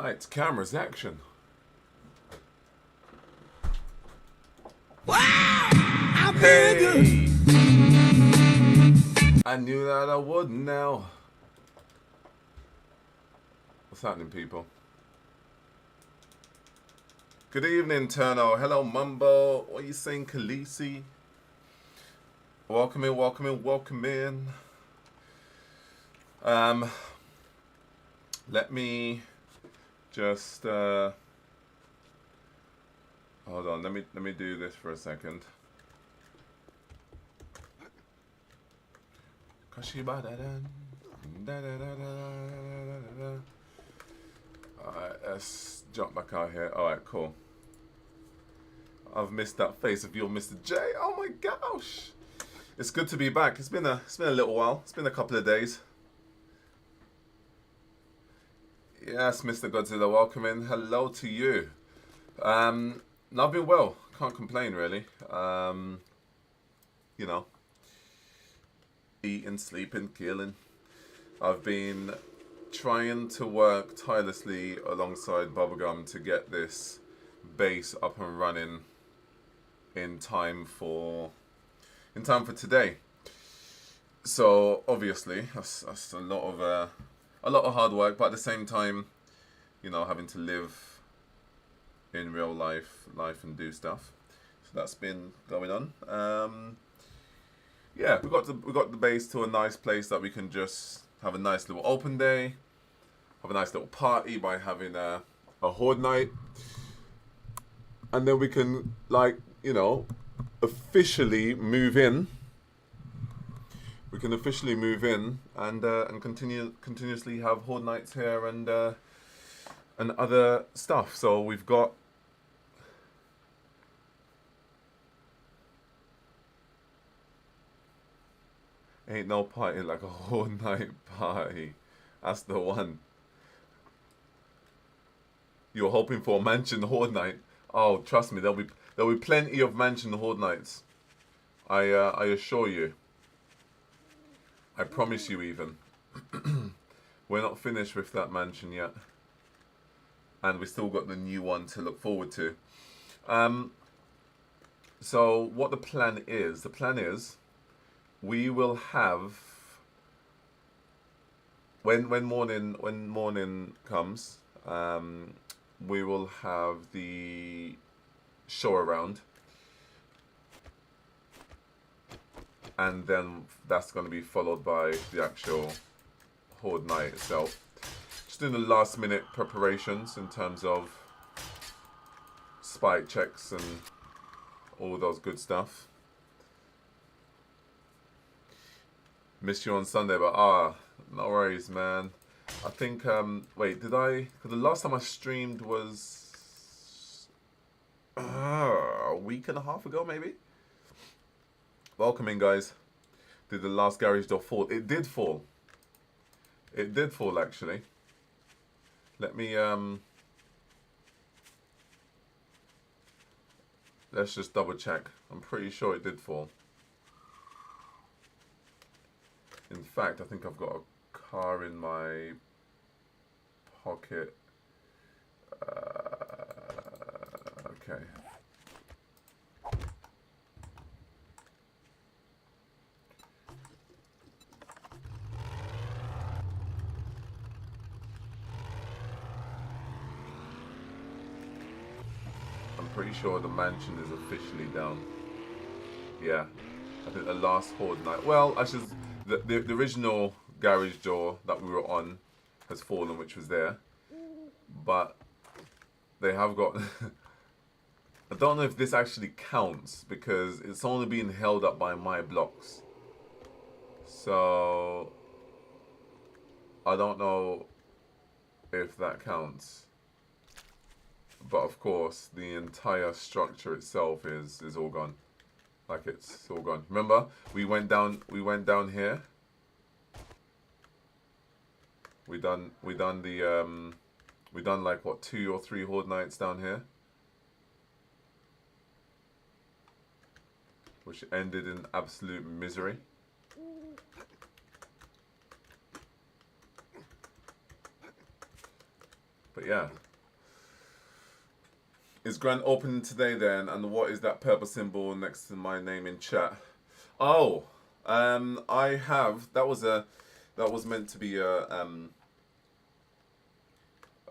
Lights, cameras, action. Wow! I'm Hey! I knew that I would now. What's happening, people? Good evening, Turno. Hello, Mumbo. What are you saying, Khaleesi? Welcome in, welcome in, welcome in. Let me just hold on. Let me do this for a second. Alright, let's jump back out here. Alright, cool. I've missed that face of your Mr. J. Oh my gosh. It's good to be back. It's been a little while. It's been a couple of days. Yes, Mr. Godzilla, welcome in. Hello to you. I've been well. Can't complain really. You know, eating, sleeping, killing. I've been trying to work tirelessly alongside Bubblegum to get this base up and running in time for today. So obviously that's a lot of hard work, but at the same time, you know, having to live in real life and do stuff. So that's been going on. Yeah, we got the base to a nice place that we can just have a nice little open day, have a nice little party by having a horde night, and then we can, like, you know, officially move in. We can officially move in and continuously have horde nights here and other stuff. So we've got ain't no party like a horde night party. That's the one. You're hoping for a mansion horde night. Oh, trust me, there'll be plenty of mansion horde nights. I assure you. I promise you even. We're not finished with that mansion yet. And we still got the new one to look forward to. So what the plan is we will have when morning comes, we will have the show around. And then that's going to be followed by the actual horde night itself. Just doing the last minute preparations in terms of spike checks and all those good stuff. Missed you on Sunday, but no worries, man. I think, wait, did I? Because the last time I streamed was a week and a half ago, maybe? Welcome in, guys. Did the last garage door fall? It did fall. It did fall, actually. Let me, let's just double check. I'm pretty sure it did fall. In fact, I think I've got a car in my pocket. Okay. I'm pretty sure the mansion is officially down. Yeah. I think the last horde night. Well, actually, the original garage door that we were on has fallen, which was there. But they have got... I don't know if this actually counts because it's only being held up by my blocks. So I don't know if that counts. But of course, the entire structure itself is all gone. Like it's all gone. Remember, we went down here. We done like what, 2 or 3 horde nights down here, which ended in absolute misery. But yeah. Is Grand opening today then? And what is that purple symbol next to my name in chat? Oh, I have. That was meant to be a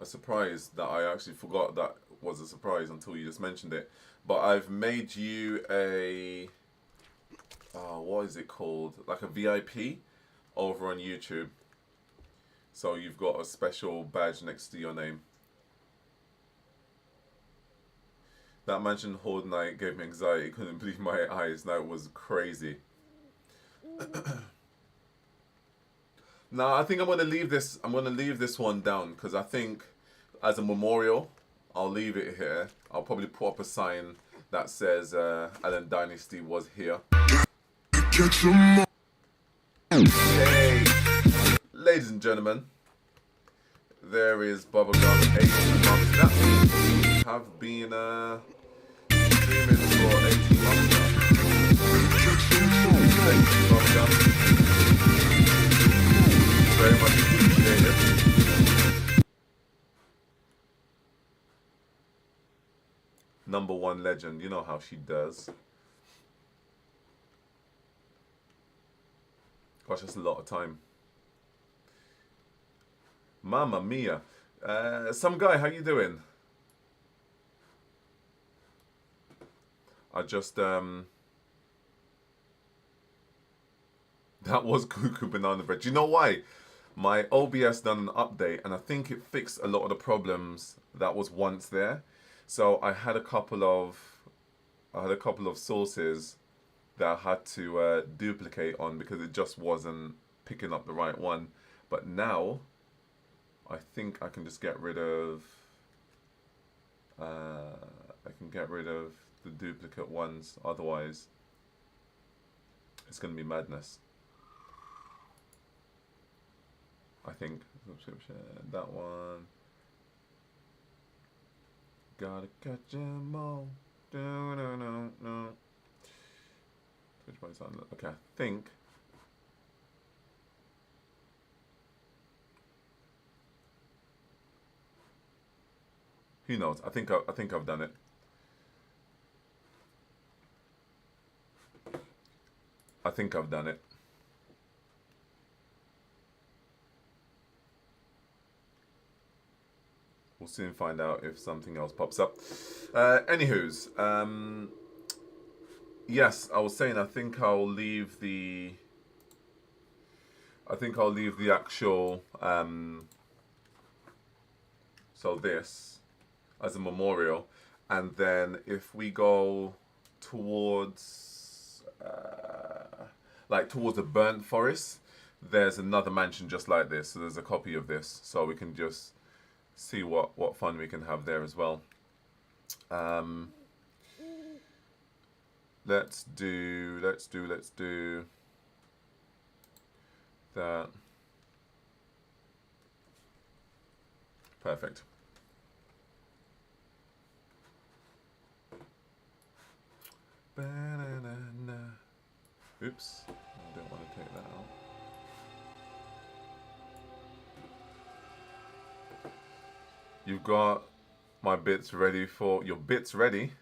surprise that I actually forgot that was a surprise until you just mentioned it. But I've made you a, what is it called? Like a VIP over on YouTube. So you've got a special badge next to your name. That Mansion Horde night gave me anxiety. Couldn't believe my eyes. That was crazy. Now I think I'm gonna leave this. I'm gonna leave this one down because I think, as a memorial, I'll leave it here. I'll probably put up a sign that says Alan Dynasty was here. Hey, ladies and gentlemen, there is Bubblegum 18 months. That means we have been streaming for 18 months now. Thank you, Bubblegum. Very much appreciated. Number one legend, you know how she does. Gosh, that's a lot of time. Mamma mia. Some guy, how you doing? I just, that was Cuckoo Banana Bread. Do you know why? My OBS done an update and I think it fixed a lot of the problems that was once there. So I had a couple of sources that I had to duplicate on because it just wasn't picking up the right one. But now I think I can just get rid of the duplicate ones. Otherwise it's gonna be madness. I think subscription, that one. Gotta catch 'em all. No. Switch my sound. Okay, I think. Who knows? I think I've done it. I think I've done it. We'll soon find out if something else pops up. Anywho's, yes, I was saying I think I'll leave the actual so this as a memorial, and then if we go towards towards the burnt forest, there's another mansion just like this. So there's a copy of this, so we can just see what fun we can have there as well. Let's do that. Perfect. Oops, I don't want to take that out. You've got my bits ready for your bits ready.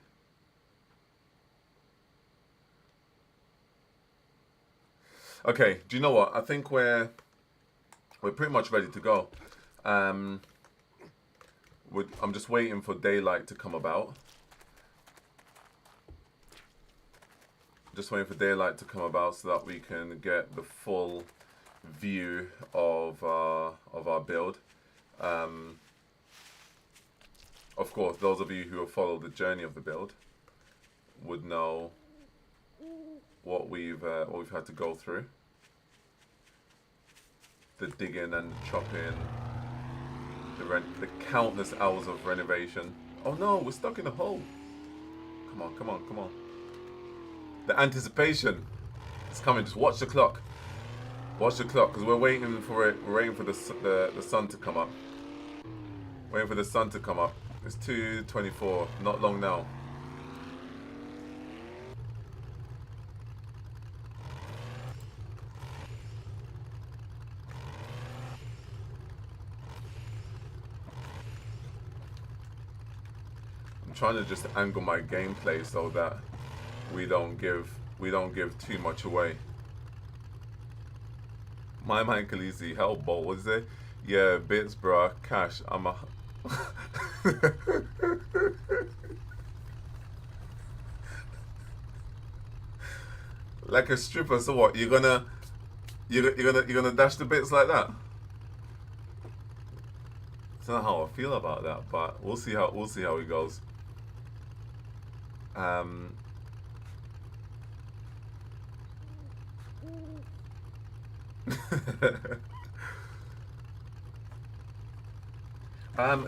Okay, do you know what? I think we're pretty much ready to go. I'm just waiting for daylight to come about. Just waiting for daylight to come about so that we can get the full view of our build. Of course, those of you who have followed the journey of the build would know what we've had to go through. The digging and chopping, the countless hours of renovation. Oh no, we're stuck in a hole. Come on, come on, come on. The anticipation is coming. Just watch the clock. Watch the clock, because we're waiting for it. We're waiting for the sun to come up. Waiting for the sun to come up. It's 2:24. Not long now. trying to just angle my gameplay so that we don't give too much away. My man Khaleesi, Hellbolt, was it? Yeah, bits, bruh. Cash, I'm a. Like a stripper, so what? You're gonna dash the bits like that? I don't know how I feel about that, but we'll see how it goes.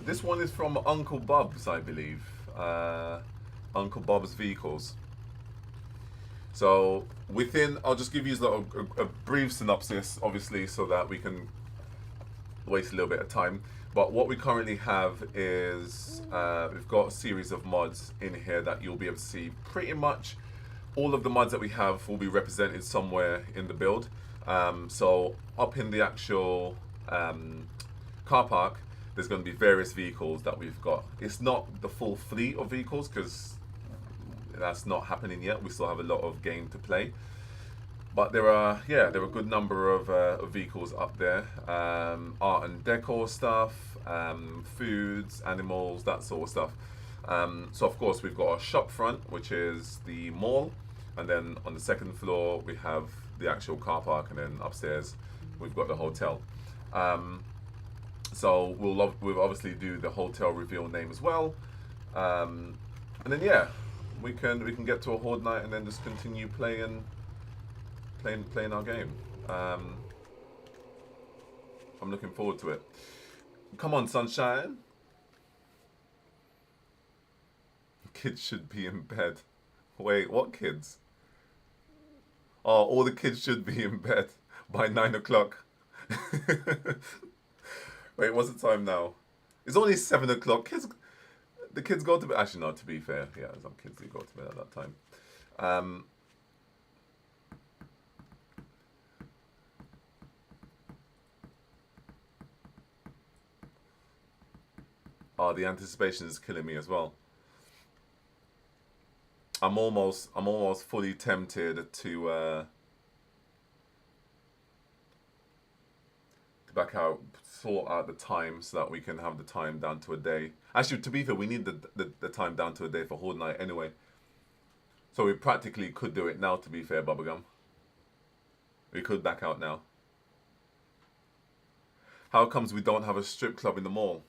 This one is from Uncle Bob's, I believe. Uncle Bob's Vehicles. So I'll just give you a brief synopsis, obviously, so that we can waste a little bit of time. But what we currently have is we've got a series of mods in here that you'll be able to see. Pretty much all of the mods that we have will be represented somewhere in the build. So up in the actual car park, there's going to be various vehicles that we've got. It's not the full fleet of vehicles because that's not happening yet. We still have a lot of game to play. But there are a good number of vehicles up there. Art and decor stuff, foods, animals, that sort of stuff. So of course we've got our shop front, which is the mall, and then on the second floor we have the actual car park, and then upstairs we've got the hotel. So we'll obviously do the hotel reveal name as well, and then we can get to a horde night and then just continue playing our game. I'm looking forward to it. Come on, sunshine. Kids should be in bed. Wait, what kids? Oh, all the kids should be in bed by 9 o'clock. Wait, what's the time now? It's only 7 o'clock. The kids go to bed. Actually, no, to be fair. Yeah, some kids do go to bed at that time. Oh, the anticipation is killing me as well. I'm almost fully tempted to back out, sort out the time so that we can have the time down to a day. Actually, to be fair, we need the time down to a day for Horde Night anyway. So we practically could do it now, to be fair, Bubblegum. We could back out now. How comes we don't have a strip club in the mall?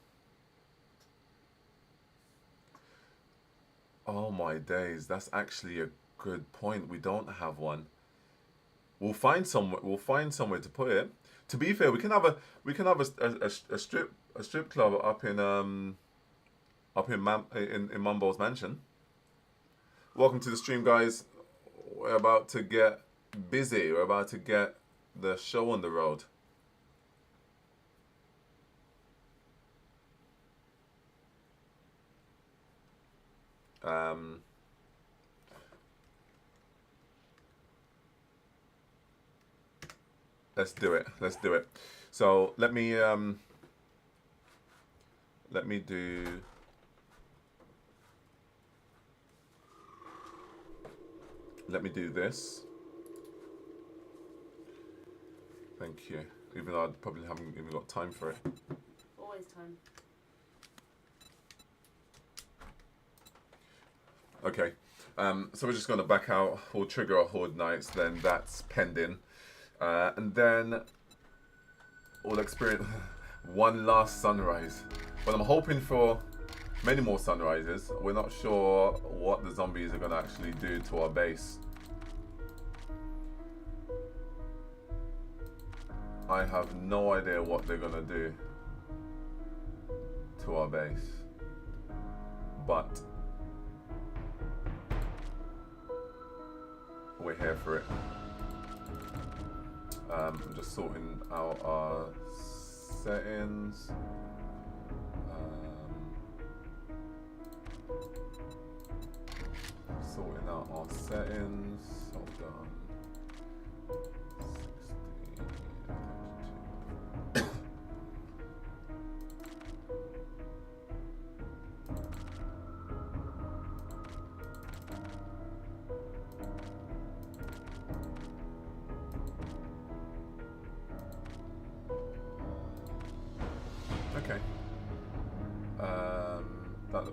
Oh my days, that's actually a good point. We don't have one. We'll find somewhere to put it. To be fair, we can have a strip club up in Mumbo's mansion. Welcome to the stream, guys. We're about to get busy. We're about to get the show on the road. Let's do it. Let's do it. So let me do this. Thank you. Even though I probably haven't even got time for it. Always time. Okay. So we're just going to back out. We'll trigger our Horde Nights. Then that's pending. And then we'll experience one last sunrise. But I'm hoping for many more sunrises. We're not sure what the zombies are going to actually do to our base. I have no idea what they're going to do to our base. But we're here for it. I'm just sorting out our settings. Sorting out our settings. Hold on. 16, 32.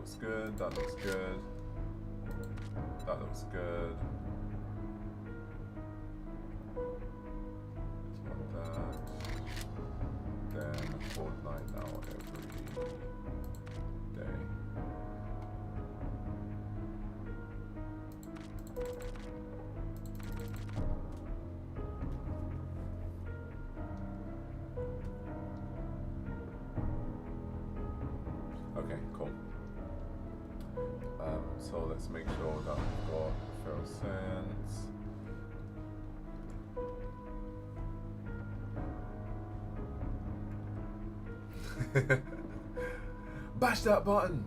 looks good. That looks good. That looks good. Just want that. Then Fortnite now every day. Okay, cool. So let's make sure that we've got Ferrocents. Bash that button!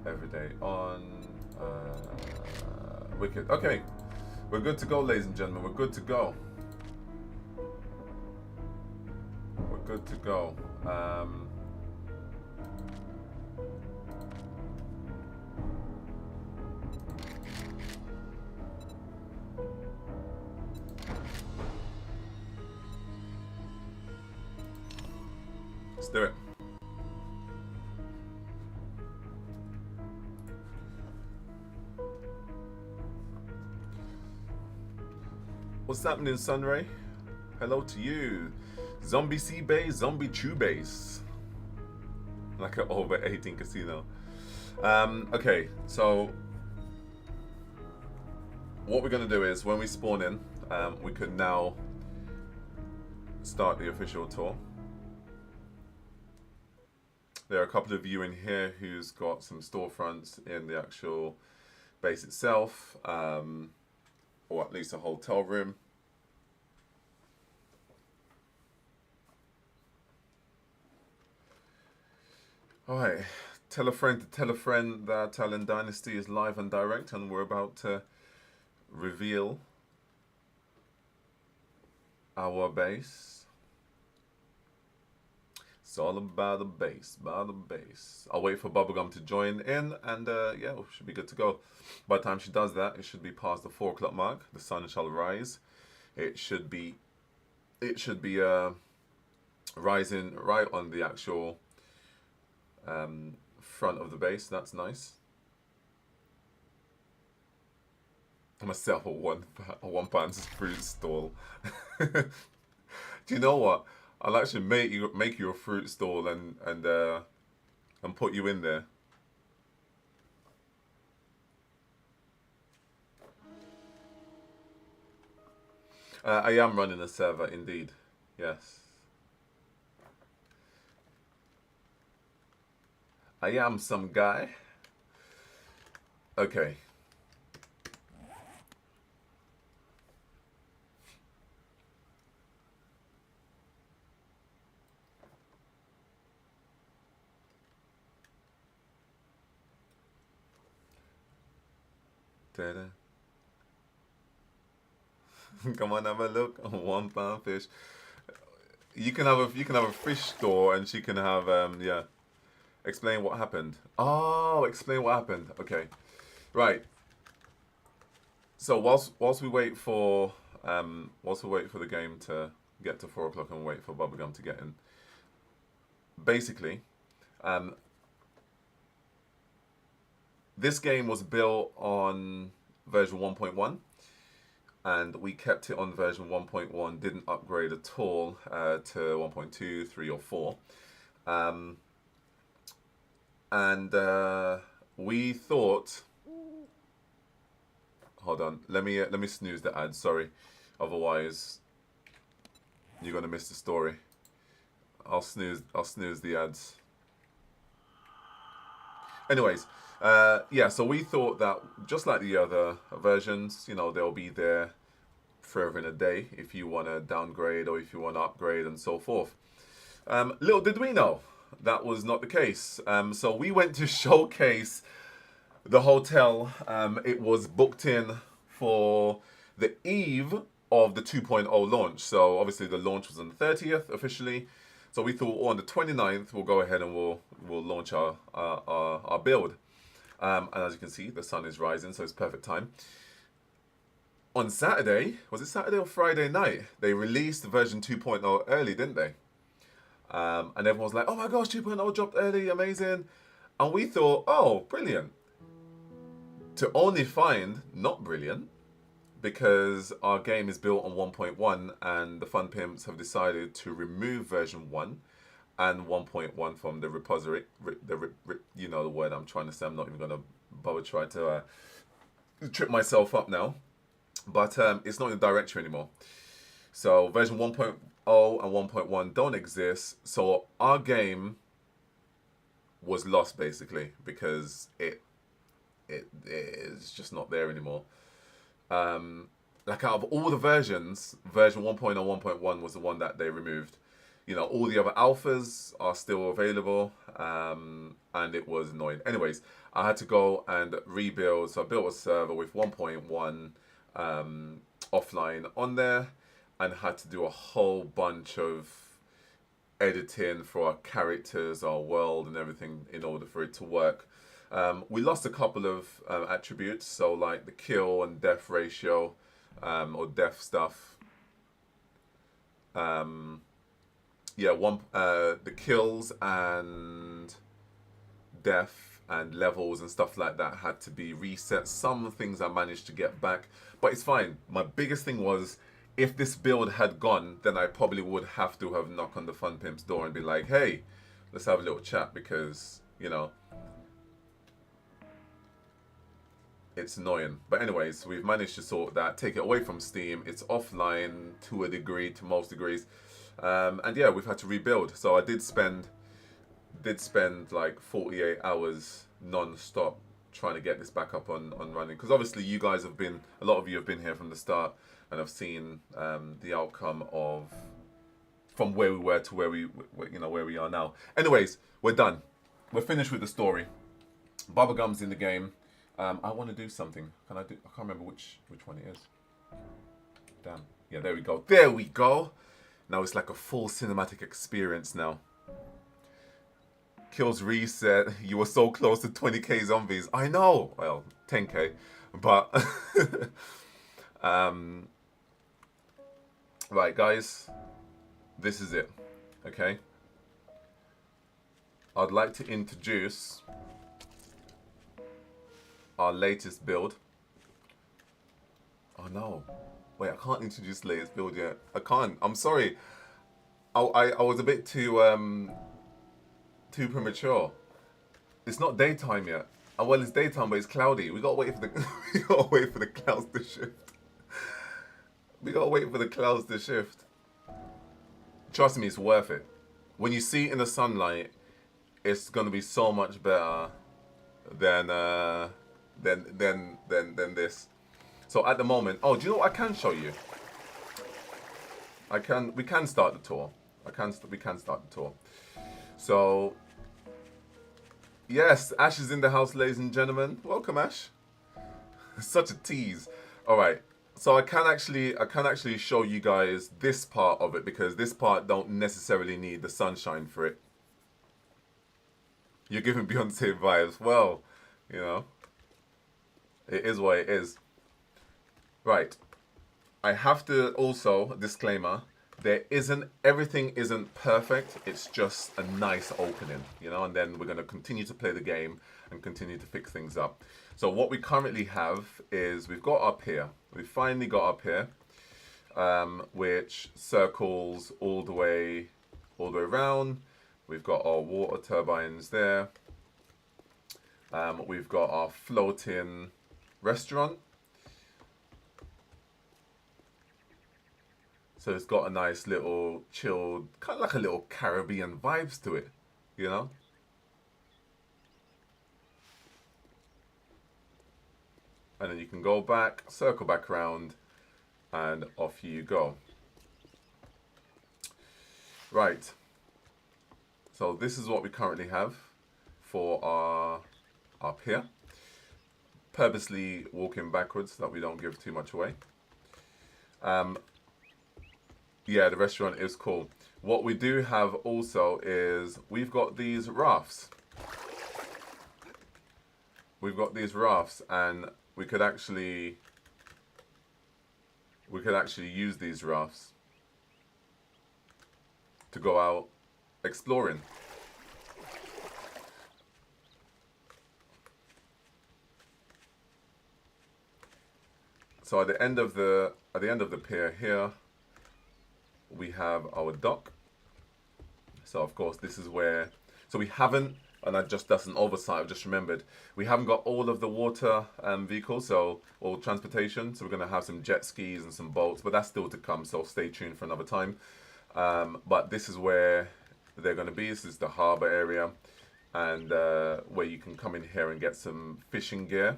Every day on. Wicked. Okay, we're good to go, ladies and gentlemen. We're good to go. We're good to go. Let's do it. What's happening, Sunray? Hello to you. Zombie Sea Base, Zombie Chew Base. Like an over 18 casino. Okay, so what we're gonna do is when we spawn in, we could now start the official tour. There are a couple of you in here who's got some storefronts in the actual base itself, or at least a hotel room. Alright, tell a friend to tell a friend that Talon Dynasty is live and direct, and we're about to reveal our base. It's all about the base, about the base. I'll wait for Bubblegum to join in, and yeah, we should be good to go. By the time she does that, it should be past the 4 o'clock mark. The sun shall rise. It should be rising right on the actual front of the base. That's nice. Myself a one pound fruit stall. Do you know what? I'll actually make you a fruit stall and put you in there. I am running a server, indeed. Yes. I am some guy. Okay. Ta-da. Come on, have a look. £1 fish. You can have a fish store, and she can have yeah. Explain what happened. Oh, explain what happened. Okay, right. So whilst we wait for the game to get to 4 o'clock and wait for Bubblegum to get in. Basically, this game was built on version 1.1. And we kept it on version 1.1, didn't upgrade at all to 1.2, 3, or 4. And we thought, hold on, let me snooze the ad, sorry. Otherwise, you're gonna miss the story. I'll snooze the ads. Anyways, yeah, so we thought that just like the other versions, you know, they'll be there forever in a day if you want to downgrade or if you want to upgrade and so forth. Little did we know that was not the case. So we went to showcase the hotel. It was booked in for the eve of the 2.0 launch. So obviously the launch was on the 30th officially. So we thought on the 29th we'll go ahead and we'll launch our build. And as you can see, the sun is rising, so it's perfect time. On Saturday, was it Saturday or Friday night? They released version 2.0 early, didn't they? And everyone was like, "Oh my gosh, 2.0 dropped early, amazing!" And we thought, "Oh, brilliant!" To only find not brilliant, because our game is built on 1.1 and the Fun Pimps have decided to remove version 1 and 1.1 from the repository. You know the word I'm trying to say. I'm not even going to bother try to trip myself up now. But it's not in the directory anymore. So version 1.0 and 1.1 don't exist. So our game was lost basically because it is just not there anymore. Like out of all the versions, version 1.0, 1.1 was the one that they removed. You know, all the other alphas are still available, and it was annoying. Anyways, I had to go and rebuild. So I built a server with 1.1 offline on there, and had to do a whole bunch of editing for our characters, our world, and everything in order for it to work. We lost a couple of attributes, so like the kill and death ratio, or death stuff. The kills and death and levels and stuff like that had to be reset. Some things I managed to get back, but it's fine. My biggest thing was, if this build had gone, then I probably would have to have knocked on the Fun Pimp's door and be like, "Hey, let's have a little chat," because, you know, it's annoying. But anyways, we've managed to sort that, take it away from Steam. It's offline to a degree, to most degrees. And yeah, we've had to rebuild. So I did spend like 48 hours non-stop trying to get this back up on running. Because obviously you guys have been, a lot of you have been here from the start and have seen the outcome of from where we were to where we are now. Anyways, we're done. We're finished with the story. Bubblegum's in the game. I want to do something. I can't remember which one it is. Damn. Yeah, there we go. There we go. Now it's like a full cinematic experience now. Kills reset. You were so close to 20k zombies. I know. Well, 10k. But right, guys. This is it. Okay. I'd like to introduce our latest build. Oh no. Wait, I can't introduce the latest build yet. I can't. I'm sorry. I was a bit too premature. It's not daytime yet. Oh, well, it's daytime, but it's cloudy. We gotta wait for the we gotta wait for the clouds to shift. We gotta wait for the clouds to shift. Trust me, it's worth it. When you see it in the sunlight, it's gonna be so much better than this. So at the moment, oh, do you know what I can show you? We can start the tour. We can start the tour. So, yes, Ash is in the house, ladies and gentlemen. Welcome, Ash. Such a tease. All right. So I can actually show you guys this part of it, because this part don't necessarily need the sunshine for it. You're giving Beyonce vibes. Well, you know, it is what it is. Right. I have to also, disclaimer, everything isn't perfect. It's just a nice opening, you know, and then we're going to continue to play the game and continue to fix things up. So what we currently have is we've got up here. We finally got up here, which circles all the way around. We've got our water turbines there. We've got our floating restaurant. So it's got a nice little chilled, kind of like a little Caribbean vibes to it, you know? And then you can go back, circle back around, and off you go. Right. So this is what we currently have for our up here. Purposely walking backwards so that we don't give too much away. Yeah, the restaurant is cool. What we do have also is we've got these rafts. We've got these rafts, and we could actually use these rafts to go out exploring. So at the end of the pier here, we have our dock. So of course this is where, so we haven't, and that's an oversight, I've just remembered, we haven't got all of the water vehicles, so all transportation, so we're going to have some jet skis and some boats, but that's still to come, so stay tuned for another time. But this is where they're going to be. This is the harbour area, and where you can come in here and get some fishing gear.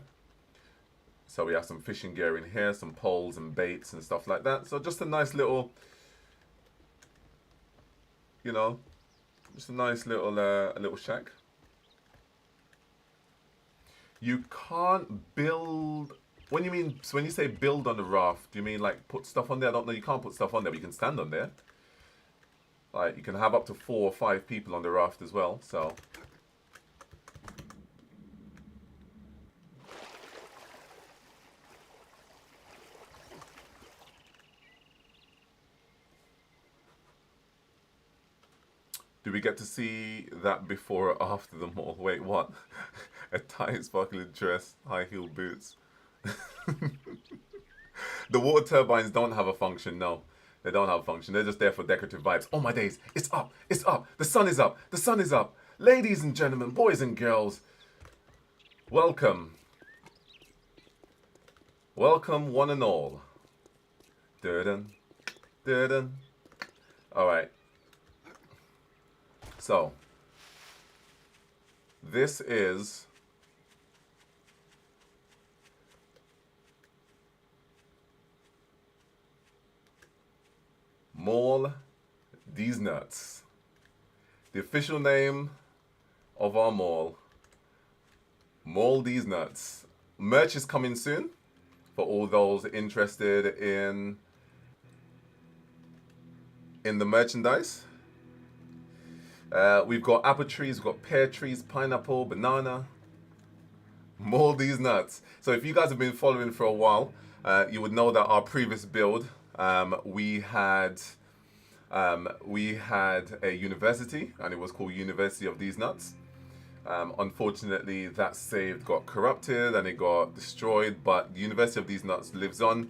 So we have some fishing gear in here, some poles and baits and stuff like that. So just a nice little, you know, just a nice little a little shack. You can't build. When you say build on the raft, do you mean like put stuff on there? I don't know. You can't put stuff on there, but you can stand on there. Like you can have up to 4 or 5 people on the raft as well. So. Do we get to see that before or after the mall? Wait, what? A tight sparkling dress, high heel boots. The water turbines don't have a function, no. They don't have a function. They're just there for decorative vibes. Oh my days, it's up, it's up. The sun is up, the sun is up. Ladies and gentlemen, boys and girls, welcome. Welcome one and all. Dun, dun. All right. So, this is Mall These Nuts. The official name of our mall, Mall These Nuts. Merch is coming soon for all those interested in the merchandise. We've got apple trees, we've got pear trees, pineapple, banana. Mall These Nuts. So if you guys have been following for a while, you would know that our previous build, we had a university, and it was called University of These Nuts. Unfortunately, that save got corrupted and it got destroyed, but the University of These Nuts lives on,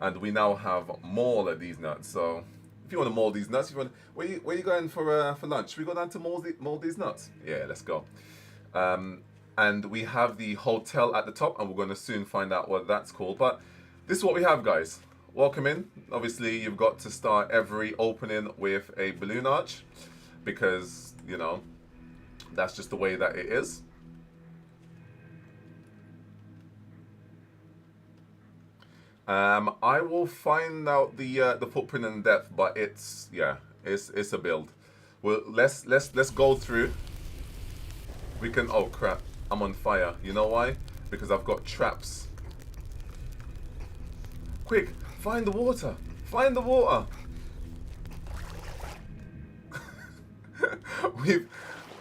and we now have Mall of These Nuts. So if you want to Mall These Nuts, where you going for lunch? Should we go down to Mall These Nuts? Yeah, let's go. And we have the hotel at the top, and we're going to soon find out what that's called. But this is what we have, guys. Welcome in. Obviously, you've got to start every opening with a balloon arch, because, you know, that's just the way that it is. I will find out the footprint and depth, but it's a build. Well, let's go through. We can. Oh crap! I'm on fire. You know why? Because I've got traps. Quick, find the water. Find the water.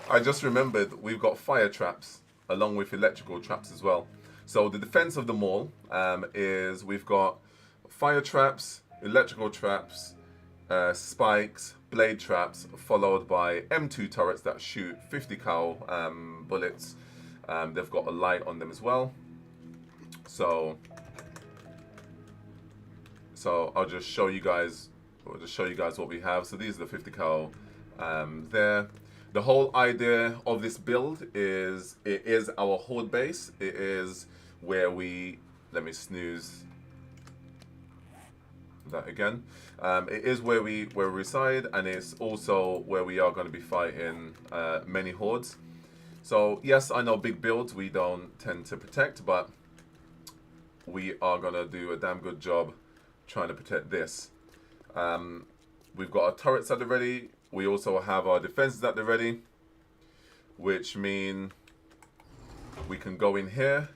I just remembered we've got fire traps along with electrical traps as well. So the defense of the mall is we've got fire traps, electrical traps, spikes, blade traps, followed by M2 turrets that shoot 50 cal bullets. They've got a light on them as well. So I'll just show you guys. What we have. So these are the 50 cal there. The whole idea of this build is it is our horde base. It is where we, let me snooze that again. It is where we reside, and it's also where we are going to be fighting many hordes. So yes, I know big builds we don't tend to protect, but we are going to do a damn good job trying to protect this. We've got our turrets at the ready. We also have our defenses at the ready, which mean we can go in here,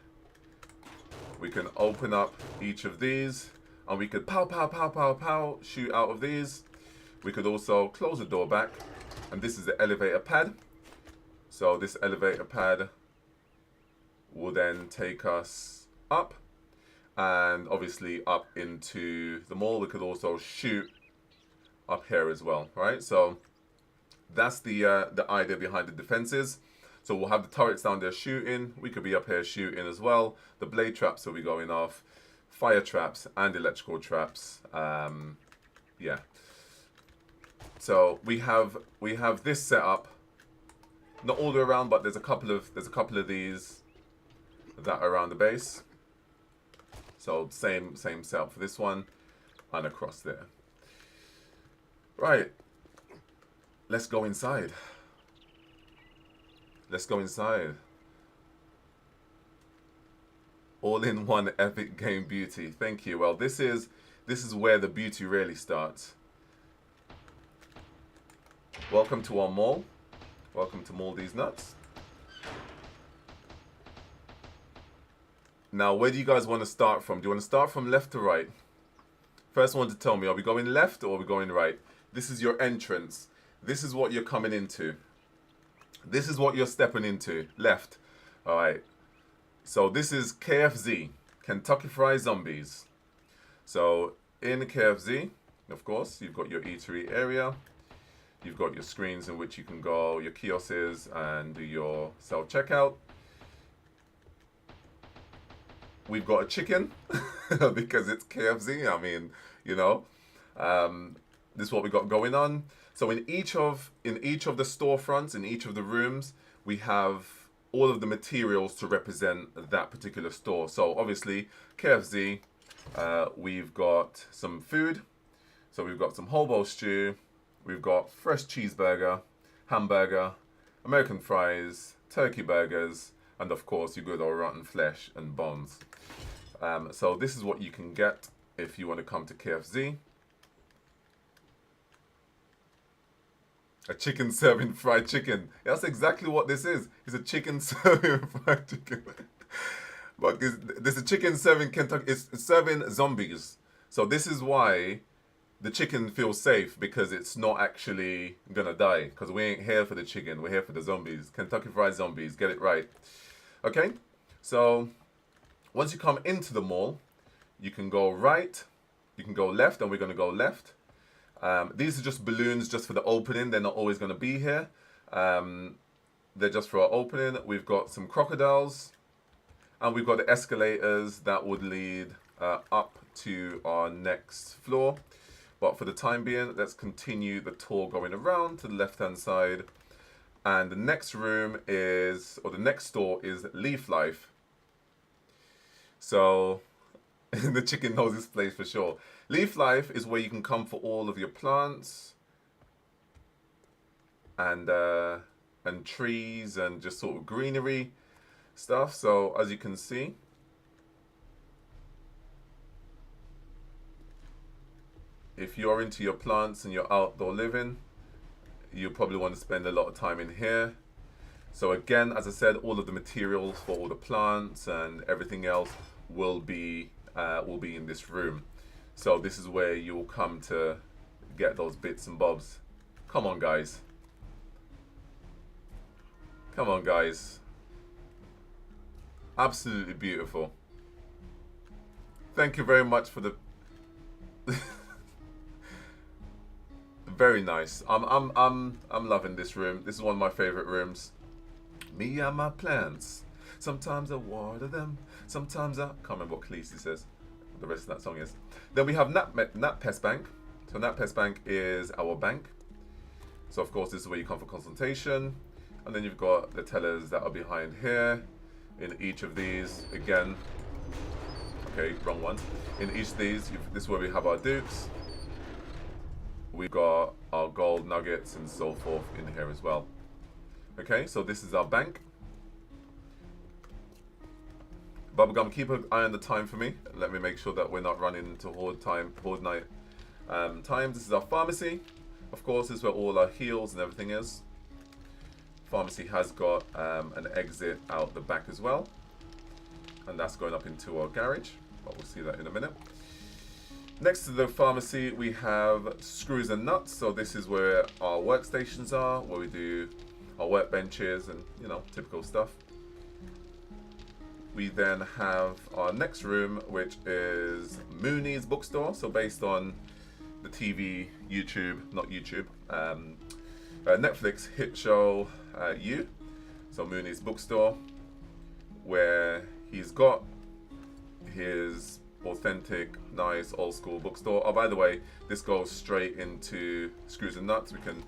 we can open up each of these, and we could pow, pow, pow, pow, pow, shoot out of these. We could also close the door back, and this is the elevator pad. So this elevator pad will then take us up, and obviously up into the mall. We could also shoot up here as well, right? So That's the idea behind the defenses. So we'll have the turrets down there shooting. We could be up here shooting as well. The blade traps will be going off, fire traps and electrical traps. Yeah. So we have this set up, not all the way around, but there's a couple of these that are around the base. So same setup for this one and across there. Right. Let's go inside. Let's go inside. All in one epic game beauty. Thank you. Well, this is where the beauty really starts. Welcome to our mall. Welcome to Mall These Nuts. Now, where do you guys want to start from? Do you want to start from left to right? First one to tell me, are we going left or are we going right? This is your entrance. This is what you're coming into. This is what you're stepping into. Left. All right. So this is KFZ, Kentucky Fried Zombies. So in KFZ, of course, you've got your eatery area. You've got your screens in which you can go, your kiosks, and do your self-checkout. We've got a chicken because it's KFZ. I mean, you know, this is what we got going on. So in each of the storefronts, in each of the rooms, we have all of the materials to represent that particular store. So obviously, KFZ, we've got some food. So we've got some hobo stew. We've got fresh cheeseburger, hamburger, American fries, turkey burgers, and of course your good old rotten flesh and bones. So this is what you can get if you want to come to KFZ. A chicken serving fried chicken. That's exactly what this is. It's a chicken serving fried chicken. But there's a chicken serving Kentucky. It's serving zombies. So this is why the chicken feels safe, because it's not actually gonna die. Because we ain't here for the chicken. We're here for the zombies. Kentucky Fried Zombies. Get it right. Okay. So once you come into the mall, you can go right. You can go left, and we're gonna go left. These are just balloons just for the opening. They're not always going to be here. They're just for our opening. We've got some crocodiles. And we've got the escalators that would lead up to our next floor. But for the time being, let's continue the tour going around to the left-hand side. And the next room is, or the next store is Leaf Life. So the chicken knows this place for sure. Leaf Life is where you can come for all of your plants and trees and just sort of greenery stuff. So as you can see, if you're into your plants and your outdoor living, you probably want to spend a lot of time in here. So again, as I said, all of the materials for all the plants and everything else will be in this room. So this is where you'll come to get those bits and bobs. Come on, guys. Come on, guys. Absolutely beautiful. Thank you very much for the very nice. I'm loving this room. This is one of my favorite rooms. Me and my plants. Sometimes I water them. Sometimes I can't remember what Khaleesi says. The rest of that song is. Then we have NatPest Bank. So NatPest Bank is our bank. So of course this is where you come for consultation. And then you've got the tellers that are behind here. In each of these, again. Okay, wrong one. In each of these, this is where we have our dukes. We've got our gold nuggets and so forth in here as well. Okay, so this is our bank. Bubblegum, keep an eye on the time for me. Let me make sure that we're not running into horde night time. This is our pharmacy. Of course, this is where all our heals and everything is. Pharmacy has got an exit out the back as well. And that's going up into our garage. But we'll see that in a minute. Next to the pharmacy, we have screws and nuts. So this is where our workstations are, where we do our workbenches and, you know, typical stuff. We then have our next room, which is Mooney's bookstore. So based on the TV, YouTube, not YouTube, Netflix hit show You, so Mooney's bookstore, where he's got his authentic, nice, old school bookstore. Oh, by the way, this goes straight into Screws and Nuts. We can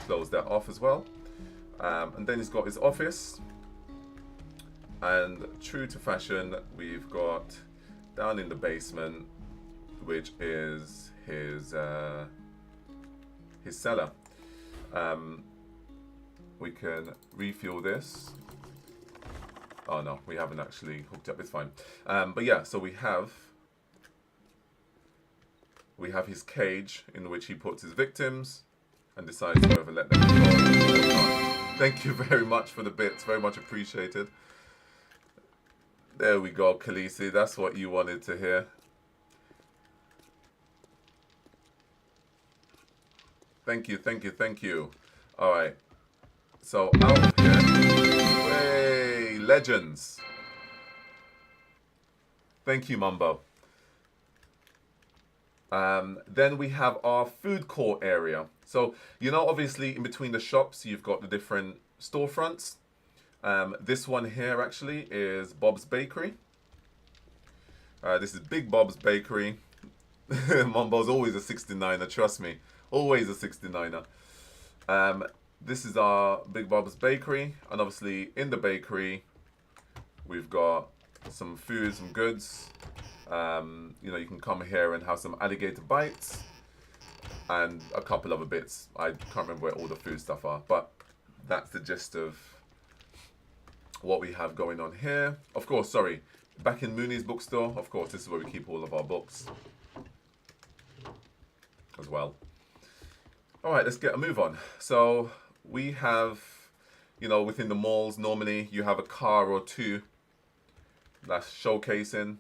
close that off as well. And then he's got his office. And true to fashion, we've got down in the basement, which is his cellar. We can refuel this. Oh no, we haven't actually hooked up. It's fine. But yeah, so we have his cage in which he puts his victims and decides whether let them go or not. Thank you very much for the bits. Very much appreciated. There we go, Khaleesi. That's what you wanted to hear. Thank you, thank you, thank you. All right. So out of here. Way, legends. Thank you, Mumbo. Then we have our food court area. So, you know, obviously in between the shops, you've got the different storefronts. This one here actually is Bob's Bakery. This is Big Bob's Bakery. Mumbo's always a 69er, trust me. Always a 69er. This is our Big Bob's Bakery. And obviously in the bakery, we've got some food, some goods. You know, you can come here and have some alligator bites. And a couple other bits. I can't remember where all the food stuff are. But that's the gist of what we have going on here. Of course, sorry. Back in Mooney's bookstore, of course, this is where we keep all of our books as well. All right, let's get a move on. So we have, you know, within the malls, normally you have a car or two that's showcasing.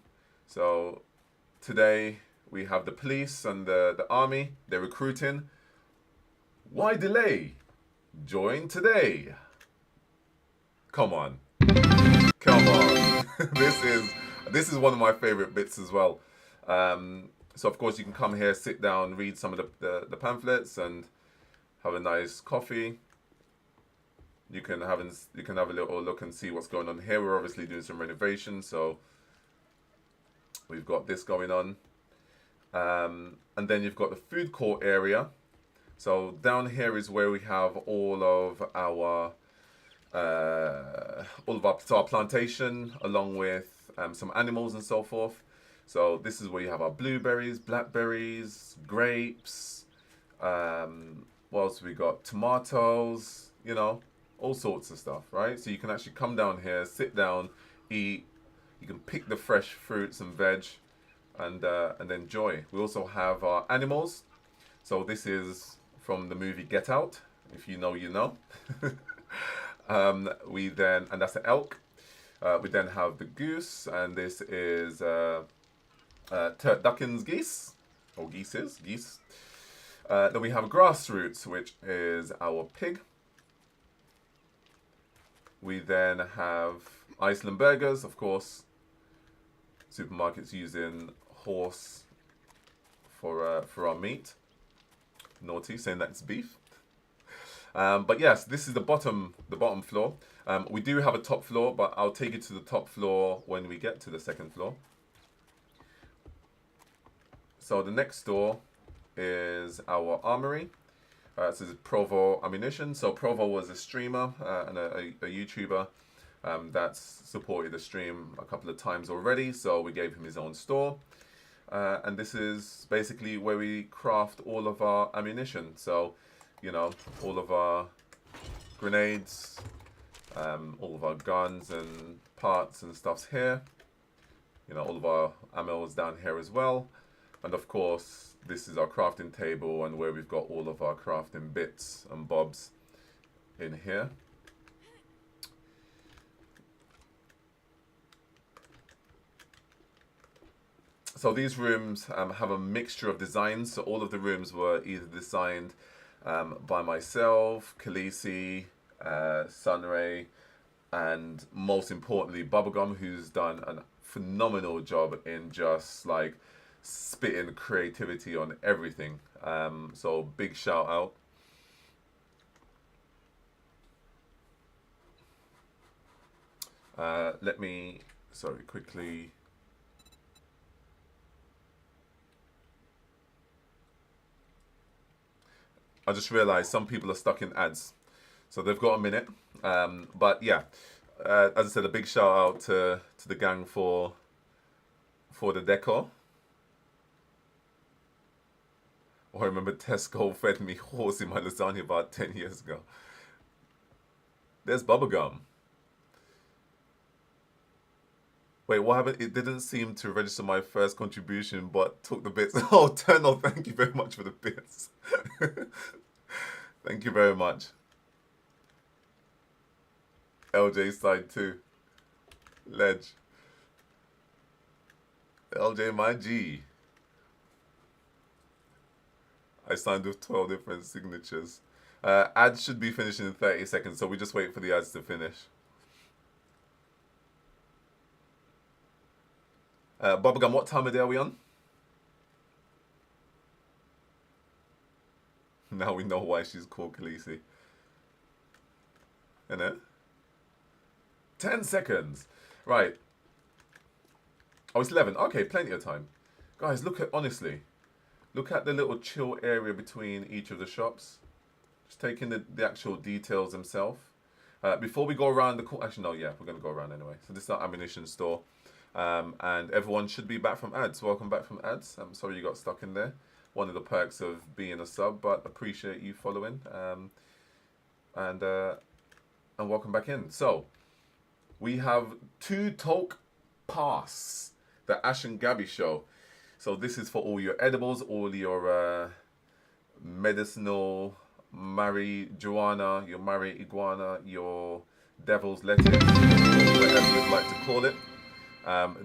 So today we have the police and the army. They're recruiting. Why delay? Join today. Come on. Come on. This is one of my favorite bits as well. So of course you can come here, sit down, read some of the pamphlets, and have a nice coffee. You can have a little look and see what's going on here. We're obviously doing some renovations, so we've got this going on. And then you've got the food court area. So down here is where we have all of our plantation, along with some animals and so forth. So this is where you have our blueberries, blackberries, grapes. What else we got? Tomatoes, you know, all sorts of stuff, right? So you can actually come down here, sit down, eat. You can pick the fresh fruits and veg, and enjoy. We also have our animals. So this is from the movie Get Out. If you know, you know. And that's the elk. We then have the goose, and this is turduckens geese, or geese. Then we have grassroots, which is our pig. We then have Iceland burgers, of course. Supermarkets using horse for our meat. Naughty, saying that it's beef. But yes, this is the bottom floor. We do have a top floor, but I'll take you to the top floor when we get to the second floor. So the next door is our armory. This is Provo Ammunition. So Provo was a streamer and a YouTuber that's supported the stream a couple of times already. So we gave him his own store. And this is basically where we craft all of our ammunition. So, you know, all of our grenades, all of our guns and parts and stuff's here. You know, all of our ammo is down here as well. And of course, this is our crafting table and where we've got all of our crafting bits and bobs in here. So these rooms have a mixture of designs. So all of the rooms were either designed by myself, Khaleesi, Sunray, and most importantly, Bubblegum, who's done a phenomenal job in just like spitting creativity on everything. So big shout out. Let me, sorry, quickly. I just realized some people are stuck in ads. So they've got a minute. But yeah, as I said, a big shout out to the gang for the decor. Oh, I remember Tesco fed me horse in my lasagna about 10 years ago. There's bubblegum. Wait, what happened? It didn't seem to register my first contribution, but took the bits. Oh, Turnell, thank you very much for the bits. Thank you very much. LJ side 2. Ledge. LJ my G. I signed with 12 different signatures. Ads should be finishing in 30 seconds, so we just wait for the ads to finish. Bubblegum, what time of day are we on? Now we know why she's called Khaleesi. Innit? 10 seconds. Right. Oh, it's 11. Okay, plenty of time. Guys, look at, honestly, look at the little chill area between each of the shops. Just taking the actual details themselves. Before we go around the corner, actually no, yeah, we're going to go around anyway. So this is our ammunition store. And everyone should be back from ads. Welcome back from ads. I'm sorry you got stuck in there. One of the perks of being a sub, but appreciate you following. And welcome back in. So, we have 2 Talk Pass, the Ash and Gabby show. So this is for all your edibles, all your medicinal marijuana, your iguana, your devil's lettuce, whatever you'd like to call it.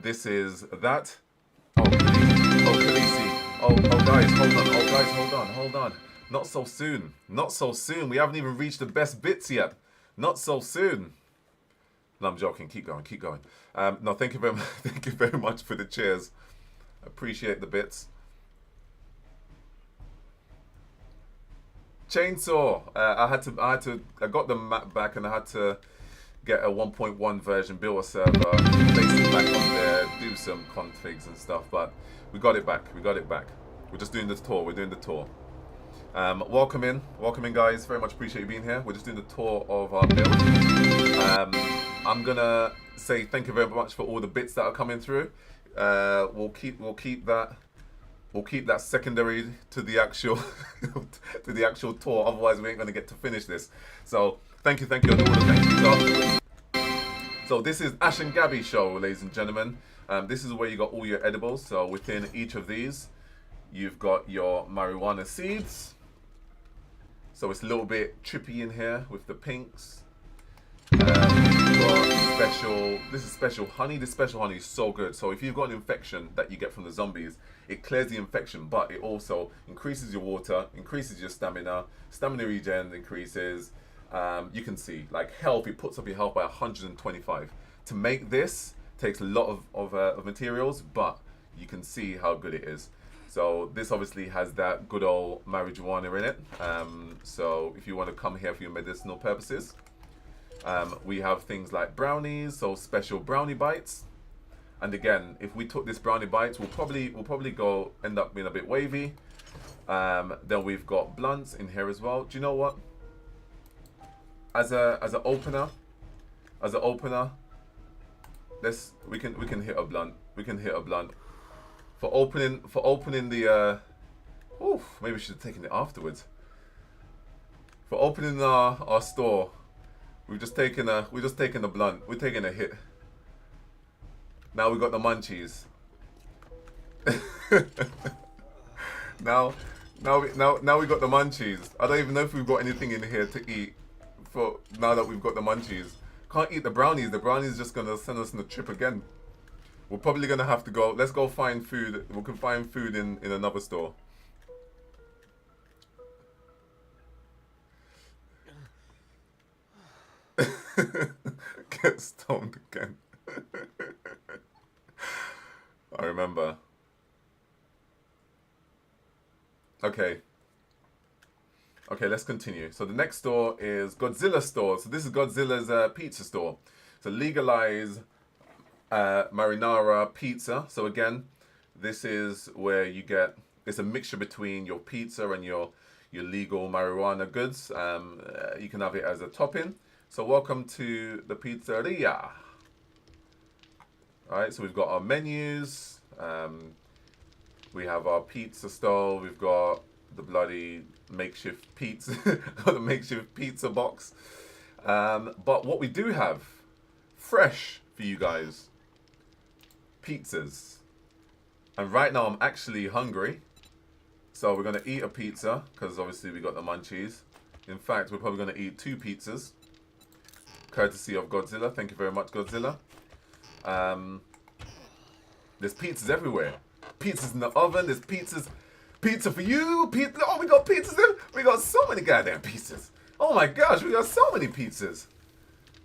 This is that. Oh, Khaleesi. Oh, guys, hold on. Not so soon. Not so soon. We haven't even reached the best bits yet. Not so soon. No, I'm joking. Keep going. No, thank you very much. Thank you very much for the cheers. Appreciate the bits. Chainsaw. I got the map back and I had to get a 1.1 version, build a server, place it back on there, do some configs and stuff, but we got it back. We're just doing the tour. We're doing the tour. Welcome in guys. Very much appreciate you being here. We're just doing the tour of our build. I'm gonna say thank you very much for all the bits that are coming through. We'll keep that secondary to the actual to the actual tour. Otherwise, we ain't gonna get to finish this. So thank you, and all the thank yous afterwards. So this is Ash and Gabby show, ladies and gentlemen. This is where you got all your edibles. So within each of these, you've got your marijuana seeds. So it's a little bit trippy in here with the pinks. This is special honey. This special honey is so good. So if you've got an infection that you get from the zombies, it clears the infection, but it also increases your water, increases your stamina regen increases. You can see, like health, it puts up your health by 125. To make this takes a lot of materials, but you can see how good it is. So this obviously has that good old marijuana in it. So if you want to come here for your medicinal purposes, we have things like brownies, so special brownie bites. And again, if we took this brownie bites, we'll probably end up being a bit wavy. Then we've got blunts in here as well. Do you know what? As an opener, we can hit a blunt. For opening the maybe we should have taken it afterwards. For opening our store, we're just taking a blunt. We're taking a hit. Now we got the munchies. now we got the munchies. I don't even know if we've got anything in here to eat. For now that we've got the munchies, can't eat the brownies. The brownies just gonna send us on a trip again. We're probably gonna have to go. Let's go find food. We can find food in another store. Get stoned again. I remember. Okay, let's continue. So the next store is Godzilla store. So this is Godzilla's pizza store. So legalize marinara pizza. So again, this is where you get, it's a mixture between your pizza and your legal marijuana goods. You can have it as a topping. So welcome to the pizzeria. All right, so we've got our menus. We have our pizza stove. We've got the bloody makeshift pizza, got the makeshift pizza box. But what we do have, fresh for you guys, pizzas. And right now I'm actually hungry. So we're going to eat a pizza, because obviously we got the munchies. In fact, we're probably going to eat 2 pizzas. Courtesy of Godzilla. Thank you very much, Godzilla. There's pizzas everywhere. Pizzas in the oven. There's pizzas. Pizza for you. Pizza. Oh, we got pizzas there. We got so many goddamn pizzas. Oh my gosh, we got so many pizzas.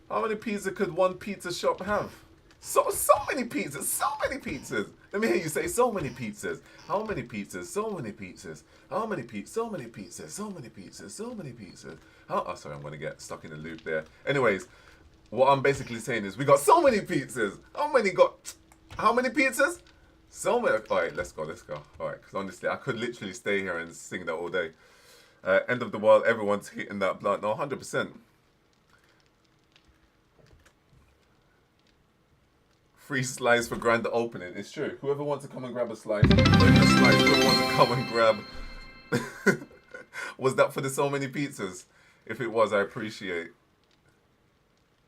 How many pizzas could one pizza shop have? So many pizzas. So many pizzas. Let me hear you say so many pizzas. How many pizzas? So many pizzas. How many pizzas? So many pizzas. So many pizzas. So many pizzas. Oh, sorry, I'm going to get stuck in a loop there. Anyways, what I'm basically saying is we got so many pizzas. How many pizzas? So many. All right, let's go. All right, because honestly, I could literally stay here and sing that all day. End of the world, everyone's hitting that blunt. No, 100%. Free slice for grand opening. It's true. Whoever wants to come and grab a slice, whoever wants to come and grab. Was that for the so many pizzas? If it was, I appreciate.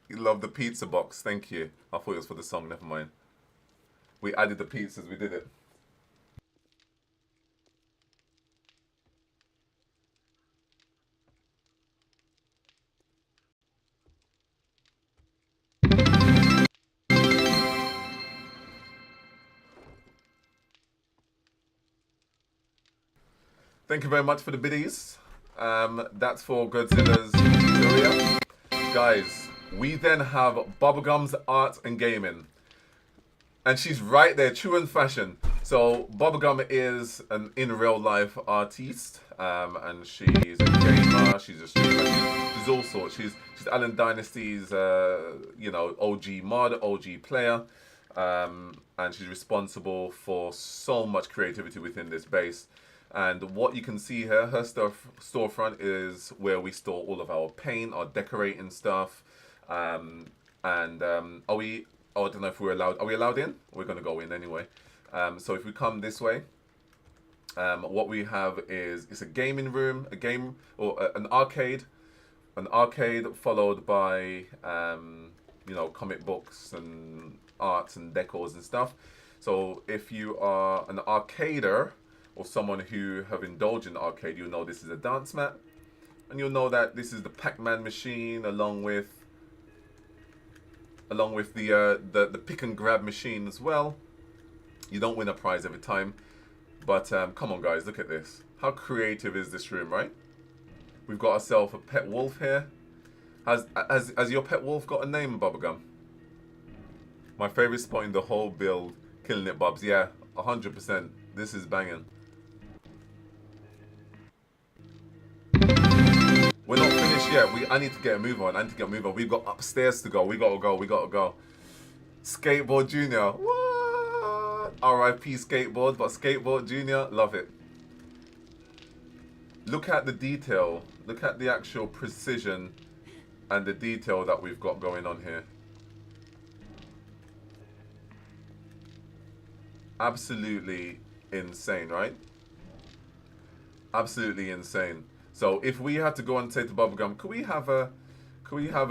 You love the pizza box. Thank you. I thought it was for the song. Never mind. We added the pizzas. We did it. Thank you very much for the biddies. That's for Godzilla's Pizzeria. Guys, we then have Bubblegum's Art and Gaming. And she's right there, true in fashion. So Bubblegum is an in real life artiste. And she's a gamer, she's a streamer, she's all sorts. She's Alan Dynasty's OG mod, OG player. And she's responsible for so much creativity within this base. And what you can see here, her storefront is where we store all of our paint, our decorating stuff. Are we? Oh, I don't know if we're allowed. Are we allowed in? We're gonna go in anyway. So if we come this way, what we have is it's a gaming room, an arcade followed by comic books and arts and decors and stuff. So if you are an arcader, or someone who have indulged in the arcade, you'll know this is a dance mat. And you'll know that this is the Pac-Man machine along with the pick and grab machine as well. You don't win a prize every time. But come on guys, look at this. How creative is this room, right? We've got ourselves a pet wolf here. Has your pet wolf got a name, Bubblegum? My favorite spot in the whole build. Killing it, Bubs. Yeah, 100%. This is banging. We're not finished yet. I need to get a move on. We've got upstairs to go. We gotta go. Skateboard Junior. What? R.I.P. Skateboard, but Skateboard Junior, love it. Look at the detail. Look at the actual precision and the detail that we've got going on here. Absolutely insane, right? Absolutely insane. So if we had to go and say to Bubblegum, could we have a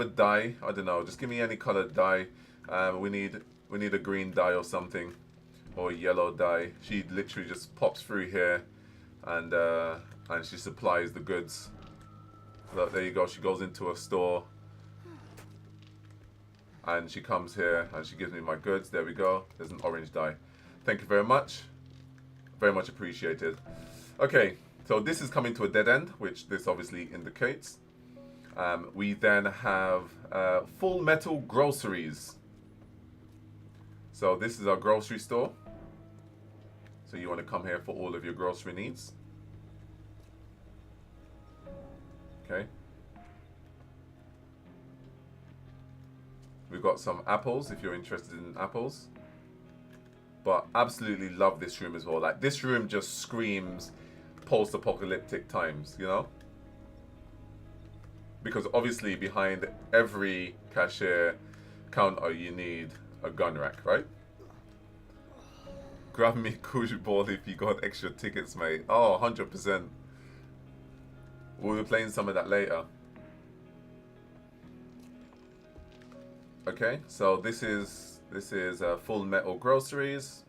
dye? I don't know. Just give me any colored dye. We need a green dye or something, or a yellow dye. She literally just pops through here, and she supplies the goods. Look, there you go. She goes into a store, and she comes here and she gives me my goods. There we go. There's an orange dye. Thank you very much. Very much appreciated. Okay. So this is coming to a dead end, which this obviously indicates. We then have Full Metal Groceries. So this is our grocery store. So you want to come here for all of your grocery needs. Okay. We've got some apples if you're interested in apples. But absolutely love this room as well. Like, this room just screams post-apocalyptic times, you know? Because obviously behind every cashier counter you need a gun rack, right? Grab me Kush Ball if you got extra tickets, mate. Oh, 100%. We'll be playing some of that later. Okay, so this is Full Metal Groceries.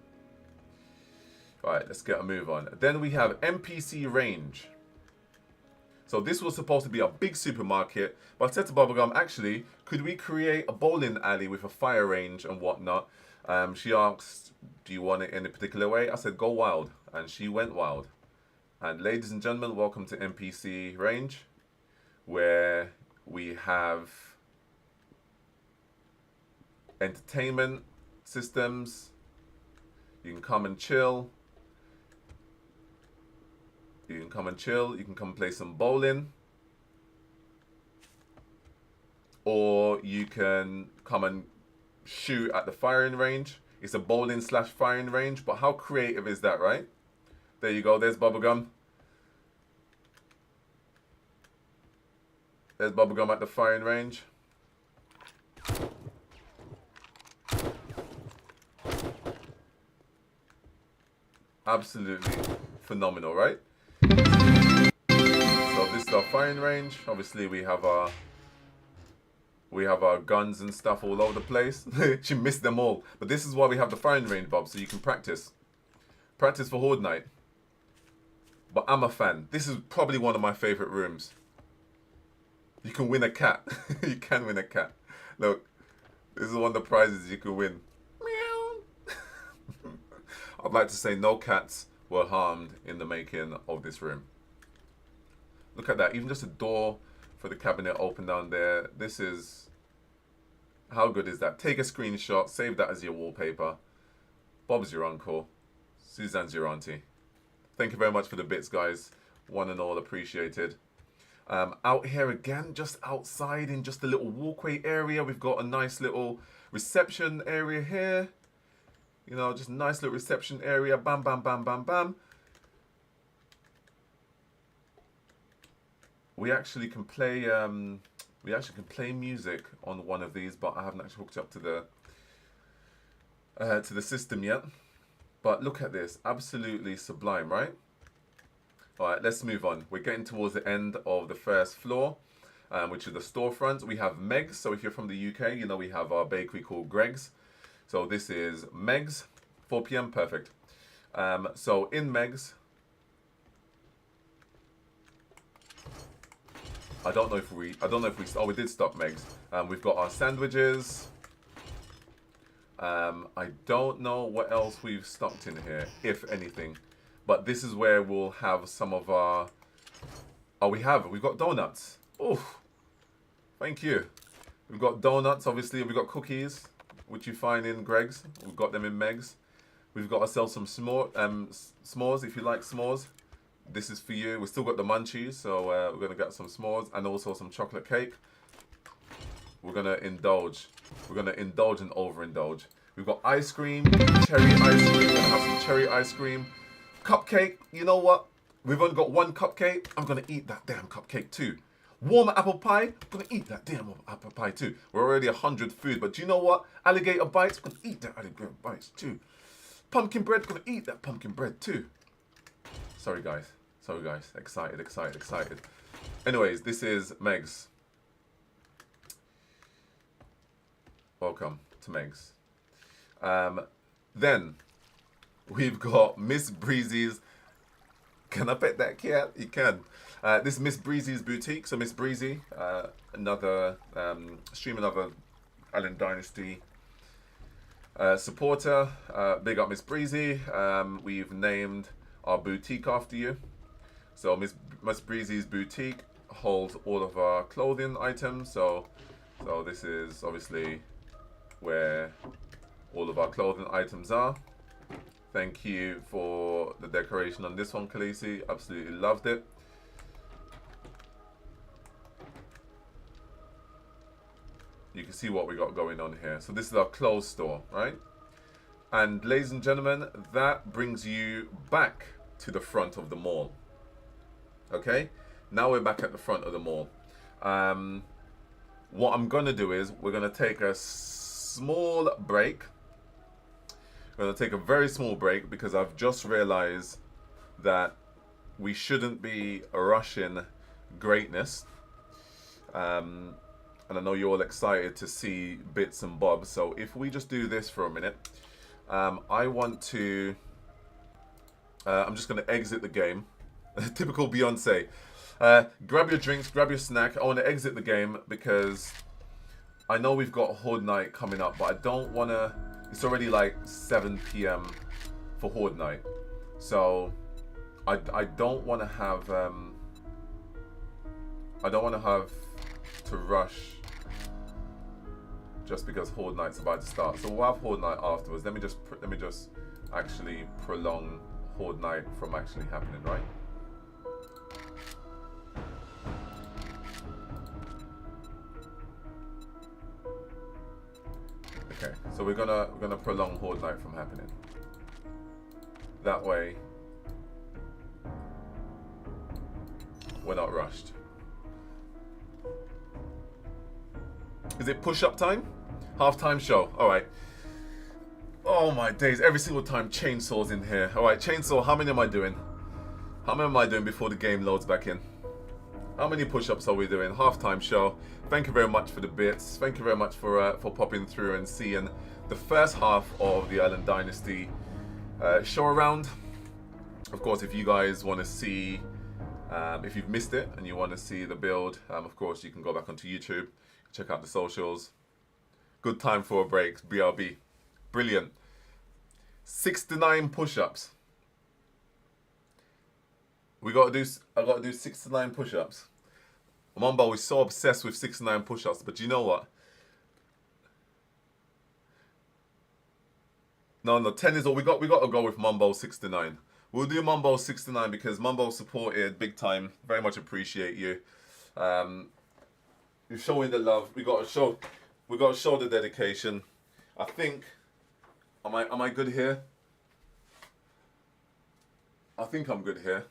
Alright, let's get a move on. Then we have NPC Range. So this was supposed to be a big supermarket, but I said to Bubblegum, actually, could we create a bowling alley with a fire range and whatnot? She asked, do you want it in a particular way? I said, go wild. And she went wild. And ladies and gentlemen, welcome to NPC Range, where we have entertainment systems. You can come and chill. You can come and chill. You can come play some bowling. Or you can come and shoot at the firing range. It's a bowling / firing range. But how creative is that, right? There you go. There's Bubblegum. There's Bubblegum at the firing range. Absolutely phenomenal, right? So this is our firing range. Obviously we have our guns and stuff all over the place. She missed them all. But this is why we have the firing range, Bob, so you can practice. Practice for Horde Night. But I'm a fan. This is probably one of my favorite rooms. You can win a cat. You can win a cat. Look, this is one of the prizes you can win. Meow. I'd like to say no cats were harmed in the making of this room. Look at that. Even just a door for the cabinet open down there. This is... How good is that? Take a screenshot. Save that as your wallpaper. Bob's your uncle. Suzanne's your auntie. Thank you very much for the bits, guys. One and all appreciated. Out here again, just outside in just a little walkway area. We've got a nice little reception area here. You know, just a nice little reception area. Bam, bam, bam, bam, bam. We actually can play music on one of these, but I haven't actually hooked up to the system yet. But look at this, absolutely sublime, right? All right, let's move on. We're getting towards the end of the first floor, which is the storefront. We have Meg's. So if you're from the UK, you know we have our bakery called Greg's. So this is Meg's, 4 p.m. Perfect. So in Meg's, I don't know if we, oh, we did stop Meg's. We've got our sandwiches. I don't know what else we've stocked in here, if anything. But this is where we'll have some of our... Oh, we've got donuts. Oh, thank you. We've got donuts, obviously. We've got cookies, which you find in Greg's. We've got them in Meg's. We've got ourselves some s'mores, if you like s'mores. This is for you. We've still got the munchies, so we're going to get some s'mores and also some chocolate cake. We're going to indulge. We're going to indulge and overindulge. We've got ice cream, cherry ice cream. We're going to have some cherry ice cream. Cupcake, you know what? We've only got one cupcake. I'm going to eat that damn cupcake too. Warm apple pie. I'm going to eat that damn apple pie too. We're already 100 food, but do you know what? Alligator bites. I'm going to eat that alligator bites too. Pumpkin bread. I'm going to eat that pumpkin bread too. Sorry guys. Excited. Anyways, this is Meg's. Welcome to Meg's. Then we've got Miss Breezy's. Can I pet that cat? You can. This is Miss Breezy's boutique. So Miss Breezy, another stream, another Allen Dynasty supporter. Big up Miss Breezy. We've named our boutique after you. So Miss Breezy's boutique holds all of our clothing items. So this is obviously where all of our clothing items are. Thank you for the decoration on this one, Khaleesi. Absolutely loved it. You can can see what we got going on here. So this is our clothes store, right? And ladies and gentlemen, that brings you back to the front of the mall. Okay, now we're back at the front of the mall. What I'm gonna do is we're gonna take a small break. We're gonna take a very small break because I've just realized that we shouldn't be rushing greatness. And I know you're all excited to see bits and bobs. So if we just do this for a minute, I want to. I'm just gonna exit the game. Typical Beyonce. Grab your drinks, grab your snack. I want to exit the game because I know we've got Horde Night coming up, but I don't want to. It's already like 7 p.m. for Horde Night, so I don't want to have. I don't want to have to rush just because Horde Night's about to start. So we'll have Horde Night afterwards. Let me just actually prolong Horde Night from actually happening, right? Okay, so we're gonna prolong Horde Night from happening. That way, we're not rushed. Is it push-up time? Half-time show. All right. Oh my days! Every single time, Chainsaw's in here. All right, Chainsaw. How many am I doing? How many am I doing before the game loads back in? How many push-ups are we doing? Half-time show. Thank you very much for the bits. Thank you very much for popping through and seeing the first half of the Island Dynasty show around. Of course, if you guys want to see, if you've missed it and you want to see the build, of course you can go back onto YouTube, check out the socials. Good time for a break. BRB, brilliant. 69 push-ups. I gotta do 69 push-ups. Mumbo is so obsessed with 69 push-ups, but you know what? No, 10 is all. We got to go with Mumbo 69. We'll do Mumbo 69 because Mumbo supported big time. Very much appreciate you. You're showing the love. We got to show the dedication. I think. Am I good here? I think I'm good here.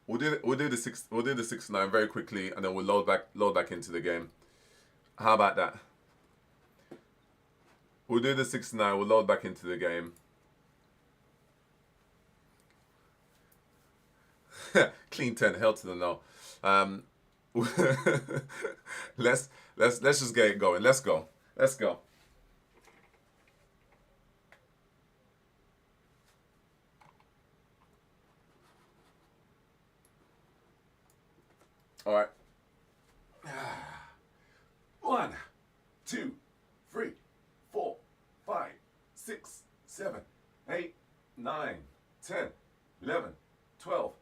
We'll do the 69 very quickly, and then we'll load back into the game. How about that? We'll do the 69. We'll load back into the game. Clean 10. Hell to the no. Let's just get it going. Let's go. All right. 1, 2, 3, 4, 5, 6, 7, 8, 9, 10, 11, 12,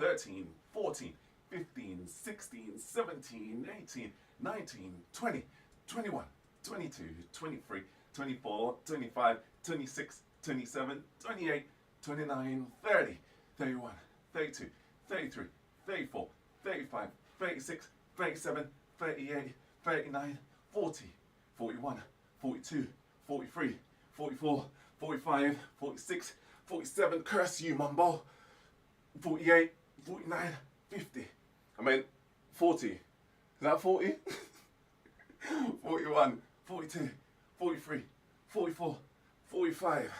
13, 14, 15, 16, 17, 18, 19, 20, 21, 22, 23, 24, 25, 26, 27, 28, 29, 30, 31, 32, 33, 34, 35, 36, 37, 38, 39, 40, 41, 42, 43, 44, 45, 46, 47, curse you, Mumbo, 48, 49, 50. I mean, 40. Is that 40? 41, 42, 43, 44, 45,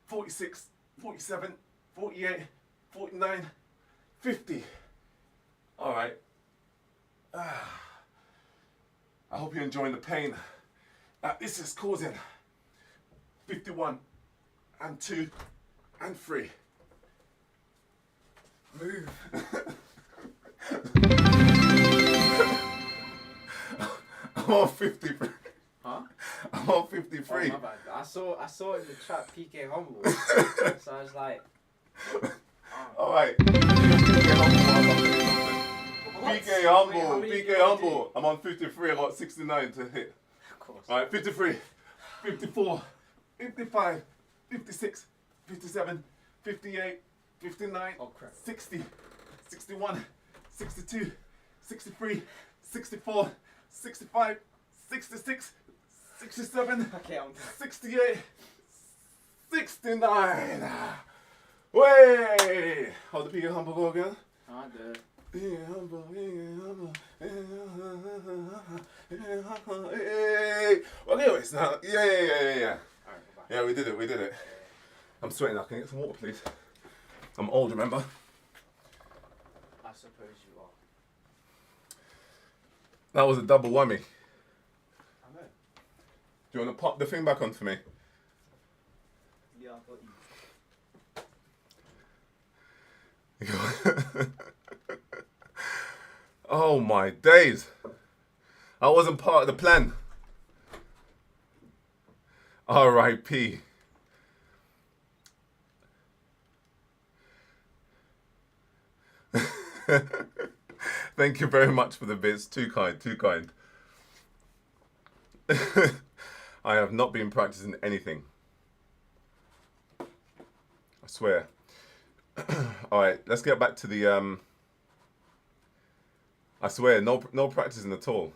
46, 47, 48, 49, 50. All right. I hope you're enjoying the pain that this is causing. 51 and 2 and 3. Move. I'm on 53. Huh? I'm on 53. Oh, my bad. I saw in the chat PK Humble. So I was like, Alright. PK Humble. I'm on 53. I got 69 to hit. of course. Alright, 53, 54, 55, 56, 57, 58, 59, Oh, crap. 60, 61, 62, 63, 64, 65, 66, 67, Okay, I'm 68, 69. Way! How the PK Humble go again? I do. Hey. Well, anyways, now, yeah. Alright, bye. Yeah, we did it. I'm sweating now. Can I get some water, please? I'm old, remember? I suppose you are. That was a double whammy. I know. Do you want to pop the thing back on for me? Yeah, I thought you. Oh my days. I wasn't part of the plan. R.I.P. Thank you very much for the bits. Too kind. I have not been practicing anything. I swear. Alright, let's get back to the I swear, no practicing at all.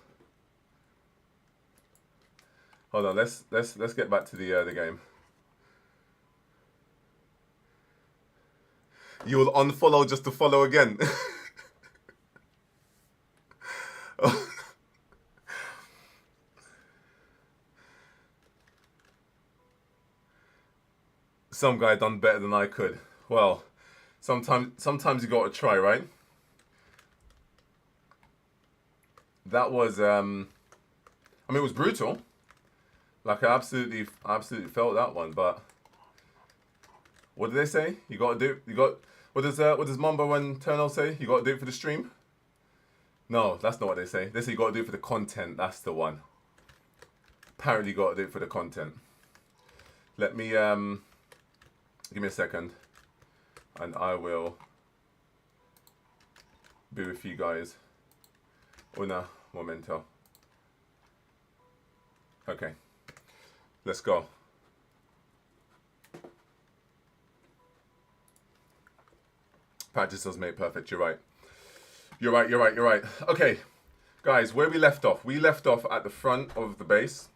Hold on, let's get back to the game. You will unfollow just to follow again. Some guy done better than I could. Well, sometimes you gotta try, right? That was I mean, it was brutal. Like I absolutely felt that one, but what did they say? You gotta do. What does Mambo and Turno say? You gotta do it for the stream. No, that's not what they say. They say you gotta do it for the content. That's the one. Apparently, you gotta do it for the content. Let me give me a second, and I will be with you guys. Una momento. Okay, let's go. Practice does make perfect. You're right. You're right. Okay, guys, where we left off. We left off at the front of the base.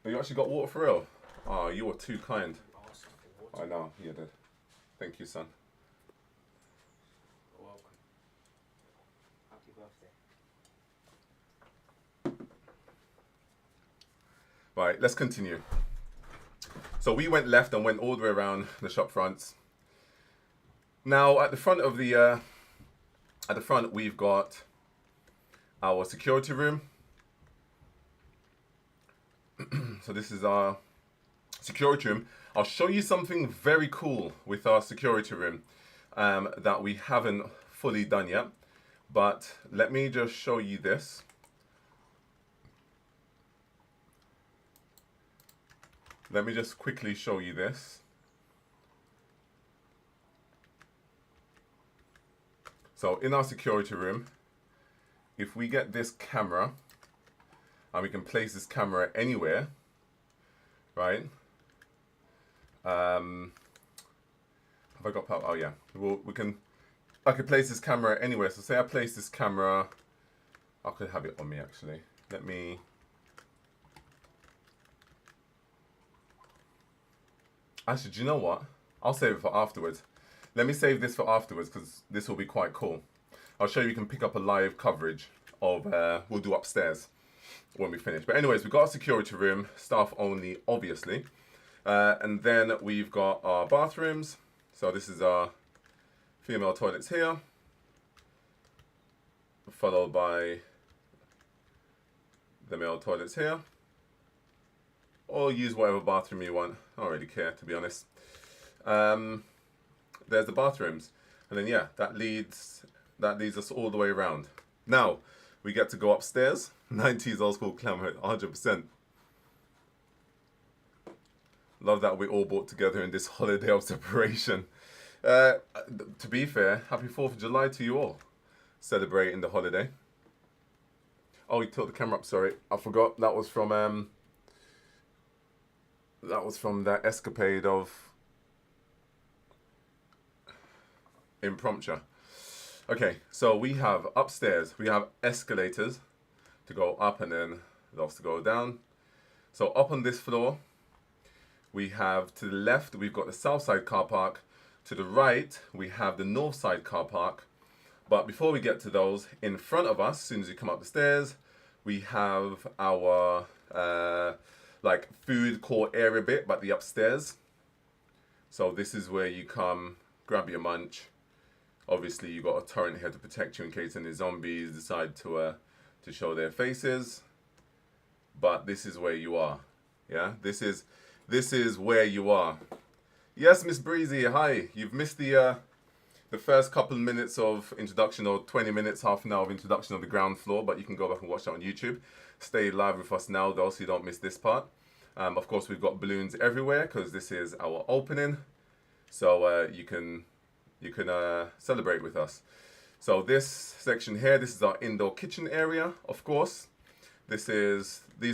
Oh, you actually got water for real? Oh, you were too kind. Asked for water. I know, you did. Thank you, son. You're welcome. Happy birthday. Right, let's continue. So we went left and went all the way around the shop fronts. Now at the front of the we've got our security room. So this is our security room. I'll show you something very cool with our security room that we haven't fully done yet. But let me just show you this. Let me just quickly show you this. So in our security room, if we get this camera, and we can place this camera anywhere, right? Have I got power? Oh yeah, I could place this camera anywhere. So say I place this camera, I could have it on me actually. Let me. Actually, do you know what? I'll save it for afterwards. Let me save this for afterwards because this will be quite cool. I'll show you can pick up a live coverage of, we'll do upstairs when we finish. But anyways, we've got a security room, staff only, obviously. And then we've got our bathrooms. So this is our female toilets here. Followed by the male toilets here. Or use whatever bathroom you want. I don't really care, to be honest. There's the bathrooms. And then yeah, that leads us all the way around. Now, we get to go upstairs. 90s old school glamour, 100%. Love that we all brought together in this holiday of separation. To be fair, happy 4th of July to you all. Celebrating the holiday. Oh, you tilt the camera up, sorry. I forgot that was from that escapade of Impromptu. Okay, so we have upstairs, we have escalators. to go up and then those to go down. So up on this floor, we have to the left, we've got the south side car park. To the right, we have the north side car park. But before we get to those, in front of us, as soon as you come up the stairs, we have our like food court area bit, but the upstairs. So this is where you come, grab your munch. Obviously, you got a turret here to protect you in case any zombies decide to show their faces. But this is where you are. Yeah, this is where you are. Yes, Miss Breezy, hi. You've missed the first couple of minutes of introduction, or 20 minutes, half an hour of introduction of the ground floor, but you can go back and watch that on YouTube. Stay live with us now, though, so you don't miss this part. Of course, we've got balloons everywhere because this is our opening, so you can celebrate with us. So this section here, this is our indoor kitchen area. Of course, these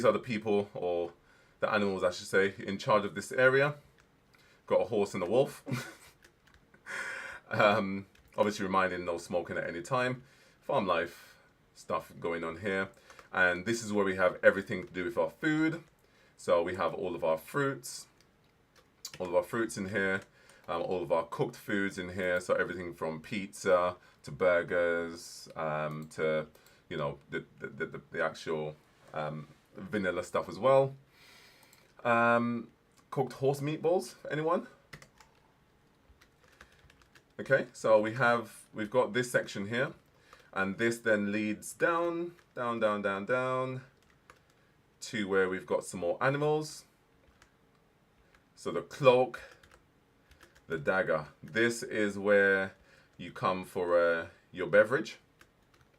are the people, or the animals, I should say, in charge of this area. Got a horse and a wolf. Obviously, reminding no smoking at any time. Farm life stuff going on here, and this is where we have everything to do with our food. So we have all of our fruits in here, all of our cooked foods in here. So everything from pizza to burgers to, you know, the actual vanilla stuff as well. Cooked horse meatballs, anyone? Okay, so we've got this section here, and this then leads down to where we've got some more animals. So the cloak, the dagger. This is where you come for your beverage.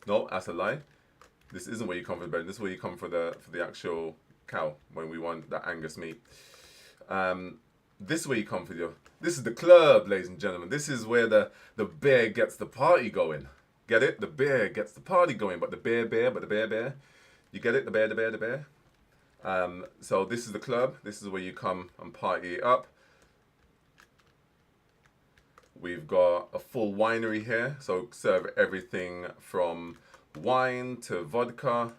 No, that's a lie. This isn't where you come for the beverage. This is where you come for the actual cow when we want that Angus meat. This is where you come for your. This is the club, ladies and gentlemen. This is where the bear gets the party going. Get it? The bear gets the party going, but the bear. You get it? The bear. So this is the club. This is where you come and party up. We've got a full winery here, so serve everything from wine to vodka.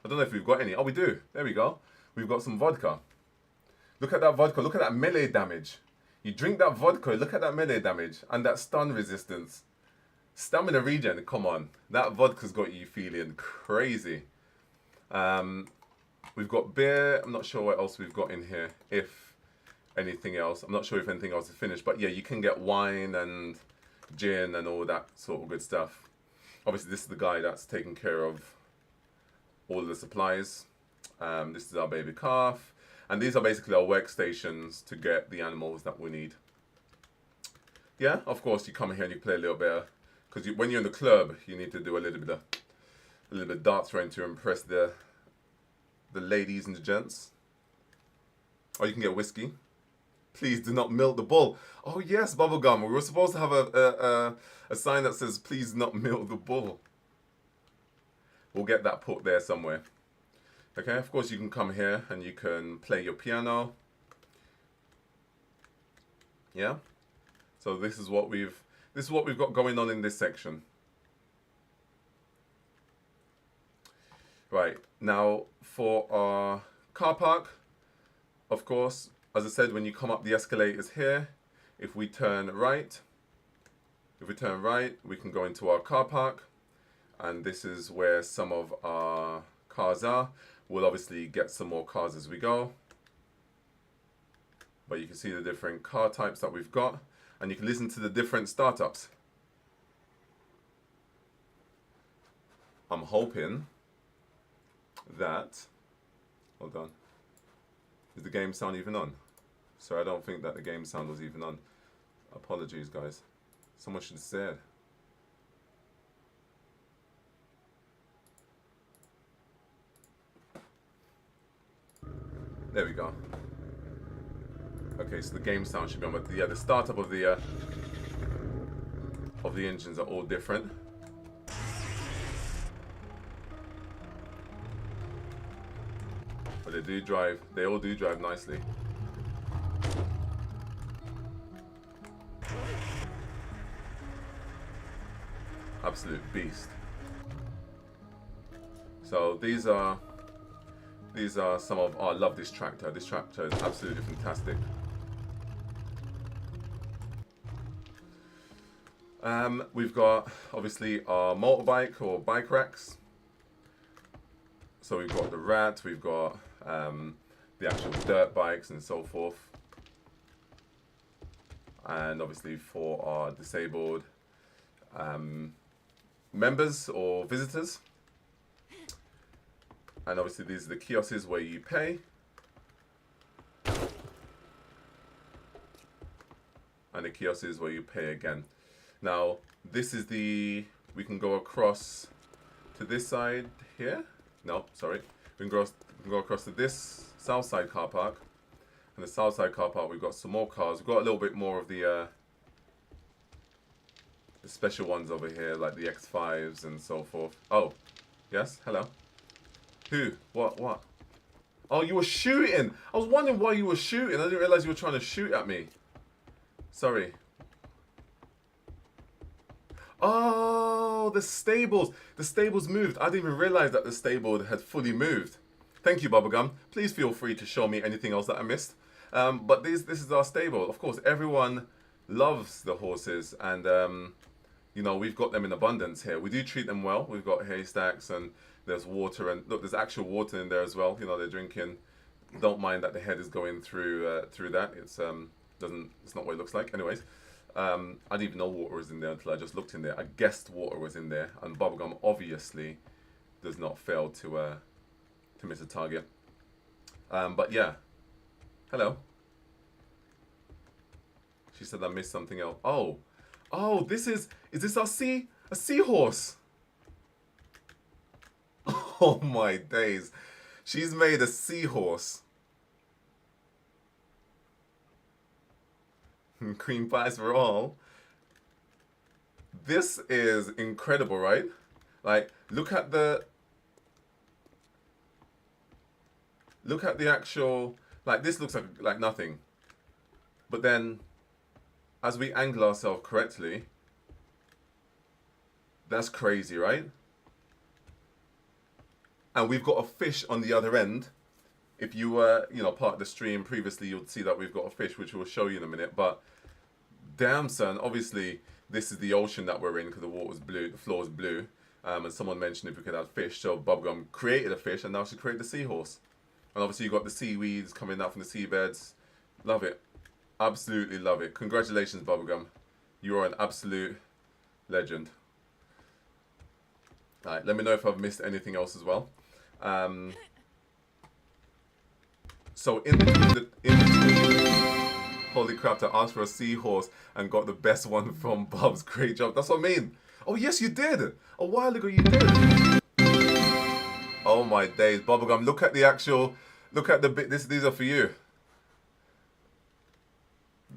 I don't know if we've got any. Oh, we do. There we go. We've got some vodka. Look at that vodka. Look at that melee damage. You drink that vodka, look at that melee damage and that stun resistance. Stamina regen, come on. That vodka's got you feeling crazy. We've got beer. I'm not sure what else we've got in here, if anything else. I'm not sure if anything else is finished, but yeah, you can get wine and gin and all that sort of good stuff. Obviously, this is the guy that's taking care of all of the supplies. This is our baby calf. And these are basically our workstations to get the animals that we need. Yeah, of course, you come here and you play a little bit, because when you're in the club, you need to do a little bit of dart throwing to impress the ladies and the gents. Or you can get whiskey. Please do not milk the bull. Oh yes, bubblegum. We were supposed to have a sign that says, please do not milk the bull. We'll get that put there somewhere. Okay, of course you can come here and you can play your piano. Yeah. So this is what we've got going on in this section. Right, now for our car park, of course, as I said, when you come up the escalators here, if we turn right, we can go into our car park, and this is where some of our cars are. We'll obviously get some more cars as we go, but you can see the different car types that we've got, and you can listen to the different startups. I'm hoping that, hold on, is the game sound even on? So I don't think that the game sound was even on. Apologies, guys. Someone should have said. There we go. Okay, so the game sound should be on, but yeah, the startup of the engines are all different. But they do drive. They all do drive nicely. Absolute beast. So these are some of. Oh, I love this tractor. This tractor is absolutely fantastic. We've got obviously our motorbike or bike racks. So we've got the Rat, we've got the actual dirt bikes and so forth. And obviously for our disabled members or visitors. And obviously these are the kiosks where you pay. And the kiosks where you pay again. Now, this is we can go across to this side here. No, sorry. We can go across to this south side car park. And the south side car park, we've got some more cars. We've got a little bit more of the special ones over here, like the X5s and so forth. Oh, yes, hello. Who? What? Oh, you were shooting. I was wondering why you were shooting. I didn't realize you were trying to shoot at me. Sorry. Oh, the stables. The stables moved. I didn't even realize that the stable had fully moved. Thank you, Bubblegum. Please feel free to show me anything else that I missed. But this is our stable. Of course, everyone loves the horses, and you know, we've got them in abundance here. We do treat them well. We've got haystacks, and there's water, and look, there's actual water in there as well. You know, they're drinking. Don't mind that the head is going through that. It's not what it looks like. Anyways. I didn't even know water was in there until I just looked in there. I guessed water was in there, and Bubblegum obviously does not fail to miss a target. But yeah, hello. She said I missed something else. Oh, is this a seahorse? Oh my days, she's made a seahorse. Cream pies for all. This is incredible, right? Like, look at the actual, like, this looks like nothing. But then, as we angle ourselves correctly, that's crazy, right? And we've got a fish on the other end. If you were, part of the stream previously, you'd see that we've got a fish, which we'll show you in a minute. But damn, son, obviously this is the ocean that we're in because the water's blue, the floor is blue. And someone mentioned if we could have fish, so Bubblegum created a fish, and now she created a seahorse. And obviously you've got the seaweeds coming out from the seabeds. Love it, absolutely love it. Congratulations, Bubblegum, you are an absolute legend. All right, let me know if I've missed anything else as well. So in between, holy crap, I asked for a seahorse and got the best one from Bubs. Great job. That's what I mean. Oh yes, you did. A while ago you did. Oh my days, Bubblegum. Look at the bit. These are for you.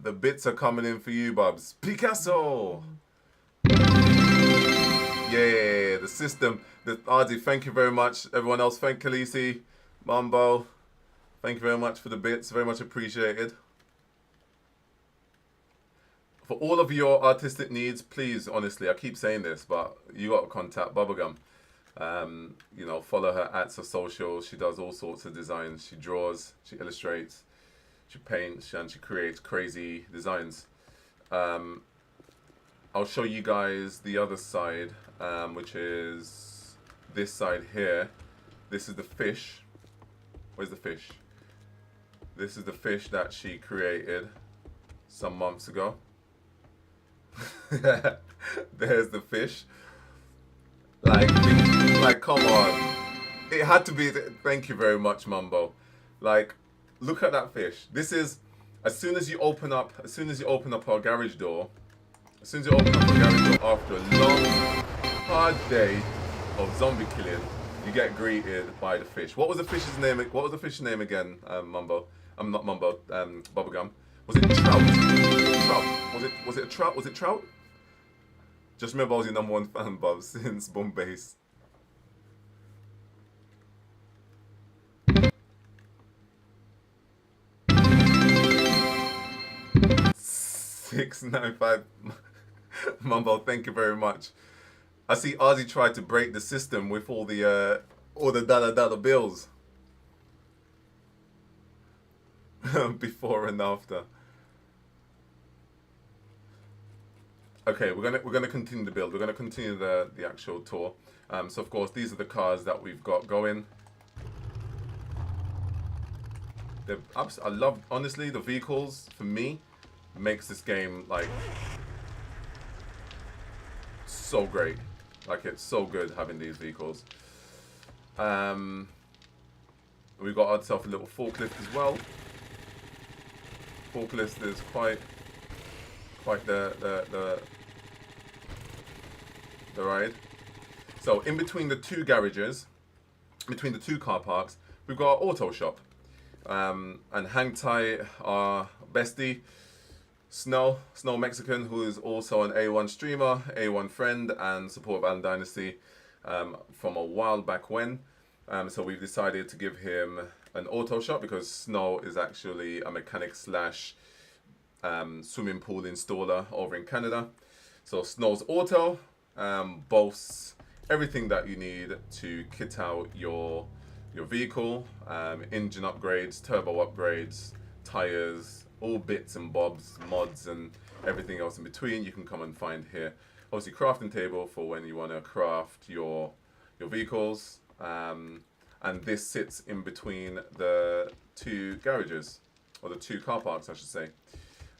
The bits are coming in for you, Bubs. Picasso. Yeah, the system. Ardy, thank you very much. Everyone else, thank Khaleesi, Mambo. Thank you very much for the bits, very much appreciated. For all of your artistic needs, please, honestly, I keep saying this, but you got to contact Bubblegum. Follow her at her socials. She does all sorts of designs. She draws, she illustrates, she paints, and she creates crazy designs. I'll show you guys the other side, which is this side here. This is the fish. Where's the fish? This is the fish that she created some months ago. There's the fish. Like, come on. It had to be. Thank you very much, Mumbo. Like, look at that fish. This is as soon as you open up our garage door. After a long, hard day of zombie killing, you get greeted by the fish. What was the fish's name? What was the fish's name again, Mumbo? I'm not Mumbo. Bubblegum. Was it trout? Was it a trout? Was it trout? Just remember, I was your #1 fan, Bob, since Bombase. $6.95. Mumbo, thank you very much. I see Ozzy tried to break the system with all the All the dollar bills. Before and after. Okay, we're gonna continue the build. We're gonna continue the actual tour. So of course these are the cars that we've got going. I love, honestly, the vehicles for me makes this game like so great. Like, it's so good having these vehicles. We've got ourselves a little forklift as well. Forklift is quite the ride. So in between the two garages, between the two car parks, we've got our auto shop. And hang tight, our bestie, Snow Mexican, who is also an A1 streamer, A1 friend, and support of Alan Dynasty from a while back when. So we've decided to give him an auto shop because Snow is actually a mechanic slash swimming pool installer over in Canada. So Snow's Auto boasts everything that you need to kit out your vehicle, engine upgrades, turbo upgrades, tires, all bits and bobs, mods and everything else in between you can come and find here. Obviously crafting table for when you want to craft your vehicles, and this sits in between the two garages, or the two car parks I should say.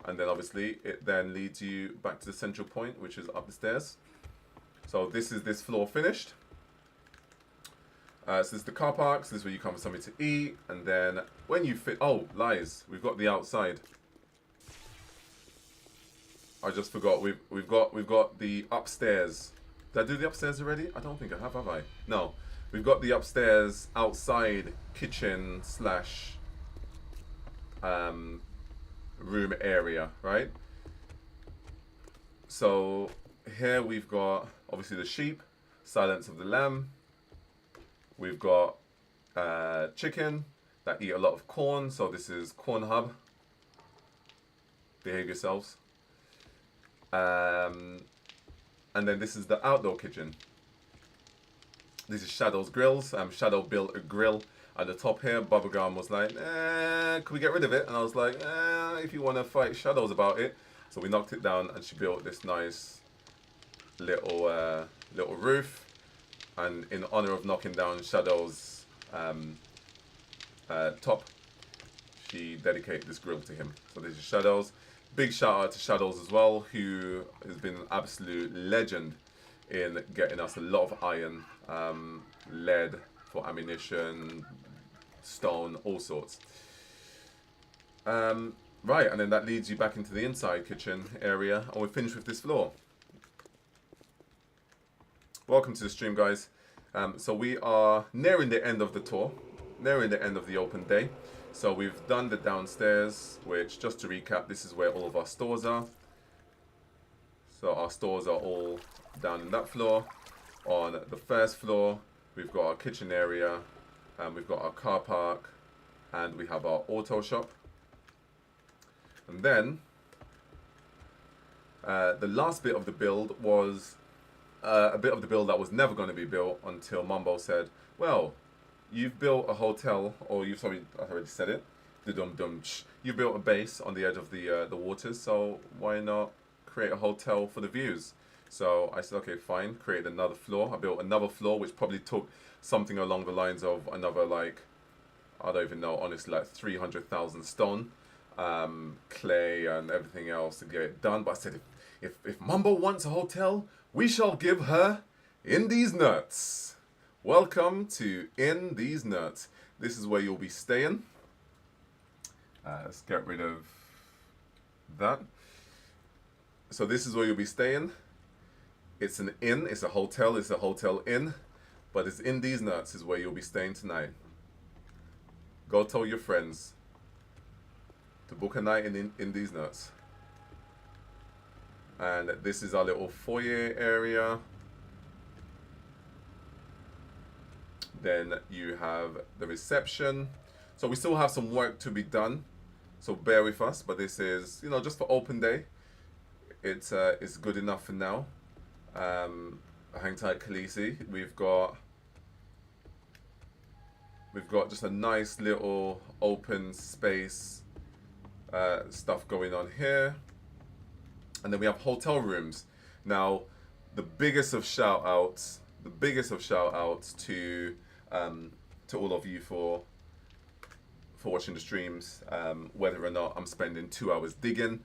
And then obviously it then leads you back to the central point, which is up the stairs. So this is this floor finished. So this is the car parks. This is where you come for something to eat, and then when you fit, oh, lies, we've got the outside. I just forgot. We've got the upstairs. Did I do the upstairs already? I don't think I have I? No, we've got the upstairs outside kitchen slash room area, right? So here we've got obviously the sheep, Silence of the Lamb. We've got chicken that eat a lot of corn, so this is Corn Hub. Behave yourselves. And then this is the outdoor kitchen. This is Shadow's Grills. Shadow built a grill at the top here. Bubblegum was like, can we get rid of it? And I was like, if you want to fight Shadows about it. So we knocked it down and she built this nice little roof. And in honor of knocking down Shadow's top, she dedicated this grill to him. So this is Shadows. Big shout out to Shadows as well, who has been an absolute legend in getting us a lot of iron, lead for ammunition, stone, all sorts. Right, and then that leads you back into the inside kitchen area, and we're finished with this floor. Welcome to the stream, guys. So we are nearing the end of the tour, nearing the end of the open day. So we've done the downstairs, which, just to recap, this is where all of our stores are. So our stores are all down in that floor. On the first floor, we've got our kitchen area, and we've got our car park, and we have our auto shop. And then the last bit of the build was a bit of the build that was never going to be built until Mumbo said, well, you've built a hotel, or you've, sorry, I already said it, you built a base on the edge of the waters, so why not create a hotel for the views? So I said, okay, fine, create another floor. I built another floor, which probably took something along the lines of another, like, I don't even know, honestly, like 300,000 stone, clay and everything else to get it done. But I said, if Mumbo wants a hotel, we shall give her In These Nuts. Welcome to In These Nuts. This is where you'll be staying. Let's get rid of that. So this is where you'll be staying. It's an inn, it's a hotel inn, but it's In These Nuts is where you'll be staying tonight. Go tell your friends to book a night in These Nuts. And this is our little foyer area. Then you have the reception. So we still have some work to be done, so bear with us, but this is, you know, just for open day. It's good enough for now. Hang tight, Khaleesi. We've got We've got just a nice little open space stuff going on here. And then we have hotel rooms. Now, the biggest of shout outs to all of you for watching the streams, whether or not I'm spending 2 hours digging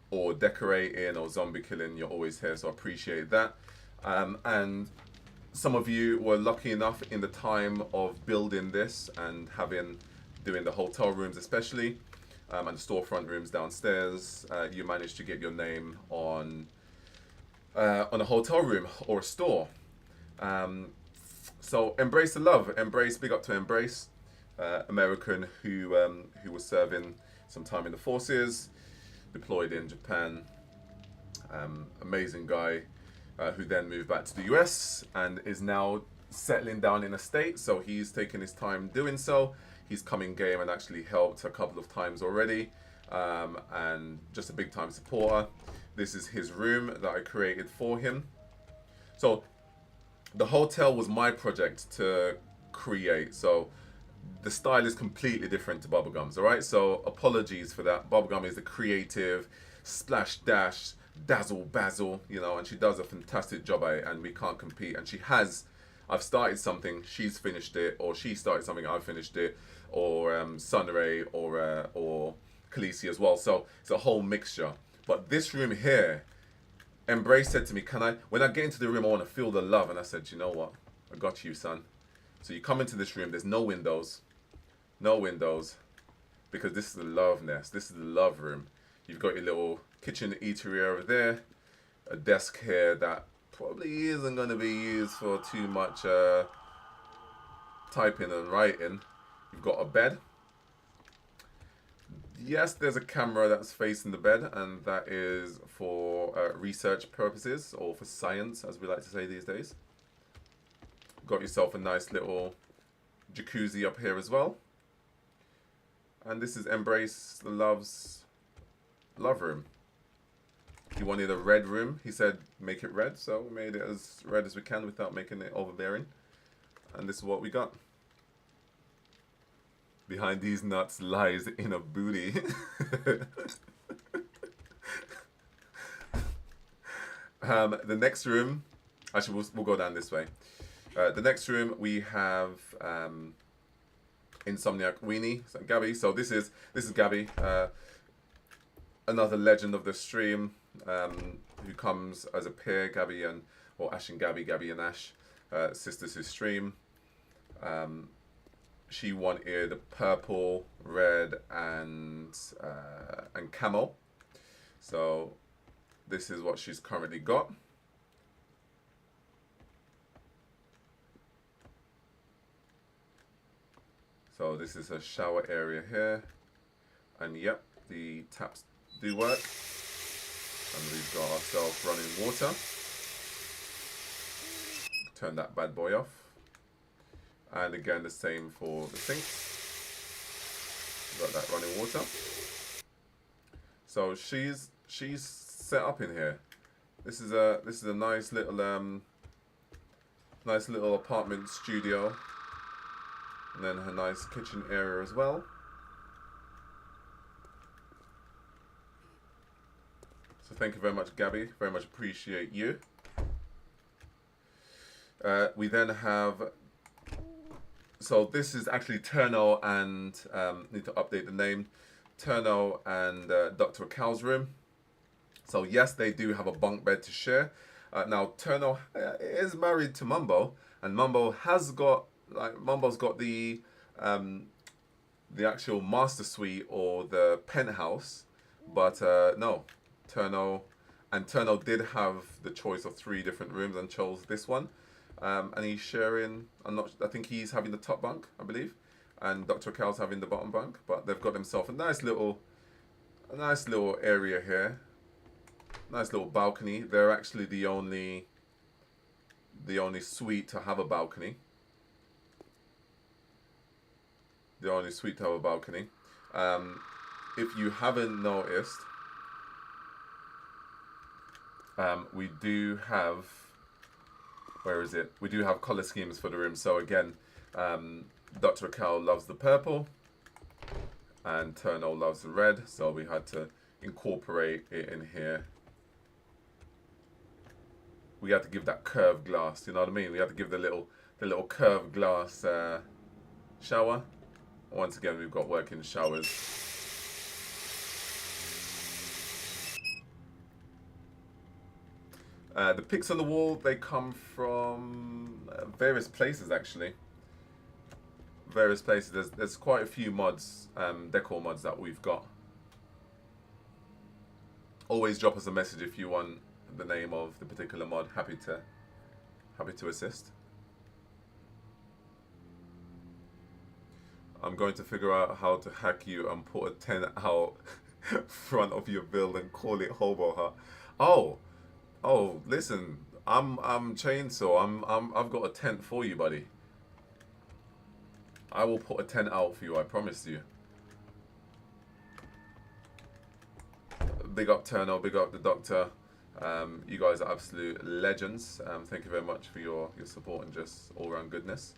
or decorating or zombie killing, you're always here, so I appreciate that. And some of you were lucky enough in the time of building this and doing the hotel rooms especially, and the storefront rooms downstairs, you managed to get your name on a hotel room or a store. So embrace the love. Embrace, big up to Embrace, American who was serving some time in the forces, deployed in Japan. Amazing guy who then moved back to the US and is now settling down in a state. So he's taking his time doing so. He's come in game and actually helped a couple of times already, and just a big time supporter. This is his room that I created for him. So the hotel was my project to create. So the style is completely different to Bubblegum's, all right? So apologies for that. Bubblegum is the creative, splash dash, dazzle bazzle, you know, and she does a fantastic job at it, and we can't compete. And she has, I've started something, she's finished it, or she started something, I've finished it, or Sunray, or Khaleesi as well. So it's a whole mixture. But this room here, Embrace said to me, when I get into the room, I want to feel the love. And I said, you know what? I got you, son. So you come into this room, there's no windows, because this is the love nest. This is the love room. You've got your little kitchen eatery over there, a desk here that probably isn't going to be used for too much typing and writing. You've got a bed. Yes, there's a camera that's facing the bed, and that is for research purposes, or for science, as we like to say these days. Got yourself a nice little jacuzzi up here as well. And this is Embrace the Love's love room. He wanted a red room. He said make it red, so we made it as red as we can without making it overbearing. And this is what we got. Behind these nuts lies in a booty. The next room, actually we'll go down this way. The next room we have Insomniac Weenie, so Gabby. So this is Gabby, another legend of the stream, who comes as a pair, Ash and Gabby and Ash, sisters who stream. She wanted purple, red, and camel. So this is what she's currently got. So this is a shower area here, and yep, the taps do work. And we've got ourselves running water. Turn that bad boy off. And again, the same for the sink. Got that running water. So she's set up in here. This is a nice little apartment studio. And then her nice kitchen area as well. So thank you very much, Gabby. Very much appreciate you. We then have, so this is actually Turno and, need to update the name, Turno and Dr. Cal's room. So yes, they do have a bunk bed to share. Now Turno is married to Mumbo, and Mumbo's got the actual master suite or the penthouse, but no, Turno did have the choice of 3 different rooms and chose this one, and he's sharing. I think he's having the top bunk, I believe, and Dr. Cal's having the bottom bunk. But they've got themselves a nice little area here, nice little balcony. They're actually the only suite to have a balcony. The only suite to have a balcony. If you haven't noticed, we do have, where is it? We do have color schemes for the room. So again, Dr. Cal loves the purple, and Turno loves the red, so we had to incorporate it in here. We had to give that curved glass, you know what I mean? We had to give the little curved glass shower. Once again, we've got working showers. The pics on the wall, they come from various places actually. Various places. There's quite a few mods, decor mods that we've got. Always drop us a message if you want the name of the particular mod. Happy to assist. I'm going to figure out how to hack you and put a 10 out front of your build and call it Hobo Hut. Oh, listen, I'm Chainsaw. I've got a tent for you, buddy. I will put a tent out for you, I promise you. Big up Turno, big up the Doctor. You guys are absolute legends. Thank you very much for your support and just all around goodness.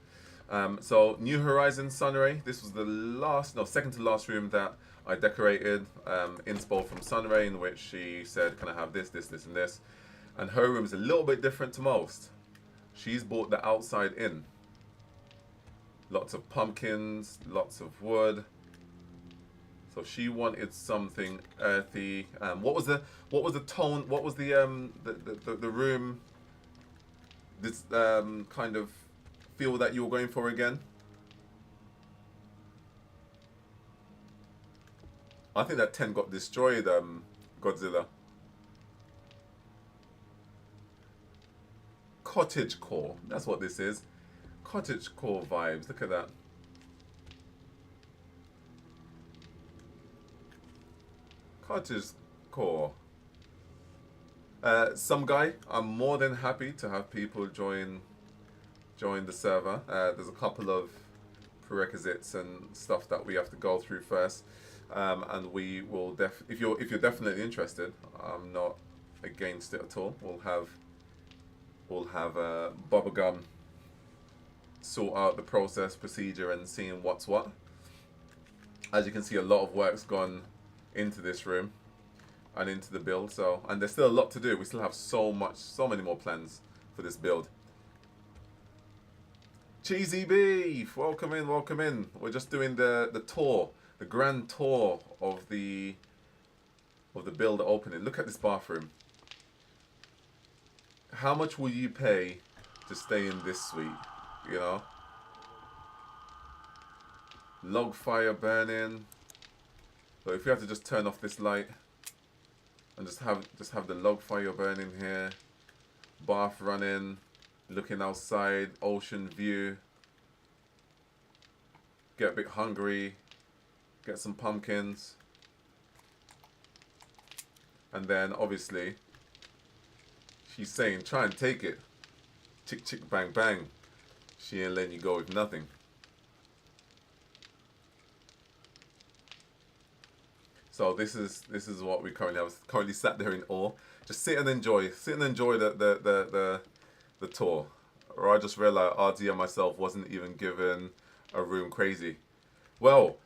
So New Horizons Sunray. This was the second to last room that I decorated. Inspo from Sunray, in which she said, "Can I have this, this, this, and this?" And her room is a little bit different to most. She's bought the outside in. Lots of pumpkins, lots of wood. So she wanted something earthy. What was the tone? What was the room? This kind of feel that you were going for again? I think that 10 got destroyed. Godzilla. Cottagecore. That's what this is. Cottagecore vibes. Look at that. Cottagecore. Some guy. I'm more than happy to have people join the server. There's a couple of prerequisites and stuff that we have to go through first, and we will if you're definitely interested, I'm not against it at all. We'll have Bubblegum sort out the process, procedure, and seeing what's what. As you can see, a lot of work's gone into this room and into the build. So, and there's still a lot to do. We still have so many more plans for this build. Cheesy Beef, welcome in, welcome in. We're just doing the tour, the grand tour of the build opening. Look at this bathroom. How much will you pay to stay in this suite? You know, log fire burning. So if you have to just turn off this light and just have the log fire burning here, bath running, looking outside, ocean view. Get a bit hungry, get some pumpkins, and then obviously she's saying, try and take it. Chick chick bang bang. She ain't letting you go with nothing. So this is what we currently have. Currently sat there in awe. Just sit and enjoy the tour. Or I just realized RD and myself wasn't even given a room crazy. Well,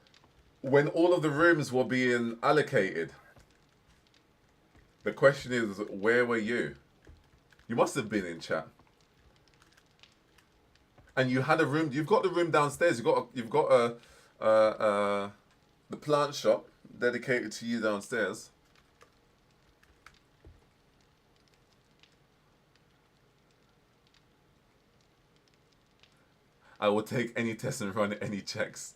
when all of the rooms were being allocated, the question is, where were you? You must have been in chat. And you had a room. You've got the room downstairs. You've got the plant shop dedicated to you downstairs. I will take any test and run any checks.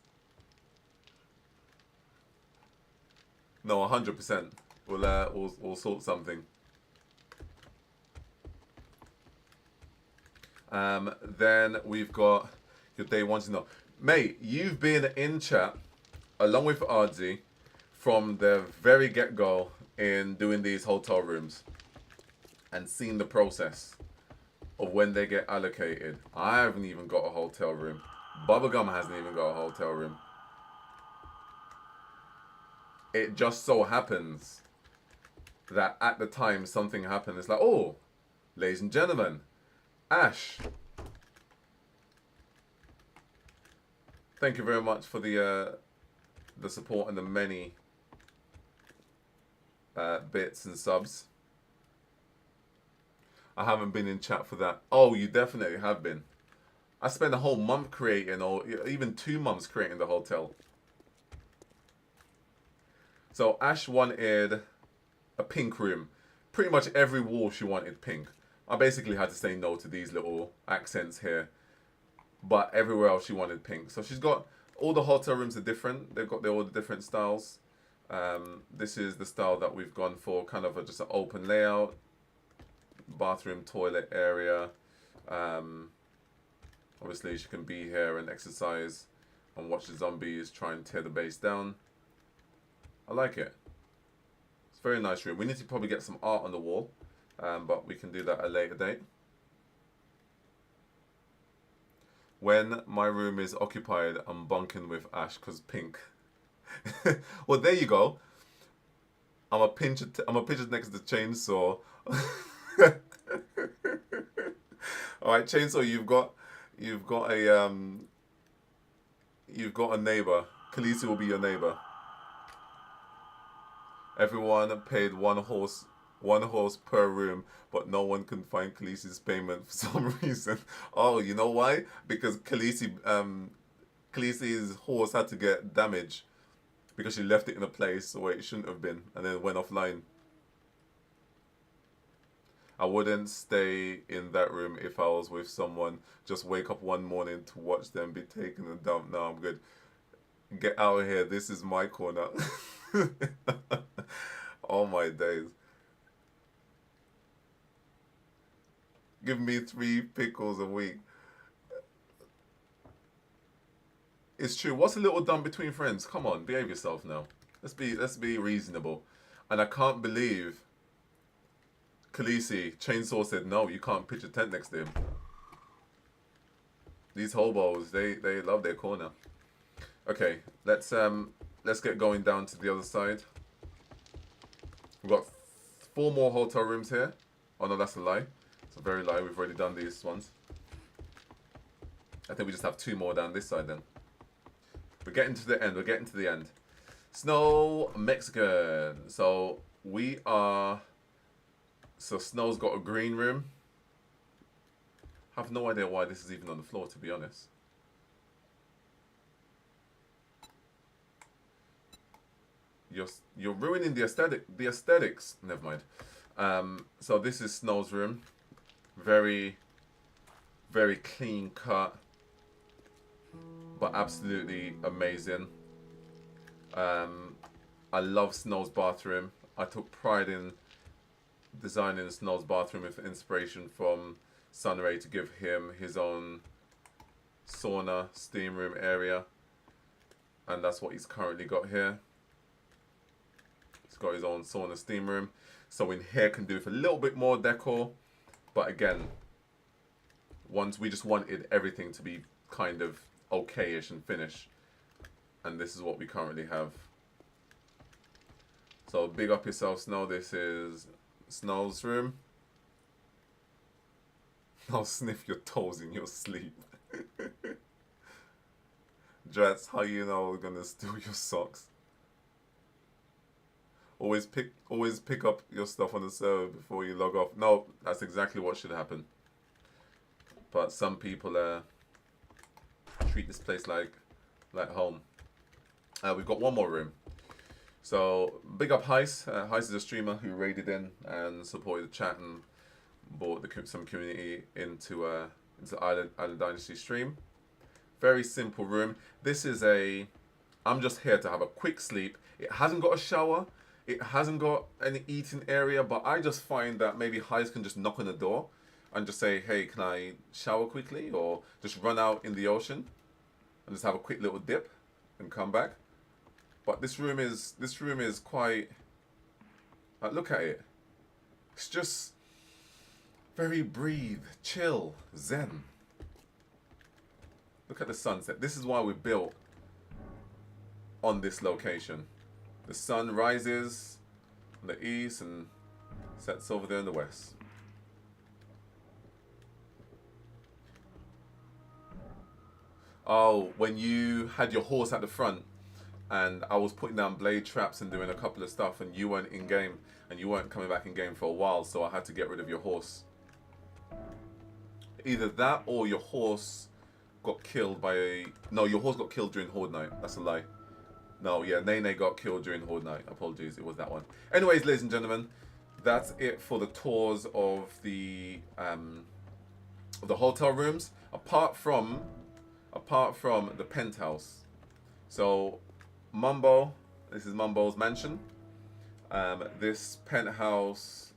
No, 100%. We'll sort something. Then we've got your day one to know. Mate, you've been in chat along with Ardsy from the very get-go in doing these hotel rooms and seen the process of when they get allocated. I haven't even got a hotel room. Bubblegum hasn't even got a hotel room. It just so happens that at the time something happened. It's like, oh, ladies and gentlemen, Ash, Thank you very much for the support and the many bits and subs. I haven't been in chat for that. Oh, you definitely have been. I spent a whole month creating, or even 2 months creating the hotel. So Ash wanted a pink room. Pretty much every wall she wanted pink. I basically had to say no to these little accents here. But everywhere else she wanted pink. So she's got, all the hotel rooms are different. They've got all the different styles. This is the style that we've gone for, kind of just an open layout. Bathroom, toilet area. Obviously she can be here and exercise and watch the zombies try and tear the base down. I like it. It's a very nice room. We need to probably get some art on the wall, but we can do that at a later date. When my room is occupied, I'm bunking with Ash because pink. Well, there you go. I'm a picture next to the chainsaw. All right, chainsaw. You've got a neighbor. Khaleesi will be your neighbor. Everyone paid one horse per room, but no one can find Khaleesi's payment for some reason. Oh, you know why? Because Khaleesi's horse had to get damaged because she left it in a place where it shouldn't have been and then it went offline. I wouldn't stay in that room if I was with someone. Just wake up one morning to watch them be taken a dump. No, I'm good. Get out of here. This is my corner. Oh my days. Give me 3 pickles a week. It's true. What's a little dump between friends? Come on, behave yourself now. Let's be reasonable. And I can't believe Khaleesi, Chainsaw said no, you can't pitch a tent next to him. These hobos, they love their corner. Okay, let's get going down to the other side. We've got 4 more hotel rooms here. Oh no, that's a lie. It's a very lie. We've already done these ones. I think we just have 2 more down this side then. We're getting to the end. We're getting to the end. Snow Mexican. So we are. So Snow's got a green room. I have no idea why this is even on the floor, to be honest. You're ruining the aesthetics. Never mind. So this is Snow's room. Very, very clean cut, but absolutely amazing. I love Snow's bathroom. I took pride in designing Snow's bathroom with inspiration from Sunray to give him his own sauna, steam room area, and that's what he's currently got here. He's got his own sauna, steam room. So in here can do with a little bit more decor, but again, once we just wanted everything to be kind of okay-ish and finished, and this is what we currently have. So big up yourself, Snow. This is Snow's room. I'll sniff your toes in your sleep. Drats, how you know we're gonna steal your socks? Always pick up your stuff on the server before you log off. No, that's exactly what should happen. But some people treat this place like home. We've got 1 more room. So big up Heist. Heist is a streamer who raided in and supported the chat and brought some community into Island Dynasty stream. Very simple room. This is I'm just here to have a quick sleep. It hasn't got a shower. It hasn't got any eating area, but I just find that maybe Heist can just knock on the door and just say, hey, can I shower quickly? Or just run out in the ocean and just have a quick little dip and come back. But this room is quite, look at it. It's just very breathe, chill, zen. Look at the sunset. This is why we built on this location. The sun rises in the east and sets over there in the west. Oh, when you had your horse at the front, and I was putting down blade traps and doing a couple of stuff, and you weren't in game, and you weren't coming back in game for a while, so I had to get rid of your horse. Either that or your horse got killed by a... No, your horse got killed during Horde Night. That's a lie. No, yeah, Nene got killed during Horde Night. Apologies, it was that one. Anyways, ladies and gentlemen, that's it for the tours of the hotel rooms. Apart from the penthouse. So, Mumbo, this is Mumbo's mansion. This penthouse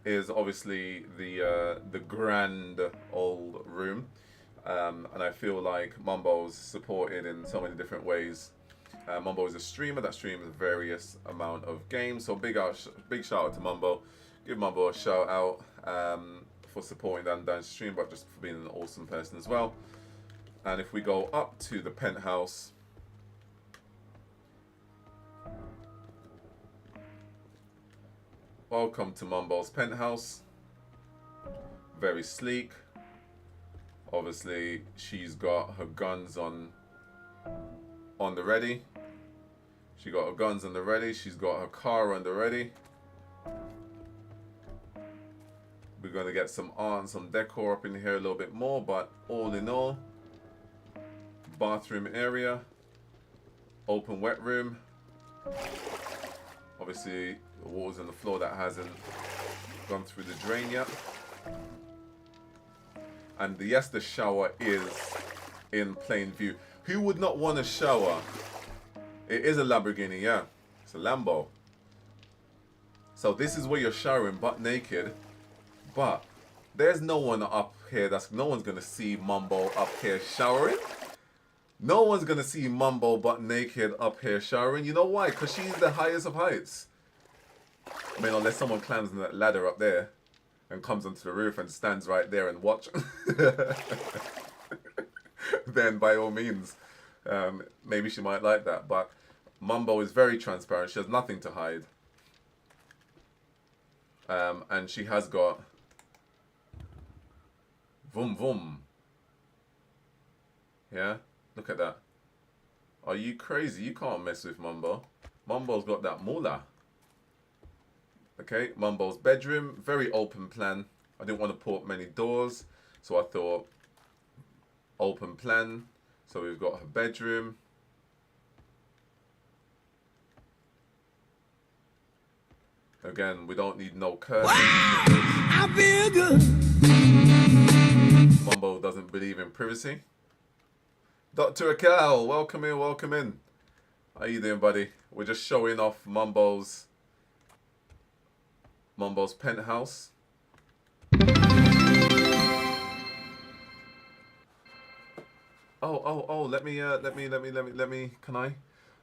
is obviously the grand old room, and I feel like Mumbo's supported in so many different ways. Mumbo is a streamer that streams various amount of games, so big shout out to Mumbo. Give Mumbo a shout out for supporting the Undying stream, but just for being an awesome person as well. And if we go up to the penthouse, welcome to Mumbo's penthouse. Very sleek. Obviously, she's got her guns on the ready. She got her guns on the ready. She's got her car on the ready. We're going to get some art and some decor up in here a little bit more, but all in all, bathroom area, open wet room. Obviously, the water's on the floor that hasn't gone through the drain yet. And yes, the shower is in plain view. Who would not want a shower? It is a Lamborghini, yeah. It's a Lambo. So this is where you're showering butt naked. But there's no one up here no one's gonna see Mumbo up here showering. No one's gonna see Mumbo butt naked up here showering. You know why? Because she's the highest of heights. I mean, unless someone climbs on that ladder up there and comes onto the roof and stands right there and watch. Then by all means, maybe she might like that. But Mumbo is very transparent. She has nothing to hide. And she has got Vroom Vroom. Yeah, look at that. Are you crazy? You can't mess with Mumbo. Mumbo's got that moolah. Okay, Mumbo's bedroom, very open plan. I didn't want to put many doors, so I thought open plan. So we've got her bedroom. Again, we don't need no curtains. Wow, I feel good. Mumbo doesn't believe in privacy. Dr. Akel, welcome in, welcome in. How you doing, buddy? We're just showing off Mumbo's penthouse. Oh, let me, can I?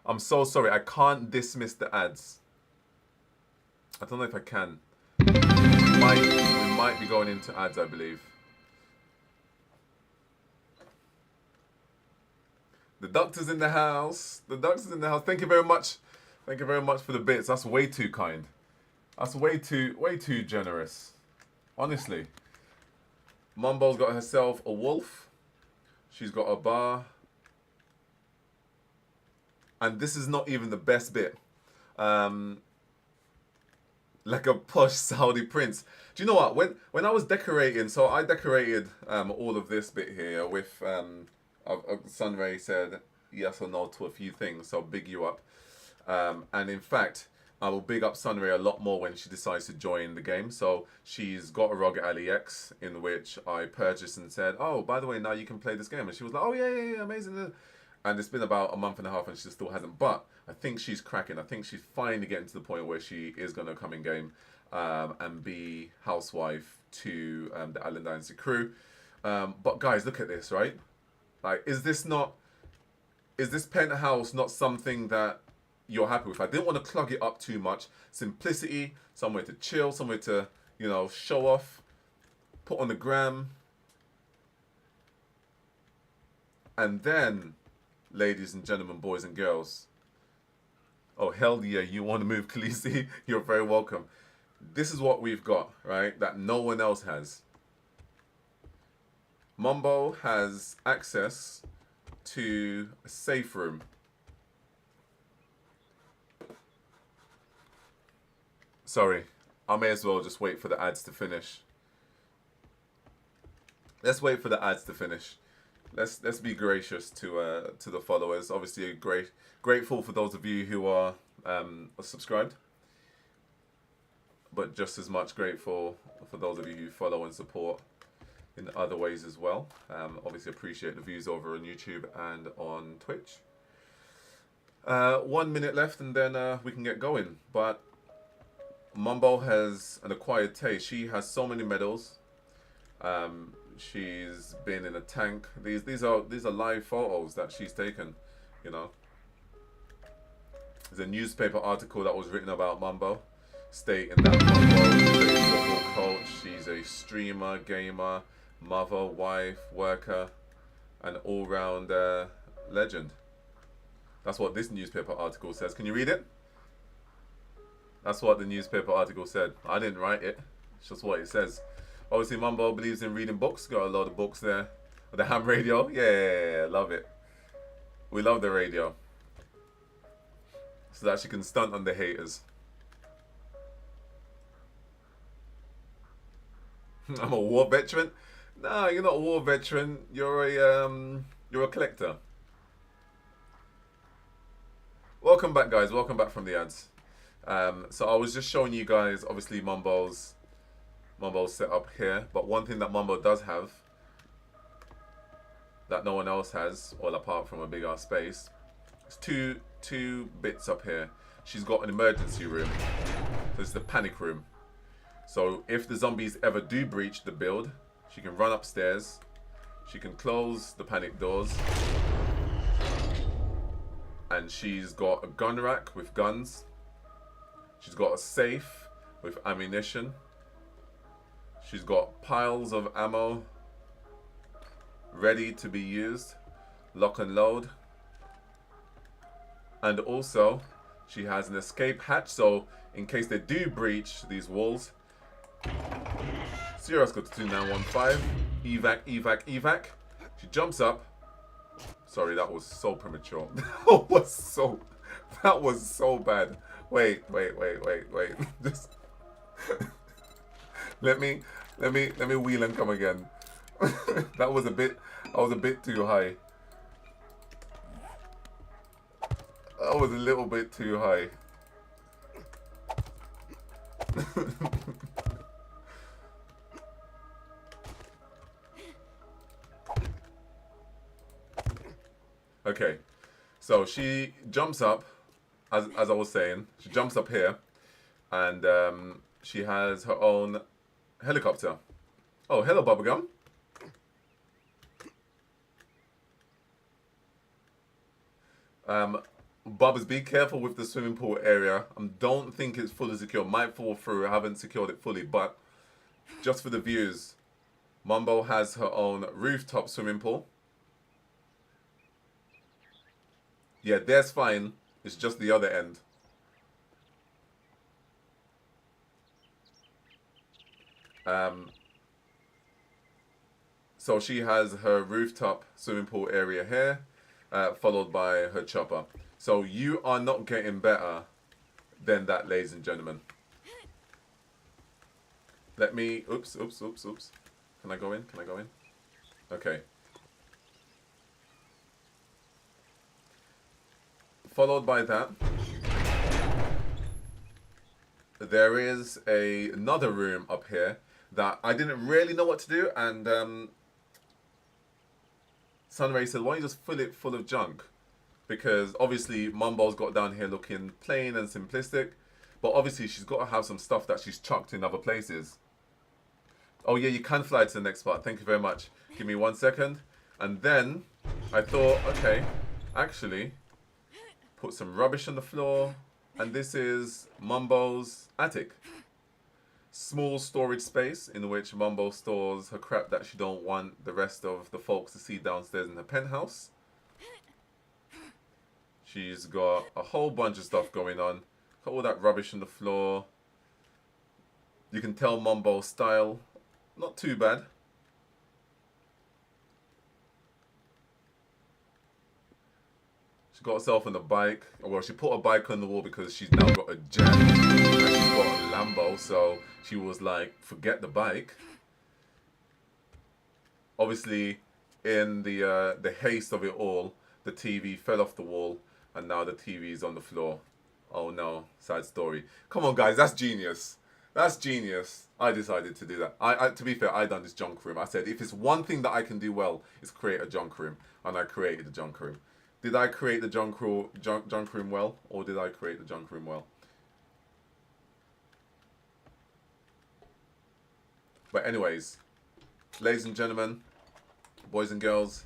I'm so sorry, I can't dismiss the ads. I don't know if I can. We might be going into ads, I believe. The doctor's in the house. The doctor's in the house. Thank you very much. Thank you very much for the bits. That's way too kind. That's way too generous. Honestly. Mumbo's got herself a wolf. She's got a bar. And this is not even the best bit. Like a posh Saudi prince. Do you know what? When I was decorating, so I decorated all of this bit here with Sunray said yes or no to a few things, so big you up. And in fact, I will big up Sunray a lot more when she decides to join the game. So she's got a ROG Ally X in which I purchased and said, oh, by the way, now you can play this game. And she was like, oh yeah, amazing. And it's been about a month and a half and she still hasn't. But I think she's cracking. I think she's finally getting to the point where she is going to come in game and be housewife to the Island Dynasty crew. But guys, look at this, right? Like, is this penthouse not something that you're happy with? I didn't want to clog it up too much. Simplicity, somewhere to chill, somewhere to, you know, show off, put on the gram. And then, ladies and gentlemen, boys and girls. Oh, hell yeah, you want to move, Khaleesi? You're very welcome. This is what we've got, right? That no one else has. Mumbo has access to a safe room. Sorry, I may as well just wait for the ads to finish. Let's wait for the ads to finish. Let's be gracious to the followers. Obviously, grateful for those of you who are subscribed, but just as much grateful for those of you who follow and support in other ways as well. Obviously, appreciate the views over on YouTube and on Twitch. 1 minute left, and then we can get going. But Mumbo has an acquired taste. She has so many medals. She's been in a tank. These are live photos that she's taken. You know, there's a newspaper article that was written about Mumbo, stating that Mumbo is a football coach. She's a streamer, gamer, mother, wife, worker, an all-round legend. That's what this newspaper article says. Can you read it? That's what the newspaper article said. I didn't write it. It's just what it says. Obviously, Mumbo believes in reading books. Got a lot of books there. The ham radio. Yeah, love it. We love the radio. So that she can stunt on the haters. I'm a war veteran. No, you're not a war veteran. You're a collector. Welcome back, guys. Welcome back from the ads. So I was just showing you guys, obviously, Mumbo's set up here. But one thing that Mumbo does have that no one else has, all apart from a big ass space, is two bits up here. She's got an emergency room. So it's the panic room. So if the zombies ever do breach the build, she can run upstairs. She can close the panic doors. And she's got a gun rack with guns. She's got a safe with ammunition. She's got piles of ammo ready to be used. Lock and load. And also, she has an escape hatch. So in case they do breach these walls, Sierra's got to 2915. Evac, evac, evac. She jumps up. Sorry, that was so premature. That was so bad. Wait. Just let me wheel and come again. I was a bit too high. That was a little bit too high. Okay, so she jumps up, as I was saying, she jumps up here, and she has her own helicopter. Oh, hello, Bubblegum. Bubbers, be careful with the swimming pool area. I don't think it's fully secure. Might fall through. I haven't secured it fully, but just for the views, Mumbo has her own rooftop swimming pool. Yeah, there's fine. It's just the other end. So she has her rooftop swimming pool area here, followed by her chopper. So you are not getting better than that, ladies and gentlemen. Let me, oops. Can I go in? Okay. Followed by that, there is another room up here that I didn't really know what to do, and Sunray said, why don't you just fill it full of junk? Because obviously Mumbo's got down here looking plain and simplistic, but obviously she's got to have some stuff that she's chucked in other places. Oh yeah, you can fly to the next part. Thank you very much. Give me 1 second. And then I thought, okay, actually, put some rubbish on the floor, and this is Mumbo's attic. Small storage space in which Mumbo stores her crap that she don't want the rest of the folks to see downstairs in her penthouse. She's got a whole bunch of stuff going on. Got all that rubbish on the floor. You can tell Mumbo's style, not too bad. She got herself on a bike. Well, she put a bike on the wall because she's now got a jet and she's got a Lambo. So she was like, forget the bike. Obviously, in the haste of it all, the TV fell off the wall and now the TV is on the floor. Oh no, sad story. Come on, guys, that's genius. That's genius. I decided to do that. I to be fair, I done this junk room. I said, if it's one thing that I can do well, is create a junk room. And I created a junk room. Did I create the junk room well? Or did I create the junk room well? But anyways, ladies and gentlemen, boys and girls,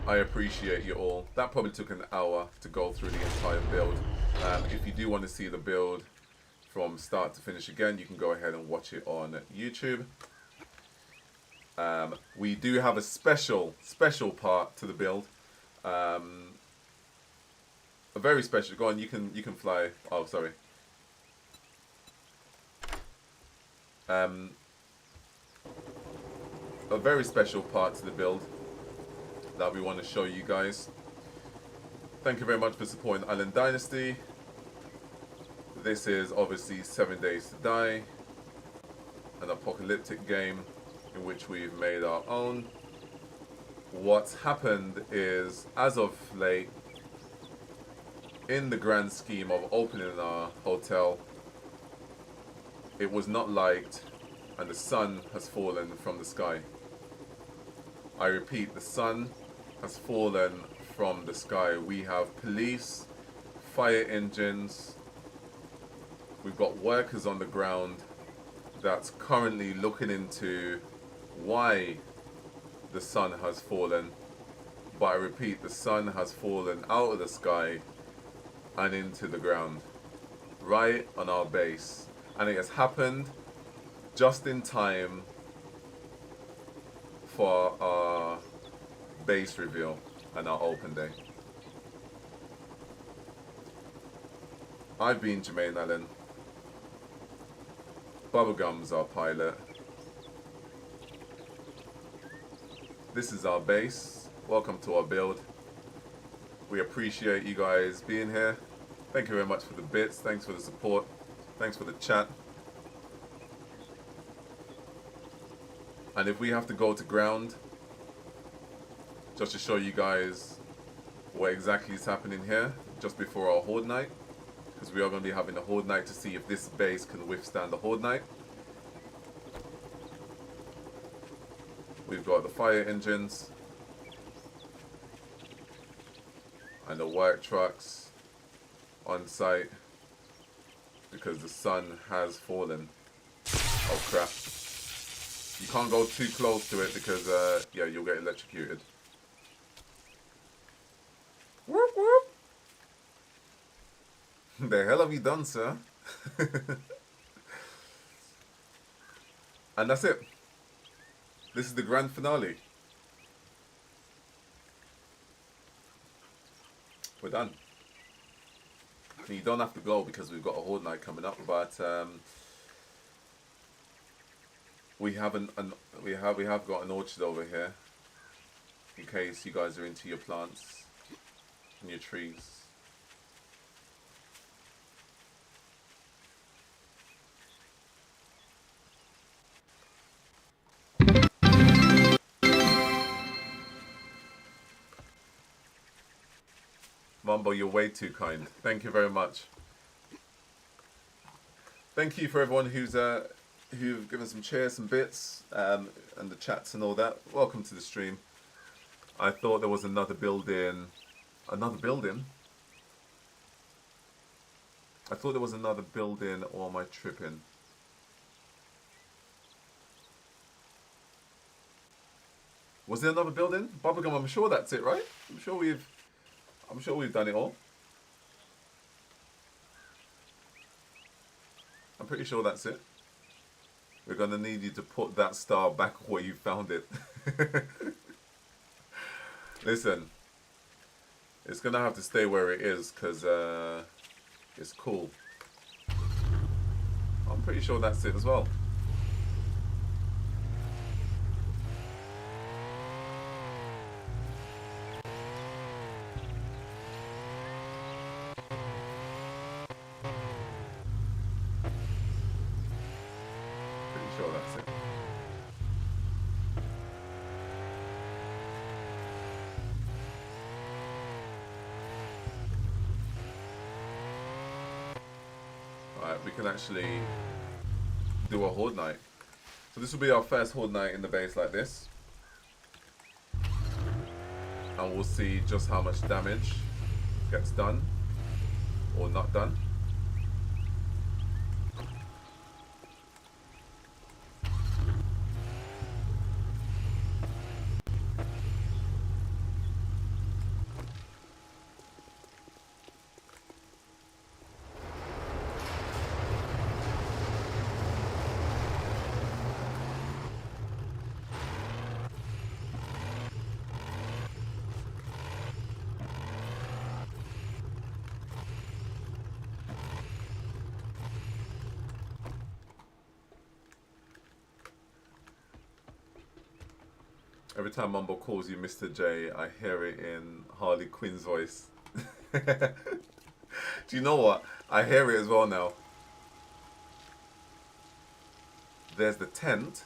I appreciate you all. That probably took an hour to go through the entire build. If you do want to see the build from start to finish again, you can go ahead and watch it on YouTube. We do have a special part to the build. A very special. Go on, you can fly. Oh, sorry. A very special part to the build that we want to show you guys. Thank you very much for supporting Island Dynasty. This is obviously 7 Days to Die, an apocalyptic game in which we've made our own. What's happened is, as of late, in the grand scheme of opening our hotel, it was not liked and the sun has fallen from the sky. I repeat, the sun has fallen from the sky. We have police, fire engines, we've got workers on the ground that's currently looking into why the sun has fallen. But I repeat, the sun has fallen out of the sky and into the ground, right on our base. And it has happened just in time for our base reveal and our open day. I've been Jermaine Allen. Bubblegum's our pilot. This is our base. Welcome to our build. We appreciate you guys being here. Thank you very much for the bits. Thanks for the support. Thanks for the chat. And if we have to go to ground, just to show you guys what exactly is happening here, just before our Horde Night, because we are going to be having a Horde Night to see if this base can withstand the Horde Night. We've got the fire engines and the work trucks on site because the sun has fallen. Oh crap. You can't go too close to it because yeah, you'll get electrocuted. Whoop whoop. The hell have you done, sir? And that's it. This is the grand finale. We're done. You don't have to go because we've got a Horde Night coming up, but we have got an orchard over here in case you guys are into your plants and your trees. Mumbo, you're way too kind. Thank you very much. Thank you for everyone who've given some cheers, some bits, and the chats and all that. Welcome to the stream. I thought there was another building. Another building? I thought there was another building, or am I tripping? Was there another building? Bubblegum, I'm sure that's it, right? I'm sure we've done it all. I'm pretty sure that's it. We're going to need you to put that star back where you found it. Listen, it's going to have to stay where it is because it's cool. I'm pretty sure that's it as well. that's it. Alright, we can actually do a horde night. So this will be our first horde night in the base like this. And we'll see just how much damage gets done or not done. Every time Mumble calls you Mr. J, I hear it in Harley Quinn's voice. Do you know what? I hear it as well now. There's the tent.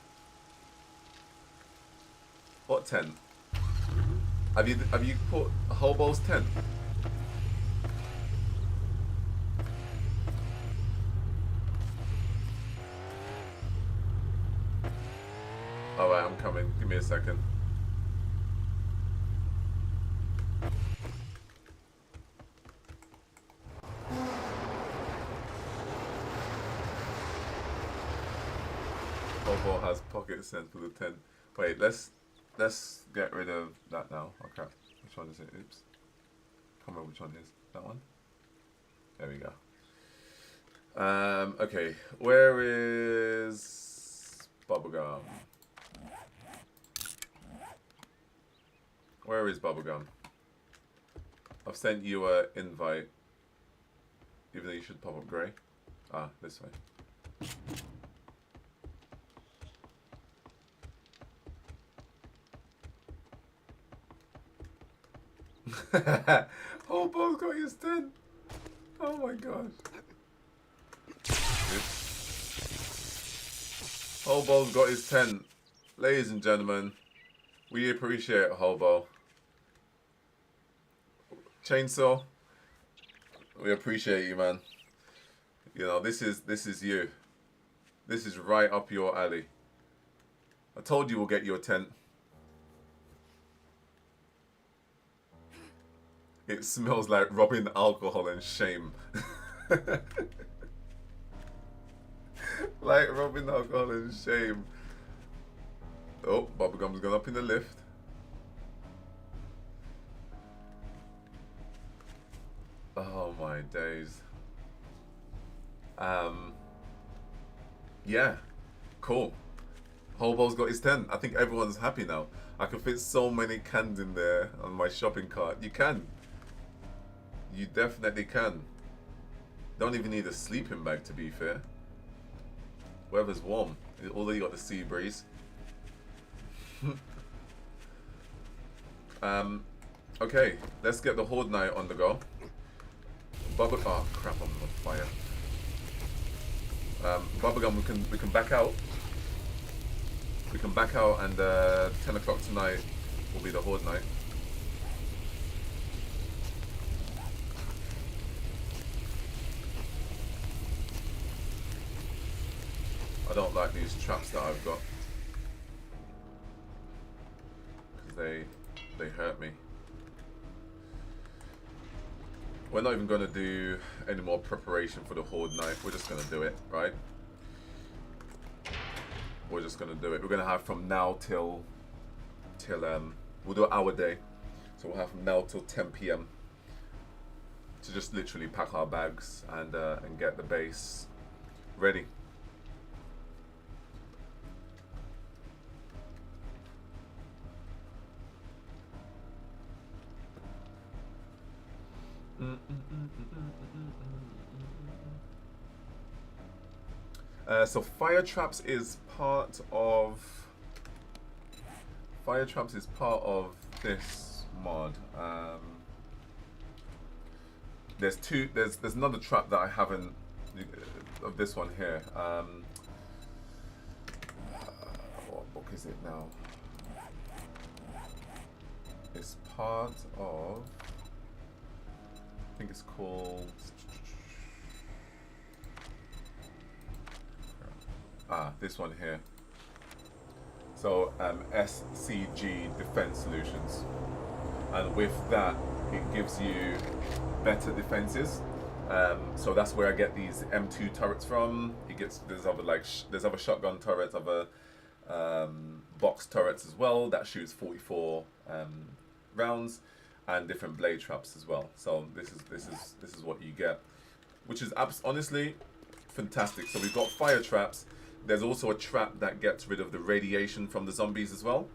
What tent? Have you put Hobo's tent? Alright, I'm coming. Give me a second. Hobo has pocket sent for the 10. Wait, let's get rid of that now. Okay, which one is it? Oops. Can't remember which one it is. That one? There we go. Okay, where is Bubblegum? Where is Bubblegum? I've sent you an invite. Even though you should pop up grey. Ah, this way. Hobo's got his 10. Oh my god. Hobo's got his 10. Ladies and gentlemen, we appreciate Hobo. Chainsaw, we appreciate you, man. You know, this is you. This is right up your alley. I told you we'll get your tent. It smells like rubbing alcohol and shame. Like rubbing alcohol and shame. Oh, Bubblegum's gone up in the lift. Oh my days. Yeah, cool. Hobo's got his 10. I think everyone's happy now. I can fit so many cans in there on my shopping cart. You can. You definitely can. Don't even need a sleeping bag, to be fair. Weather's warm. Although you got the sea breeze. Okay, let's get the horde night on the go. Oh crap! I'm on fire. Bubblegum, we can back out. We can back out, and 10 o'clock tonight will be the horde night. I don't like these traps that I've got because they hurt me. We're not even going to do any more preparation for the horde night. We're just going to do it, right? We're just going to do it. We're going to have from now till we'll do an hour day. So we'll have from now till 10 p.m. to just literally pack our bags and get the base ready. So fire traps is part of this mod. There's another trap that I haven't of this one here. is it now? It's part of, I think it's called, this one here. So SCG Defense Solutions, and with that it gives you better defenses. So that's where I get these M2 turrets from. There's other shotgun turrets, other box turrets as well that shoots 44 rounds, and different blade traps as well. So this is what you get, which is honestly fantastic. So we've got fire traps. There's also a trap that gets rid of the radiation from the zombies as well.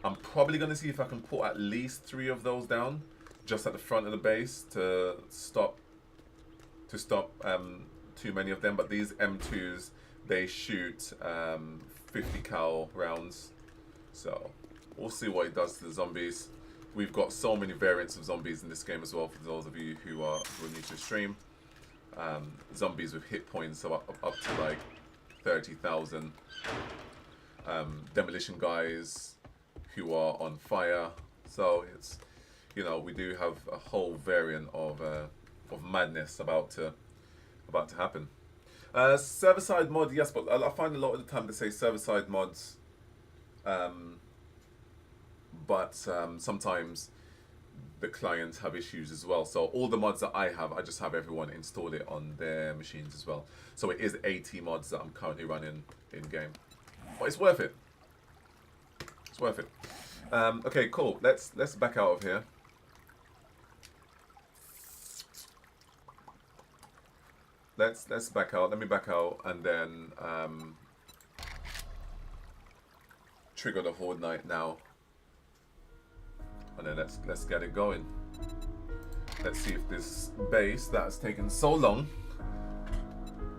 I'm probably going to see if I can put at least 3 of those down just at the front of the base to stop too many of them. But these M2s, they shoot 50 cal rounds, so we'll see what it does to the zombies. We've got so many variants of zombies in this game as well, for those of you who are new to the stream. Zombies with hit points up to like 30,000. Demolition guys who are on fire. So it's, you know, we do have a whole variant of madness about to happen. Server-side mod, yes, but I find a lot of the time they say server-side mods, but sometimes the clients have issues as well. So all the mods that I have, I just have everyone install it on their machines as well. So it is 80 mods that I'm currently running in game, but it's worth it. It's worth it. Okay, cool. Let's back out of here. Let's back out. Let me back out and then trigger the Horde Night now. And then let's get it going. Let's see if this base that has taken so long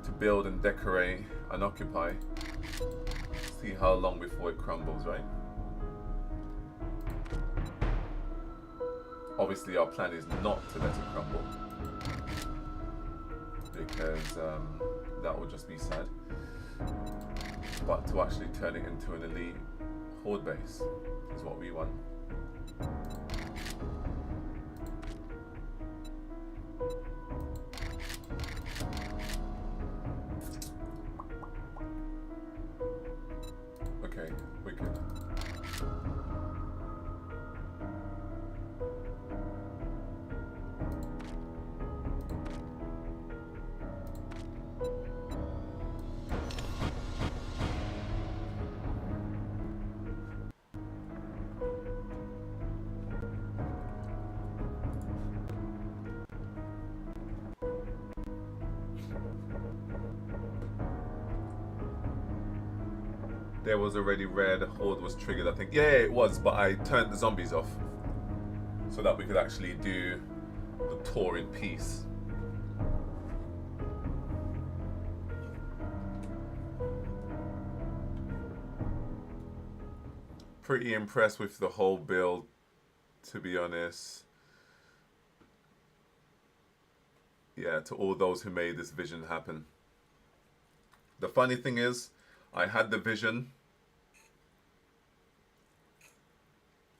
to build and decorate and occupy, see how long before it crumbles, right? Obviously our plan is not to let it crumble, because that would just be sad, but to actually turn it into an elite Horde base is what we want. Okay, wicked. There was already red, Horde was triggered, I think. Yeah, it was, but I turned the zombies off so that we could actually do the tour in peace. Pretty impressed with the whole build, to be honest. Yeah, to all those who made this vision happen. The funny thing is, I had the vision,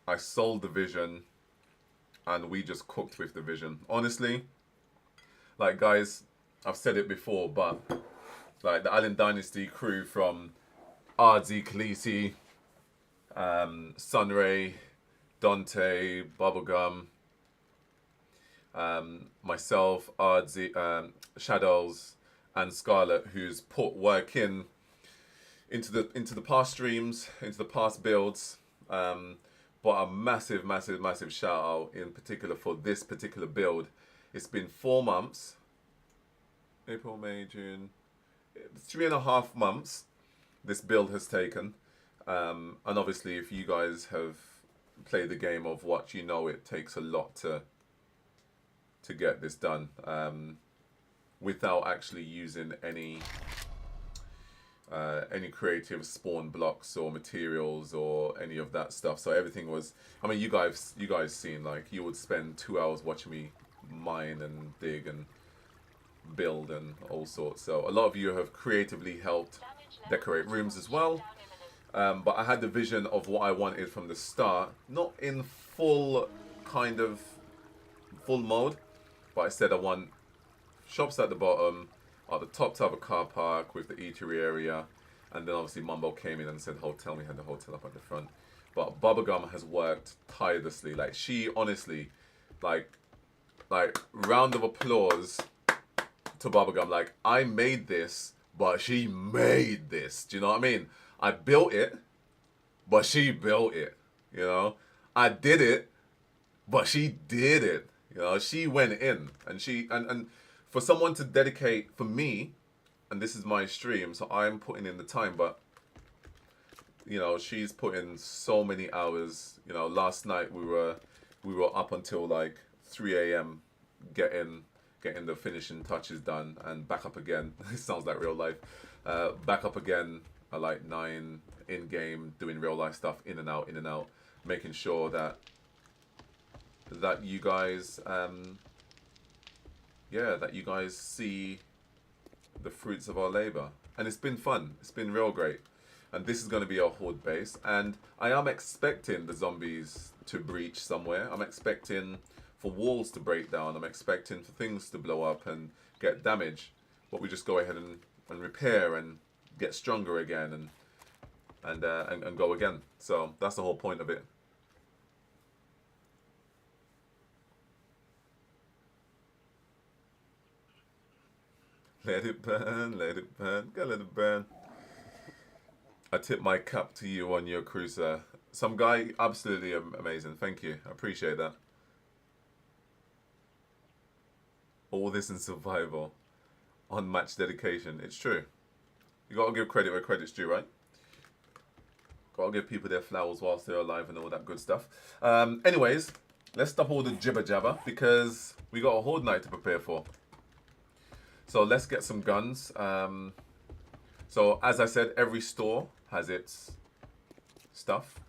I sold the vision, and we just cooked with the vision. Honestly, like guys, I've said it before, but like the Allen Dynasty crew from Ardzi, Khaleesi, Sunray, Dante, Bubblegum, myself, Ardzi, Shadows, and Scarlet, who's put work into the past streams, into the past builds, but a massive shout out in particular for this particular build. It's been 4 months, April, May, June, 3.5 months this build has taken, and obviously if you guys have played the game of Watch, you know it takes a lot to get this done, without actually using any creative spawn blocks or materials or any of that stuff. So everything was, I mean, you guys seen, like, you would spend 2 hours watching me mine and dig and build and all sorts. So a lot of you have creatively helped decorate rooms as well, But I had the vision of what I wanted from the start, not in full kind of full mode, but I said I want shops at the bottom, at the top to have a car park with the eatery area, and then obviously Mumbo came in and said hotel. We had the hotel up at the front. But Bubblegum has worked tirelessly. Like she honestly, like round of applause to Bubblegum. Like I made this, but she made this. Do you know what I mean? I built it, but she built it. You know, I did it, but she did it. You know, she went in, and she and for someone to dedicate for me, and this is my stream, so I'm putting in the time, but you know, she's put in so many hours. You know, last night we were up until like 3 a.m. getting the finishing touches done, and back up again. It sounds like real life. Back up again at like 9 in game, doing real life stuff, in and out, making sure that you guys, that you guys see the fruits of our labor, and it's been fun. It's been real great. And this is going to be our horde base, and I am expecting the zombies to breach somewhere. I'm expecting for walls to break down. I'm expecting for things to blow up and get damaged. But we just go ahead and repair and get stronger again and go again. So that's the whole point of it. Let it burn, let it burn, go let it burn. I tip my cap to you on your cruiser. Some guy, absolutely amazing. Thank you. I appreciate that. All this in survival. Unmatched dedication. It's true. You gotta give credit where credit's due, right? Gotta give people their flowers whilst they're alive and all that good stuff. Anyways, let's stop all the jibber jabber because we got a horde night to prepare for. So let's get some guns. So as I said, every store has its stuff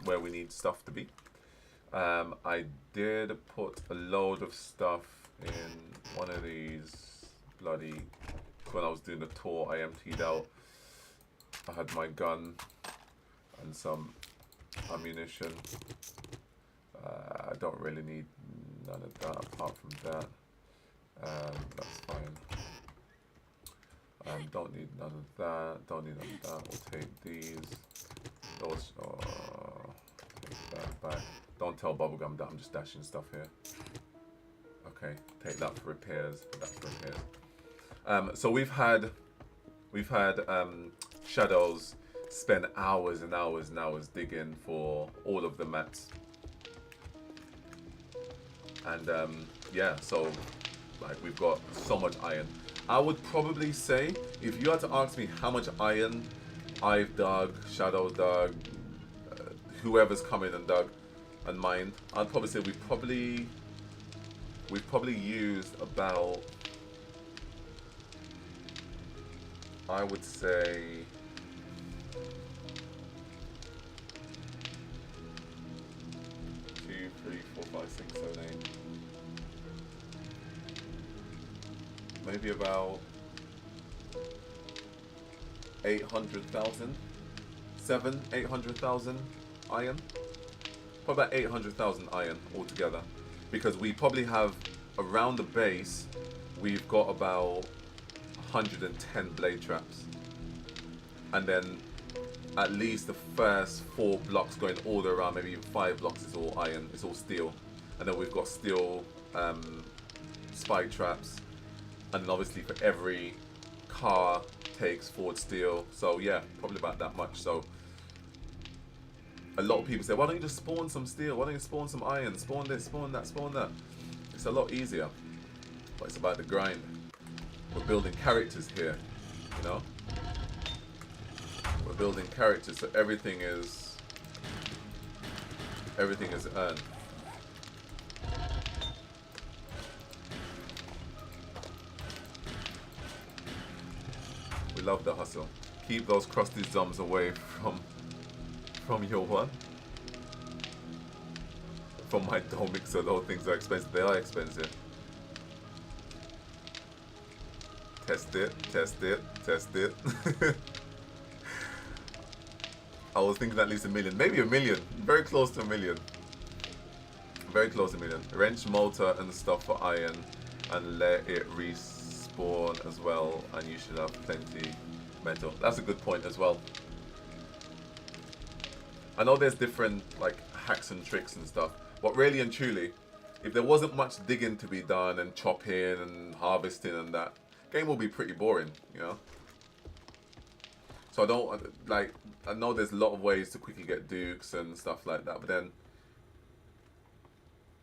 where we need stuff to be. I did put a load of stuff in one of these bloody, when I was doing the tour, I emptied out. I had my gun and some ammunition. I don't really need none of that apart from that. That's fine. Don't need none of that. Don't need none of that. We'll take these. Those. Take that back. Don't tell Bubblegum that I'm just dashing stuff here. Okay. Take that for repairs. That's for repairs. So we've had Shadows spend hours and hours and hours digging for all of the mats. And yeah, so like we've got so much iron. I would probably say, if you had to ask me how much iron I've dug, Shadow dug, whoever's come in and dug and mined, I'd probably say we've probably used about, I would say, 2, 3, 4, 5, 6, 7, 8. Maybe about 800,000, 800,000 iron. Probably about 800,000 iron altogether, because we probably have around the base, we've got about 110 blade traps, and then at least the first 4 blocks going all the way around, maybe even 5 blocks is all iron, it's all steel, and then we've got steel spike traps. And then obviously for every car takes forward steel. So yeah, probably about that much. So a lot of people say, why don't you just spawn some steel? Why don't you spawn some iron? Spawn this, spawn that, spawn that. It's a lot easier. But it's about the grind. We're building characters here, you know? We're building characters, so everything is earned. We love the hustle. Keep those crusty zombs away from your what? From my dough mixer. Those things are expensive. They are expensive. Test it, test it, test it. I was thinking at least 1 million. Maybe 1 million. Very close to 1 million. Very close to 1 million. Wrench, motor, and stuff for iron. And let it respawn as well. And you should have plenty metal. That's a good point as well. I know there's different like hacks and tricks and stuff. But really and truly, if there wasn't much digging to be done and chopping and harvesting and that, game will be pretty boring, you know? So I don't, like, I know there's a lot of ways to quickly get dukes and stuff like that, but then,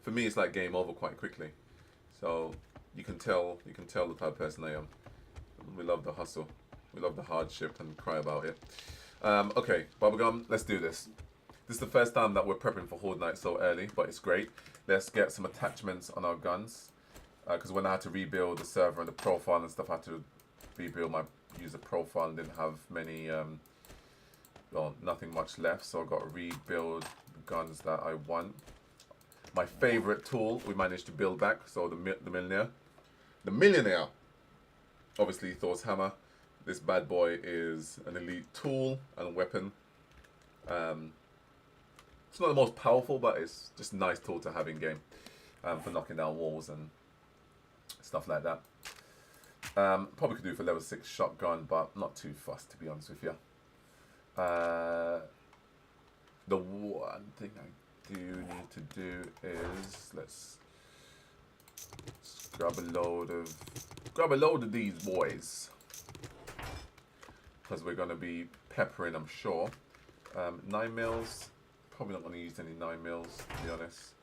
for me it's like game over quite quickly. So, you can tell the type of person I am. We love the hustle. We love the hardship and cry about it. Okay, Bubblegum, let's do this. This is the first time that we're prepping for Horde Night so early, but it's great. Let's get some attachments on our guns. Because when I had to rebuild the server and the profile and stuff, I had to rebuild my user profile and didn't have many, well, nothing much left. So I got to rebuild the guns that I want. My favorite tool we managed to build back, so the Millionaire. The Millionaire! Obviously Thor's Hammer. This bad boy is an elite tool and weapon. It's not the most powerful, but it's just a nice tool to have in game for knocking down walls and stuff like that. Probably could do for level 6 shotgun, but not too fussed, to be honest with you. The one thing I do need to do is let's grab a load of these boys, because we're gonna be peppering, I'm sure. 9 mils. Probably not going to use any 9 mils, to be honest,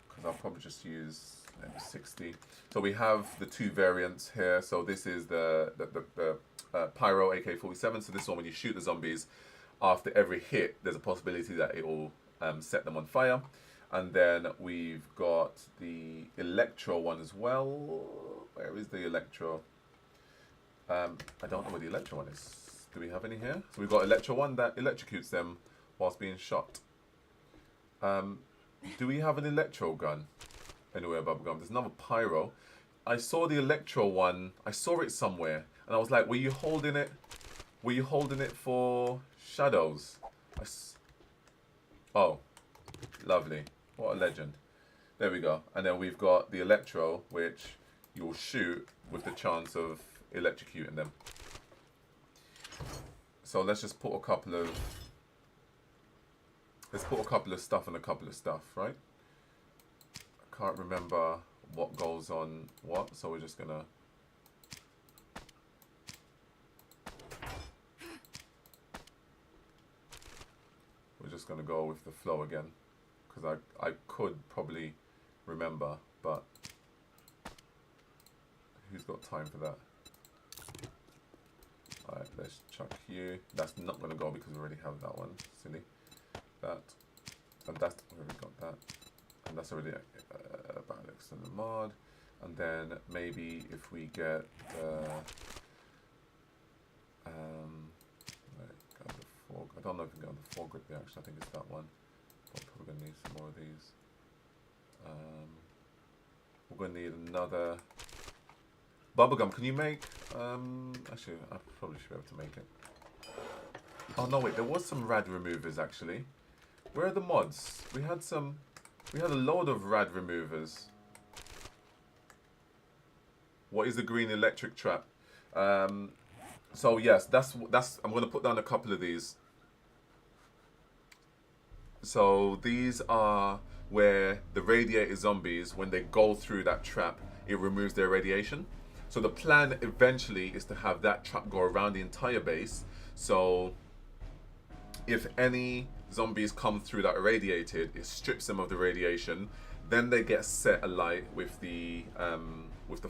because I'll probably just use maybe 60. So we have the 2 variants here. So this is the Pyro AK-47. So this one, when you shoot the zombies, after every hit, there's a possibility that it will set them on fire. And then we've got the Electro one as well. Where is the Electro? I don't know where the Electro one is. Do we have any here? So we've got Electro one that electrocutes them whilst being shot. Do we have an Electro gun anywhere, Bubblegum? There's another Pyro. I saw the Electro one. I saw it somewhere, and I was like, "Were you holding it? Were you holding it for shadows?" Oh, lovely! What a legend! There we go. And then we've got the Electro, which you'll shoot with the chance of electrocuting them. So let's just put a couple of. Let's put a couple of stuff and a couple of stuff, right? I can't remember what goes on what, so we're just gonna... We're just gonna go with the flow again, because I could probably remember, but who's got time for that? Alright, let's chuck you. That's not gonna go because we already have that one, silly. That, and that's already got that, and that's already Alex and the mod. And then maybe if we get I don't know if we can get on the foregrip reaction. I think it's that one. But we're probably gonna need some more of these. We're gonna need another Bubblegum. Can you make? Actually, I probably should be able to make it. Oh no, wait. There was some rad removers actually. Where are the mods? We had a load of rad removers. What is the green electric trap? So yes, that's. I'm gonna put down a couple of these. So these are where the radiator zombies, when they go through that trap, it removes their radiation. So the plan eventually is to have that trap go around the entire base. So if any zombies come through that irradiated, it strips them of the radiation. Then they get set alight with the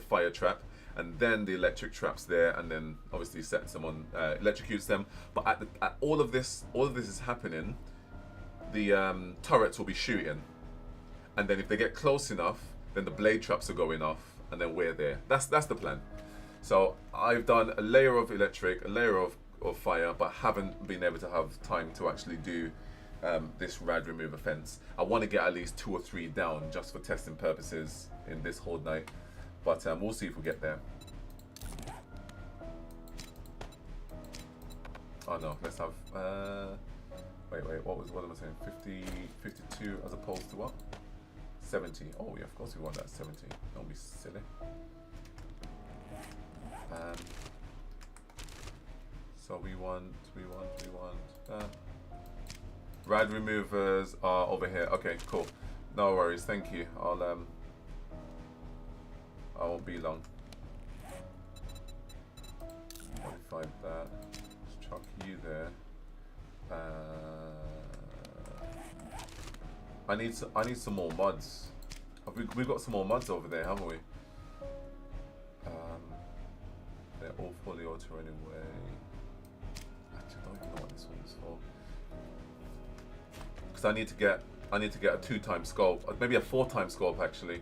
fire trap, and then the electric trap's there, and then obviously sets them on, electrocutes them. But at all of this is happening, the turrets will be shooting, and then if they get close enough, then the blade traps are going off, and then we're there. That's the plan. So I've done a layer of electric, a layer of fire, but haven't been able to have time to actually do this rad remover fence. I want to get at least 2 or 3 down just for testing purposes in this Horde Night, but we'll see if we get there. Oh no, let's have Wait, what am I saying? 50, 52 as opposed to what? 70. Oh yeah, of course we want that 70. Don't be silly. So we want rad removers are over here. Okay, cool. No worries, thank you. I won't be long. Modify that. Let's chuck you there. I need some more mods. We've got some more mods over there, haven't we? They're all fully auto anyway. Actually, I don't even know what this one's for. Because I need to get a 2-time scope, maybe a 4-time scope actually.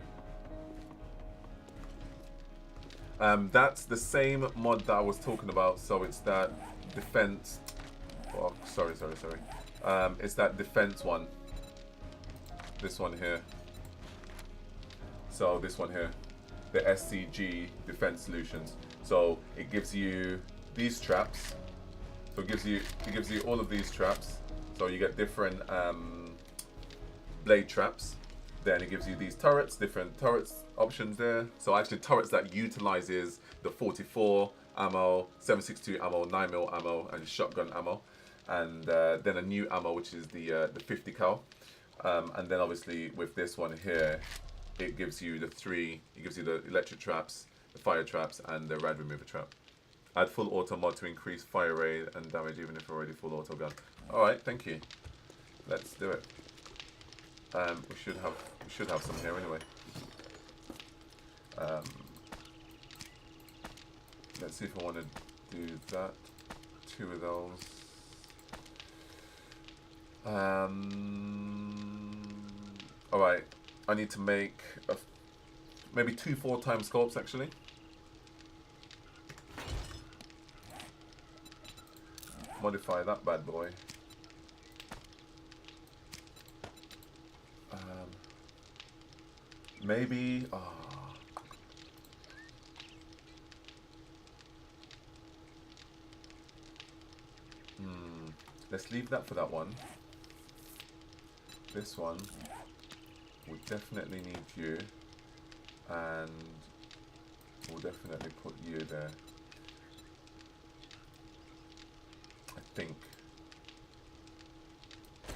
That's the same mod that I was talking about. So it's that defense. Oh, sorry. It's that defense one. This one here. So this one here, the SCG Defense Solutions. So it gives you these traps. So it gives you all of these traps. So you get different blade traps. Then it gives you these turrets, different turrets options there. So actually turrets that utilizes the 44 ammo, 7.62 ammo, 9mm ammo, and shotgun ammo. And then a new ammo, which is the 50 cal. And then obviously with this one here, it gives you the electric traps, the fire traps, and the rad remover trap. Add full auto mod to increase fire rate and damage even if already full auto gun. Alright, thank you. Let's do it. We should have some here anyway. Let's see if I want to do that. 2 of those. Alright, I need to make maybe 2 4-time scopes actually. Modify that bad boy. Maybe. Let's leave that for that one. This one, we definitely need you, and we'll definitely put you there. I think.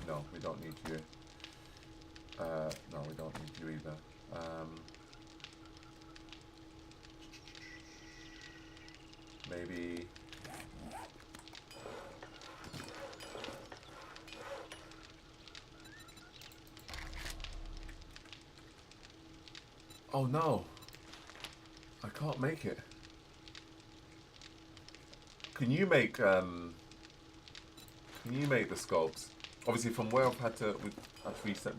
No, we don't need you. No, we don't need you either. Maybe. Oh no, I can't make it. Can you make the sculpts? Obviously, from where I've had to reset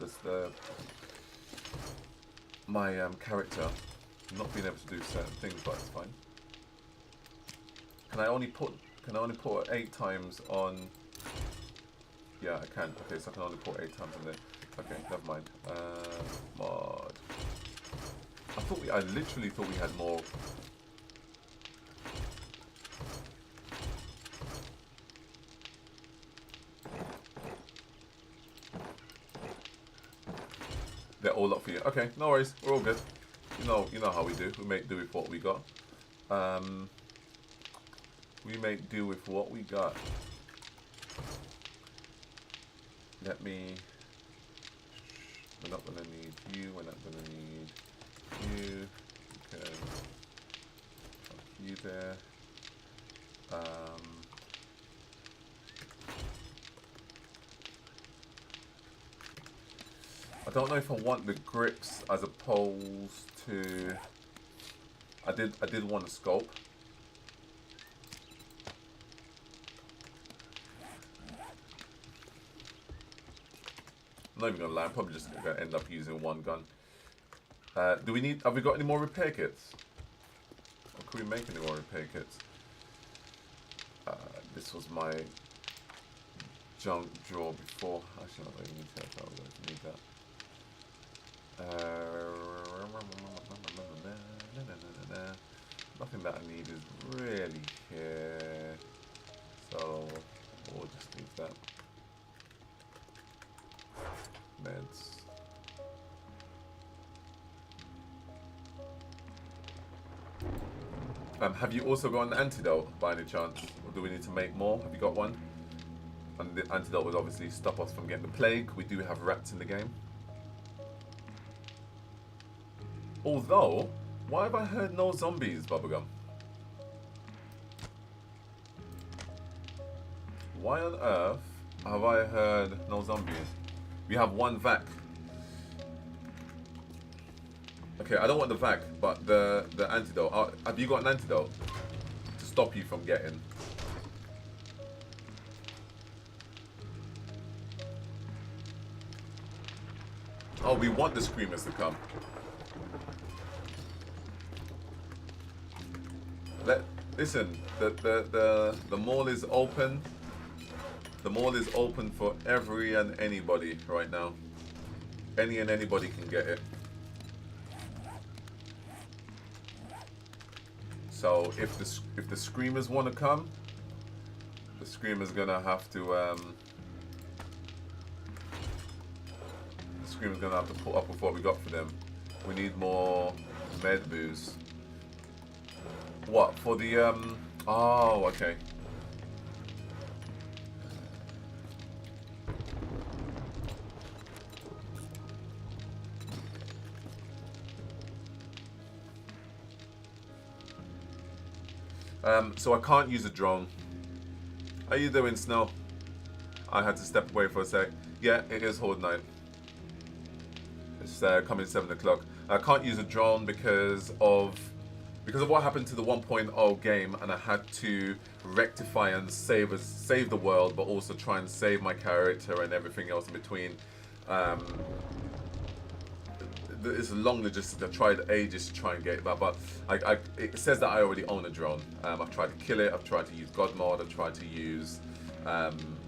my character, not being able to do certain things, but it's fine. Can I only put 8 times on? Yeah, I can. Okay, so I can only put 8 times on there. Okay, never mind. Mod. I literally thought we had more. They're all up for you. Okay, no worries. We're all good. You know how we do. We make do with what we got. We make do with what we got. Let me. We're not gonna need you. We're not gonna need you. Okay. You there. I don't know if I want the grips as opposed to. I did want a scope. I'm not even gonna lie. I'm probably just gonna end up using one gun. Have we got any more repair kits? Or can we make any more repair kits? This was my junk drawer before. Actually, not really need that. I don't need that. Nothing that I need is really here. So we'll just leave that. Have you also got an antidote by any chance? Or do we need to make more? Have you got one? And the antidote would obviously stop us from getting the plague. We do have rats in the game. Although, why have I heard no zombies, Bubblegum? Why on earth have I heard no zombies? We have one vac. Okay, I don't want the vac, but the antidote. Have you got an antidote to stop you from getting? Oh, we want the screamers to come. Listen, the mall is open. The mall is open for every and anybody right now. Any and anybody can get it. So if the screamers want to come, the screamers gonna have to the screamers gonna have to put up with what we got for them. We need more med booze. What for the Oh, okay. So I can't use a drone. How you doing, Snow? I had to step away for a sec. Yeah, it is Horde night. It's coming 7 o'clock. I can't use a drone because of what happened to the 1.0 game, and I had to rectify and save the world, but also try and save my character and everything else in between. It's a long logistics. I've tried ages to try and get it back, but it says that I already own a drone. I've tried to kill it. I've tried to use God mode. I've tried to use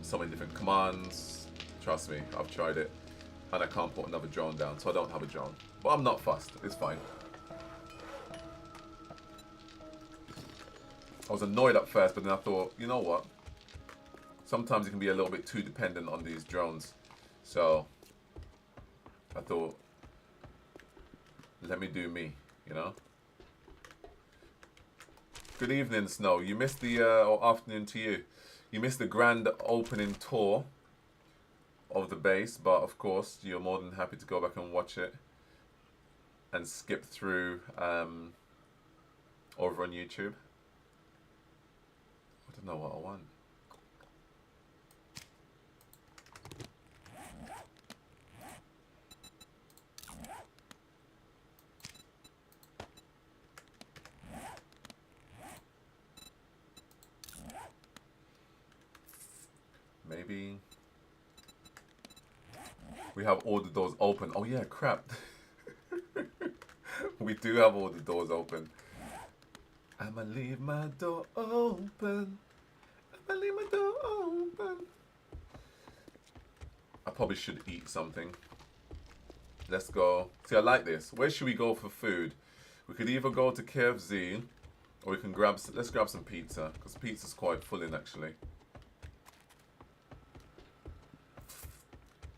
so many different commands. Trust me, I've tried it, and I can't put another drone down, so I don't have a drone. But I'm not fussed. It's fine. I was annoyed at first, but then I thought, you know what? Sometimes you can be a little bit too dependent on these drones. So I thought, let me do me, you know? Good evening, Snow. You missed the, or afternoon to you. You missed the grand opening tour of the base, but of course, you're more than happy to go back and watch it and skip through over on YouTube. I don't know what I want. Maybe we have all the doors open. Oh yeah, crap. We do have all the doors open. I'ma leave my door open. I'ma leave my door open. I probably should eat something. Let's go. See, I like this. Where should we go for food? We could either go to KFC, or we can let's grab some pizza, because pizza's quite full in actually.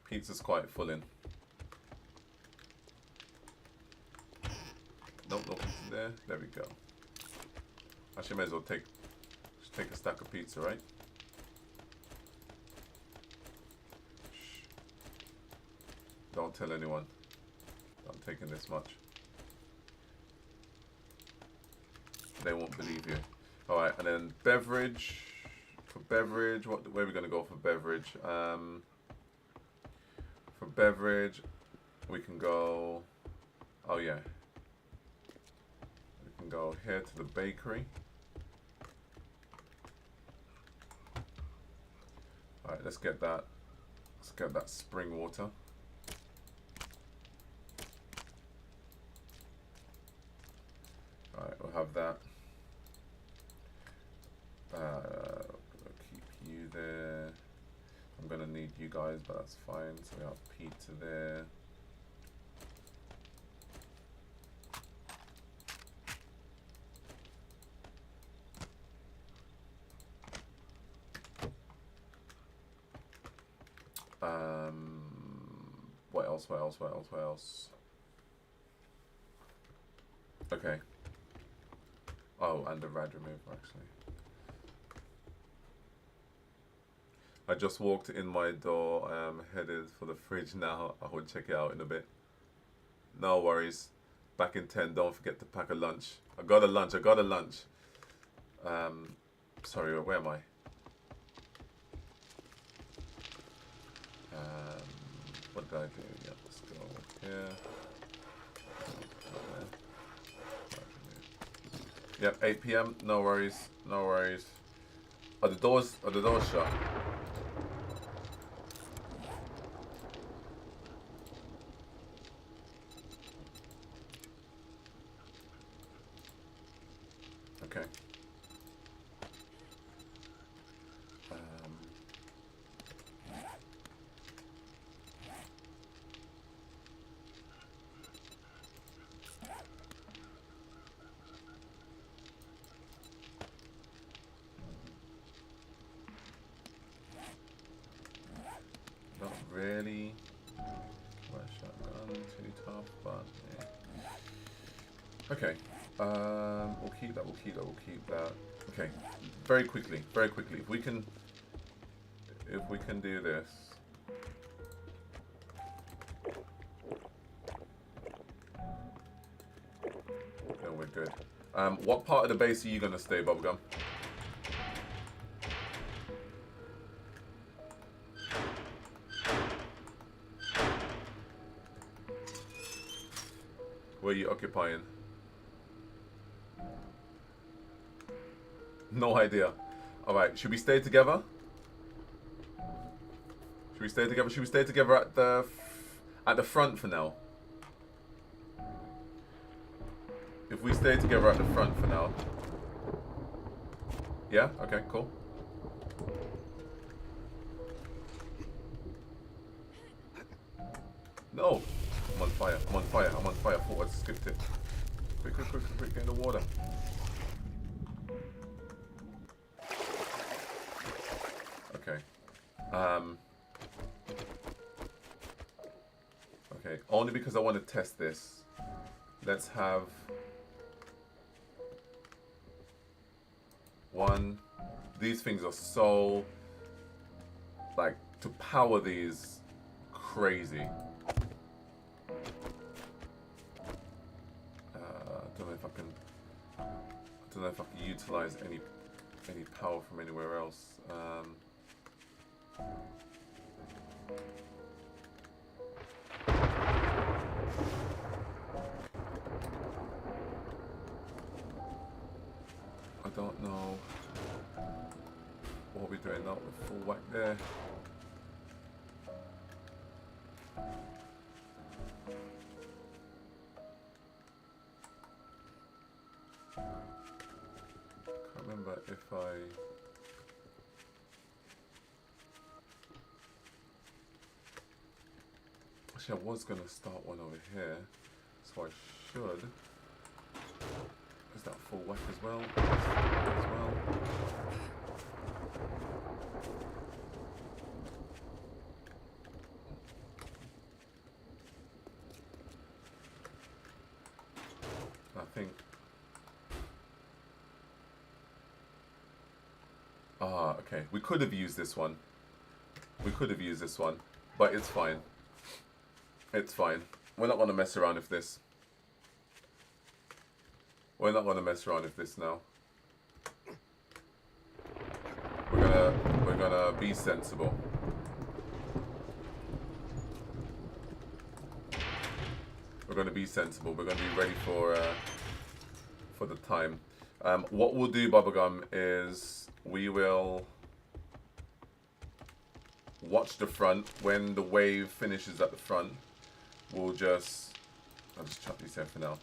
Pizza's quite full in. Nope, no pizza there. There we go. Actually, may as well take a stack of pizza, right? Shh. Don't tell anyone. I'm taking this much. They won't believe you. All right, and then beverage. For beverage, where are we gonna go for beverage? For beverage, we can go. Oh yeah. We can go here to the bakery. All right, let's get that. Let's get that spring water. All right, we'll have that. Keep you there. I'm gonna need you guys, but that's fine. So we have pizza there. What else? What else? What else? What else? Okay. Oh, and the rad remover actually. I just walked in my door. I am headed for the fridge now. I will check it out in a bit. No worries. Back in 10. Don't forget to pack a lunch. I got a lunch. Sorry, where am I? What did I do? Yeah, let's go here. Yep, 8 p.m. No worries. No worries. Are the doors shut? Okay. Not really. Well, shotgun, too tough, but yeah. Okay. We'll keep that. Okay. Very quickly. If we can do this. Then we're good. What part of the base are you gonna stay, Bubblegum? Where are you occupying? No idea. Alright, should we stay together? Should we stay together at the front for now? If we stay together at the front for now. Yeah? Okay, cool. No! I'm on fire. I thought I skipped it. Quick, get in the water. Okay. Okay, only because I want to test this. Let's have one. These things are so, like, to power these, crazy. I don't know if I can utilize any power from anywhere else. I don't know what we're doing now with full whack there. Can't remember if actually I was gonna start one over here, so I should. Is that full whack as well? I think. Okay. We could have used this one. But it's fine. It's fine. We're not gonna mess around with this. We're not gonna mess around with this now. We're gonna be sensible. We're gonna be ready for the time. What we'll do, Bubblegum, is we will watch the front. When the wave finishes at the front, I'll just chuck these here for now.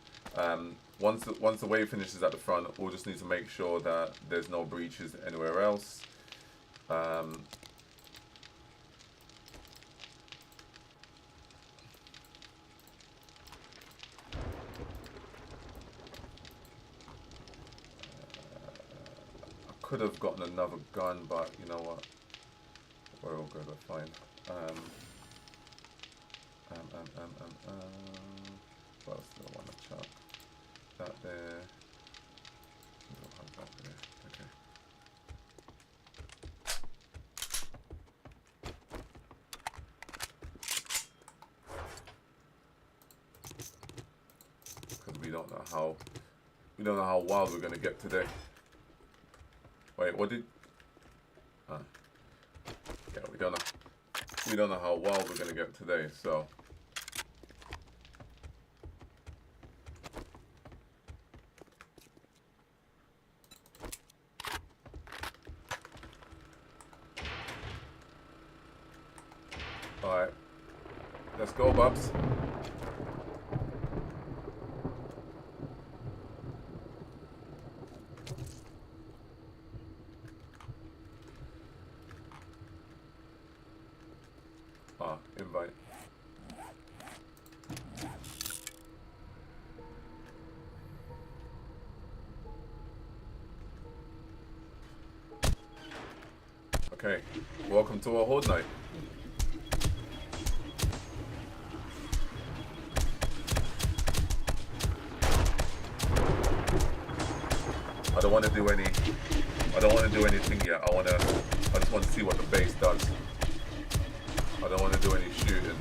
Once the wave finishes at the front, we'll just need to make sure that there's no breaches anywhere else. I could have gotten another gun, but you know what? We're all good. We're fine. What else do I want to chuck? That there. don't know how. We don't know how wild we're gonna get today. Wait, what did? Yeah, we don't know. We don't know how wild we're gonna get today. So. All right. Let's go, Bubs. Invite. Okay, welcome to our Horde night. I don't want to do anything yet. I just want to see what the base does. I don't want to do any shooting.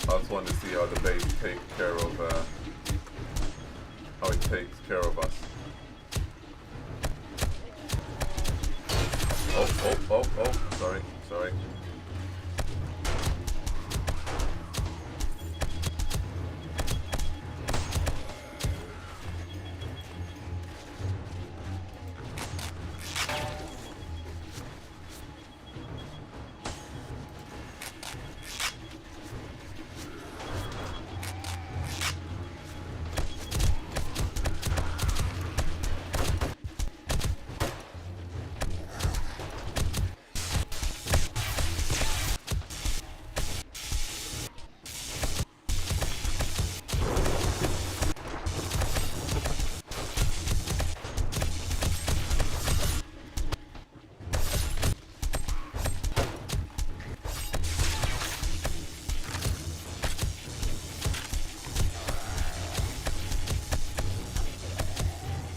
I just want to see how the base takes care of, how it takes care of us. Oh, sorry.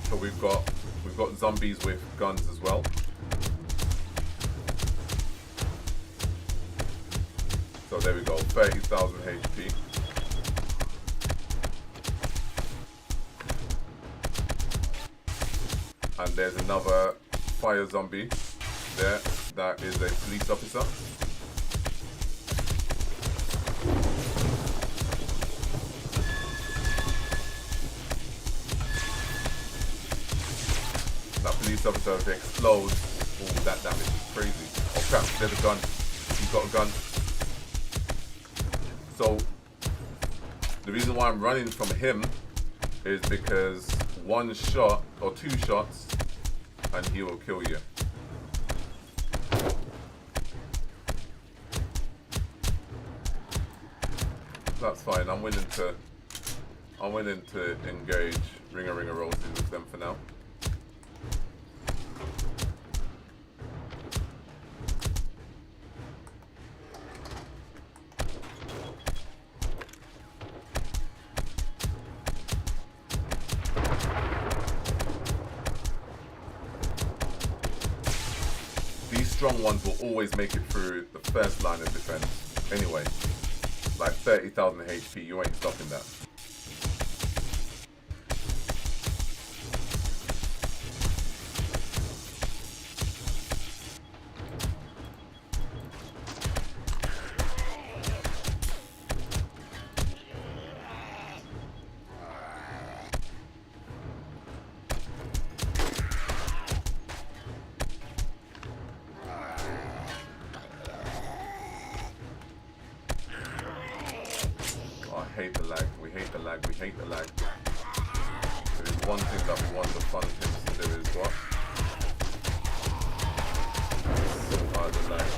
So we've got zombies with guns as well. So there we go, 30,000 HP. And there's another fire zombie there. That is a police officer. That police officer explodes. Oh, that damage is crazy. Oh crap, there's a gun. He's got a gun. So, the reason why I'm running from him is because one shot or two shots and he will kill you. That's fine. I'm willing to engage Ringer Roses with them for now. These strong ones will always make it through the first line of defense. Anyway, like 30,000 HP, you ain't stopping that. I hate the lag. We hate the lag. We hate the lag. There is one thing that we want the fun things to do is what? So hard the lag.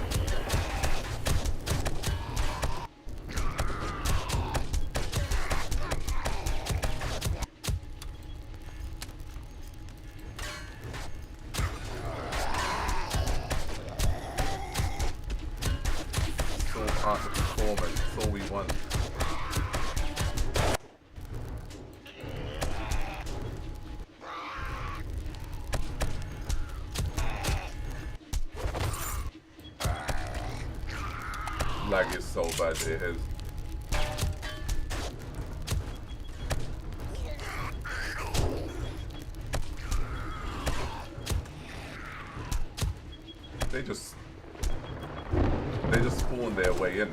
So hard the performance. That's all we want. Lag is so bad, it is. they just spawn their way in.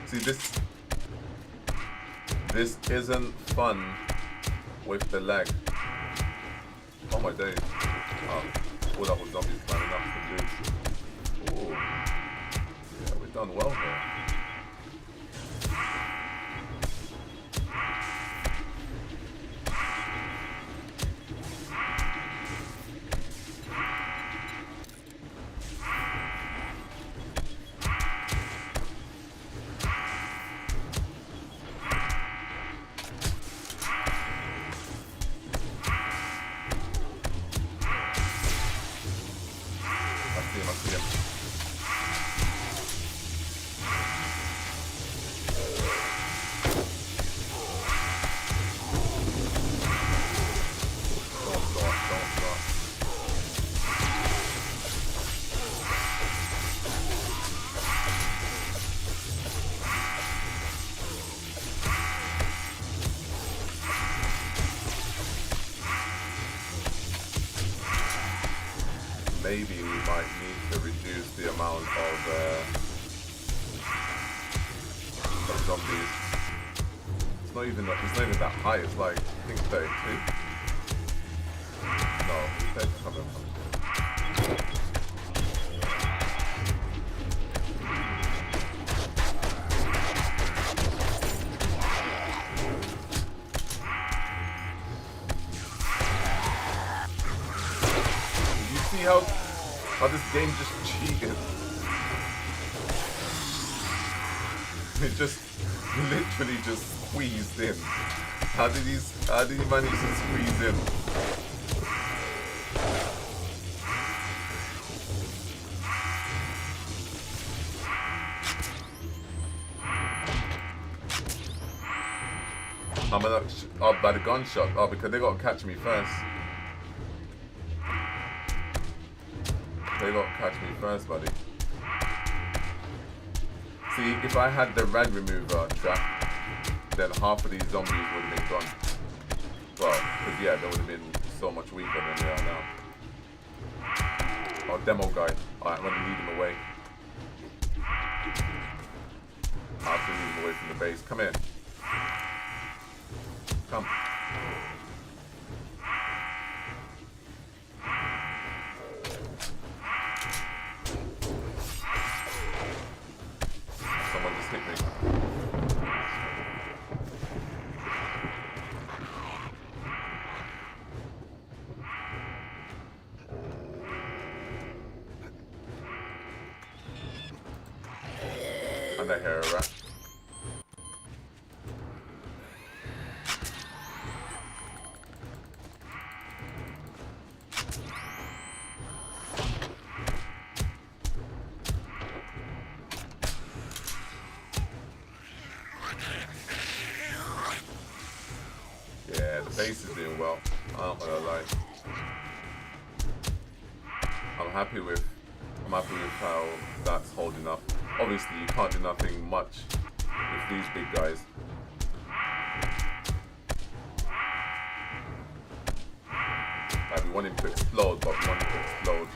See, this isn't fun with the lag. Oh my days. Oh, all that was zombies climbing up the bridge. Oh. Yeah, we've done well here. I see him. Don't start. Maybe we might need to reduce the amount of zombies. It's not even that high. It's like I think 32. No, 30 something. See how this game just cheated. It just literally just squeezed in. How did he manage to squeeze in? I'm gonna by the gunshot. Oh, because they gotta catch me first. They got to catch me first, buddy. See, if I had the rad remover trap, then half of these zombies would have been gone. Well, because yeah, they would have been so much weaker than they are now. Oh, demo guy. Alright, I'm going to lead him away. I have to lead him away from the base. Come here. Come. Someone just hit me. And I hear a rat. Yeah, the base is doing well. I'm not gonna lie. I'm happy with how that's holding up. Obviously, you can't do nothing much with these big guys. Like, we want him to explode, but we want him to explode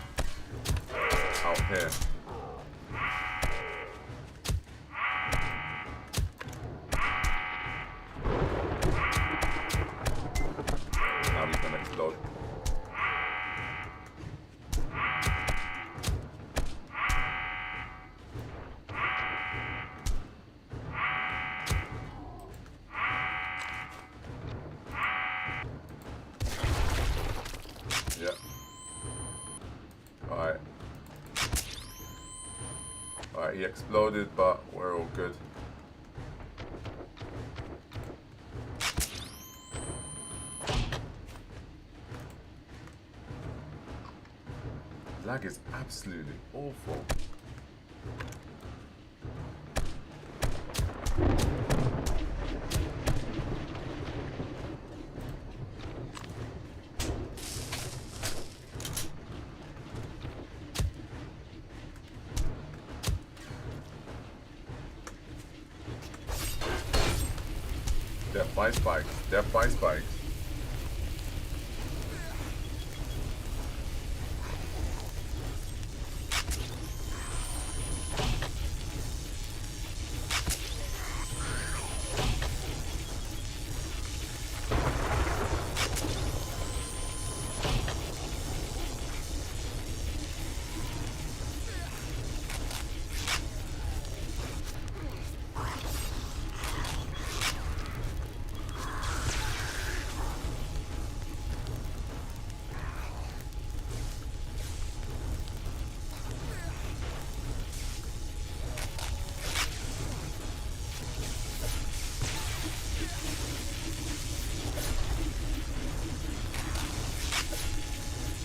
out here. Now he's gonna explode. Yeah. Alright. Alright, he exploded, but we're all good. Lag is absolutely awful. Death by spikes. Death by spikes.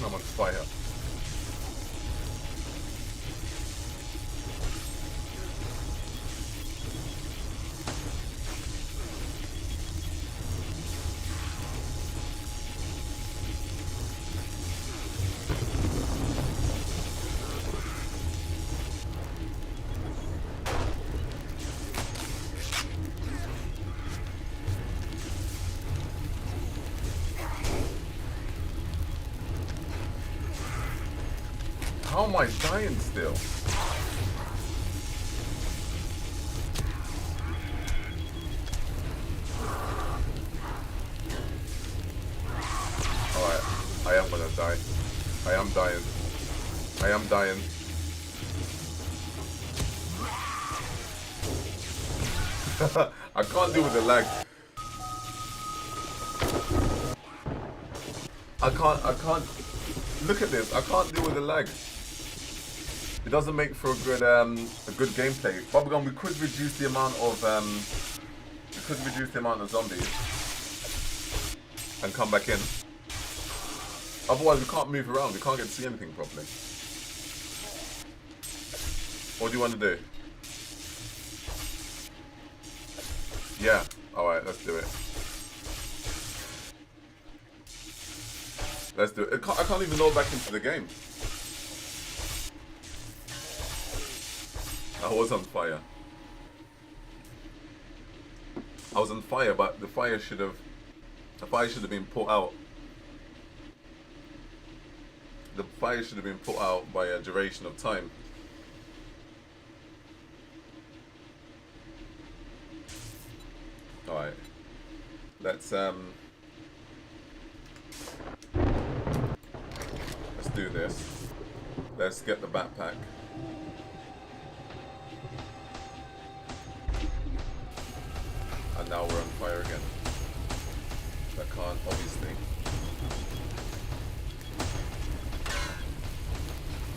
I'm on fire. How am I dying still? Alright, I am gonna die. I am dying. I am dying. I can't deal with the lag. I can't. Look at this. I can't deal with the lag. It doesn't make for a good gameplay. Bubblegum, we could reduce the amount of zombies and come back in. Otherwise, we can't move around. We can't get to see anything properly. What do you want to do? Yeah. All right. Let's do it. Let's do it. I can't even load back into the game. I was on fire. I was on fire, but the fire should have been put out. The fire should have been put out by a duration of time. All right. Let's do this. Let's get the backpack. And now we're on fire again. I can't, obviously.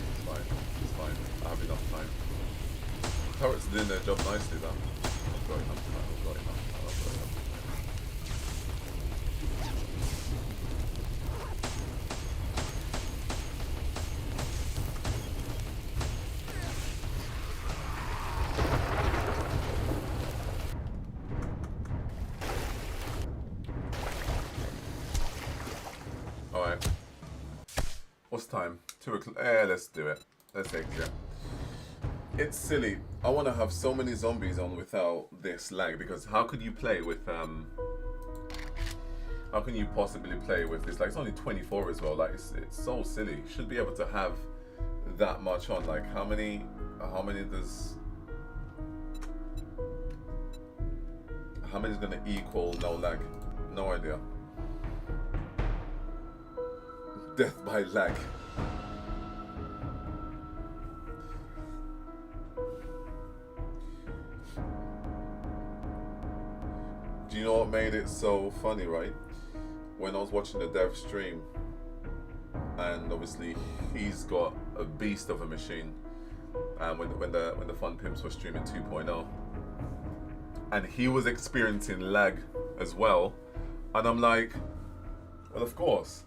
It's fine. It's fine. I have enough time. Turrets are doing their job nicely though. I've got enough time. I've got enough time. I've got enough time. Alright. What's time? 2 o'clock. Let's do it. Let's exit. It's silly. I want to have so many zombies on without this lag, because how could you play with how can you possibly play with this? Like, it's only 24 as well. Like, it's so silly. You should be able to have that much on. Like, how many is gonna equal no lag? No idea. Death by lag. Do you know what made it so funny, right? When I was watching the dev stream, and obviously he's got a beast of a machine, and when the Fun Pimps were streaming 2.0, and he was experiencing lag as well, and I'm like, well, of course.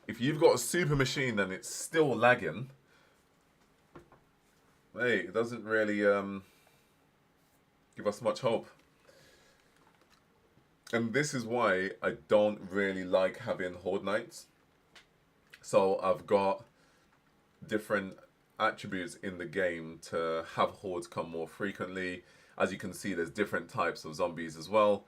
If you've got a super machine and it's still lagging, hey, it doesn't really give us much hope. And this is why I don't really like having Horde Nights. So I've got different attributes in the game to have Hordes come more frequently. As you can see, there's different types of zombies as well.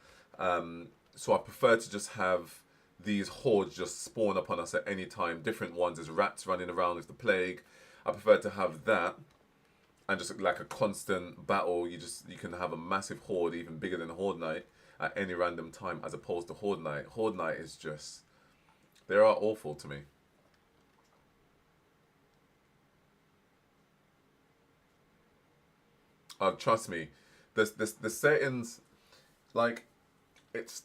So I prefer to just have these hordes just spawn upon us at any time. Different ones. There's rats running around with the plague. I prefer to have that, and just like a constant battle. You can have a massive horde, even bigger than Horde Night, at any random time, as opposed to Horde Night. Horde Night is just, they are awful to me. Trust me, the settings, like, it's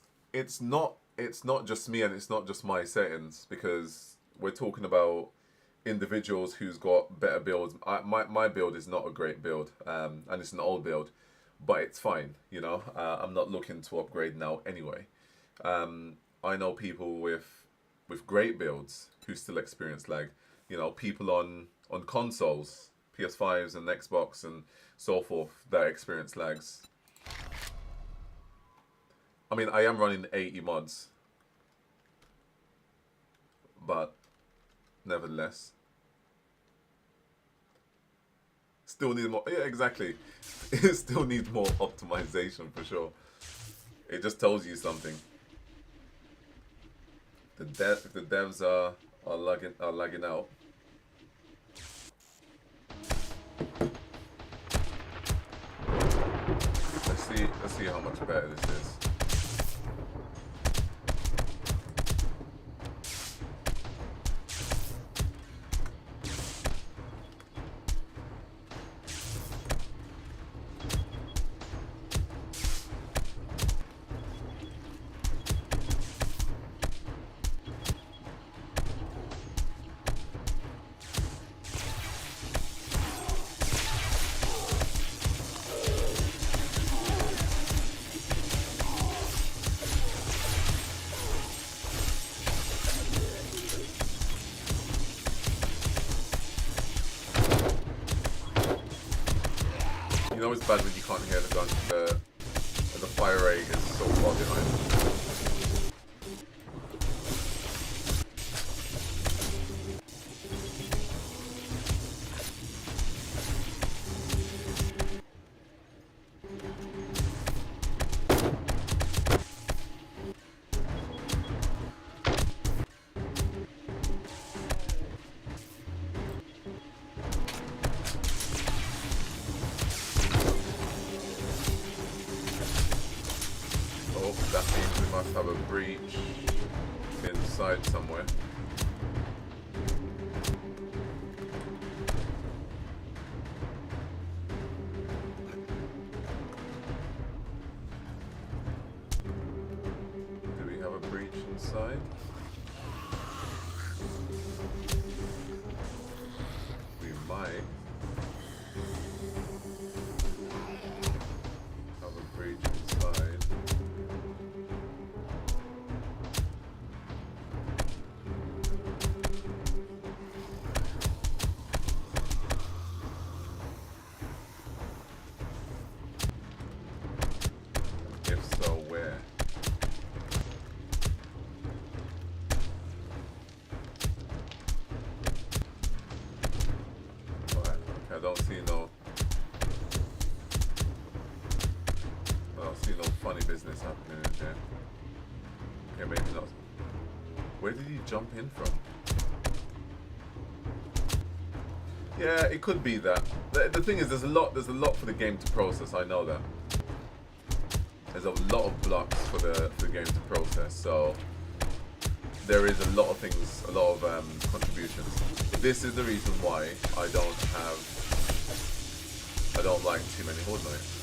not just me, and it's not just my settings, because we're talking about individuals who's got better builds. My build is not a great build, and it's an old build, but it's fine. You know, I'm not looking to upgrade now anyway. I know people with great builds who still experience lag. You know, people on consoles, PS5s and Xbox and so forth, that experience lags. I mean, I am running 80 mods, but nevertheless, still need more. Yeah, exactly. It still needs more optimization for sure. It just tells you something. The devs are lagging out. Let's see how much better this is. You know it's bad when you can't hear the gun. The fire rate is so far behind. That means we must have a breach inside somewhere. Do we have a breach inside? We might have a breach inside. I don't see no funny business happening in there. Okay, maybe not. Where did he jump in from? Yeah, it could be that. The thing is, there's a lot for the game to process. I know that. There's a lot of blocks for the game to process. So there is a lot of things, a lot of contributions. This is the reason why I don't like too many Horde Nights.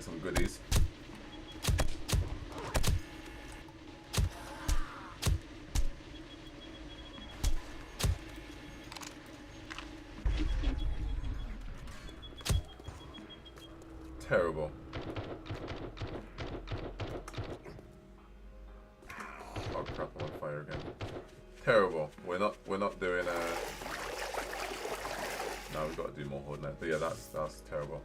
some goodies. Terrible. Oh crap, I'm on fire again. Terrible. We're not doing no, we've got to do more Horde Knight. But yeah, that's terrible.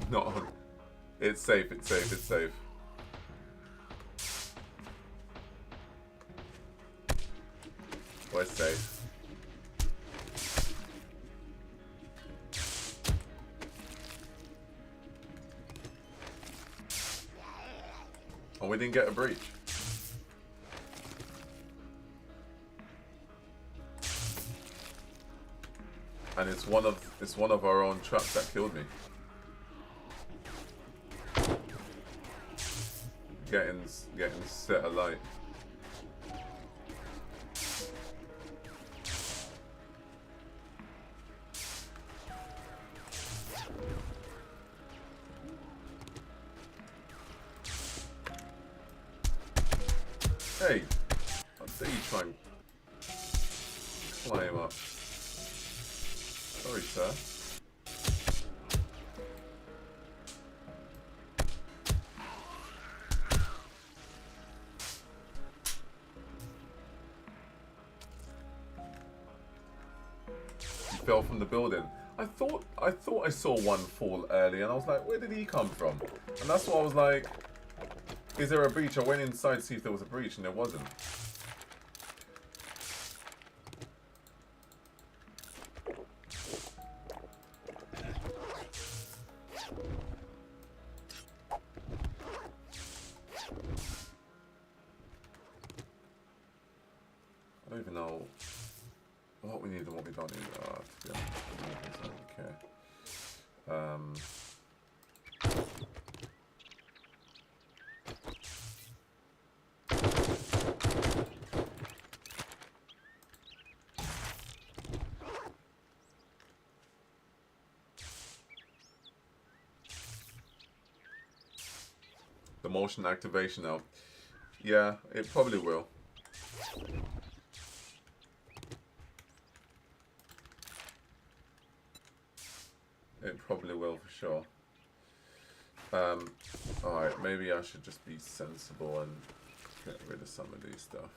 Not on. It's safe, it's safe, it's safe. We're safe. Oh, we didn't get a breach. And it's one of our own traps that killed me. Getting set alight. Hey, how dare you try and climb up? Sorry, sir. He fell from the building. I thought I saw one fall early, and I was like, where did he come from? And that's what I was like. Is there a breach? I went inside to see if there was a breach, and there wasn't. I don't even know what we need and what we don't need. To be honest, I don't care. The motion activation now. Yeah, it probably will. It probably will for sure. Alright, maybe I should just be sensible and get rid of some of these stuff.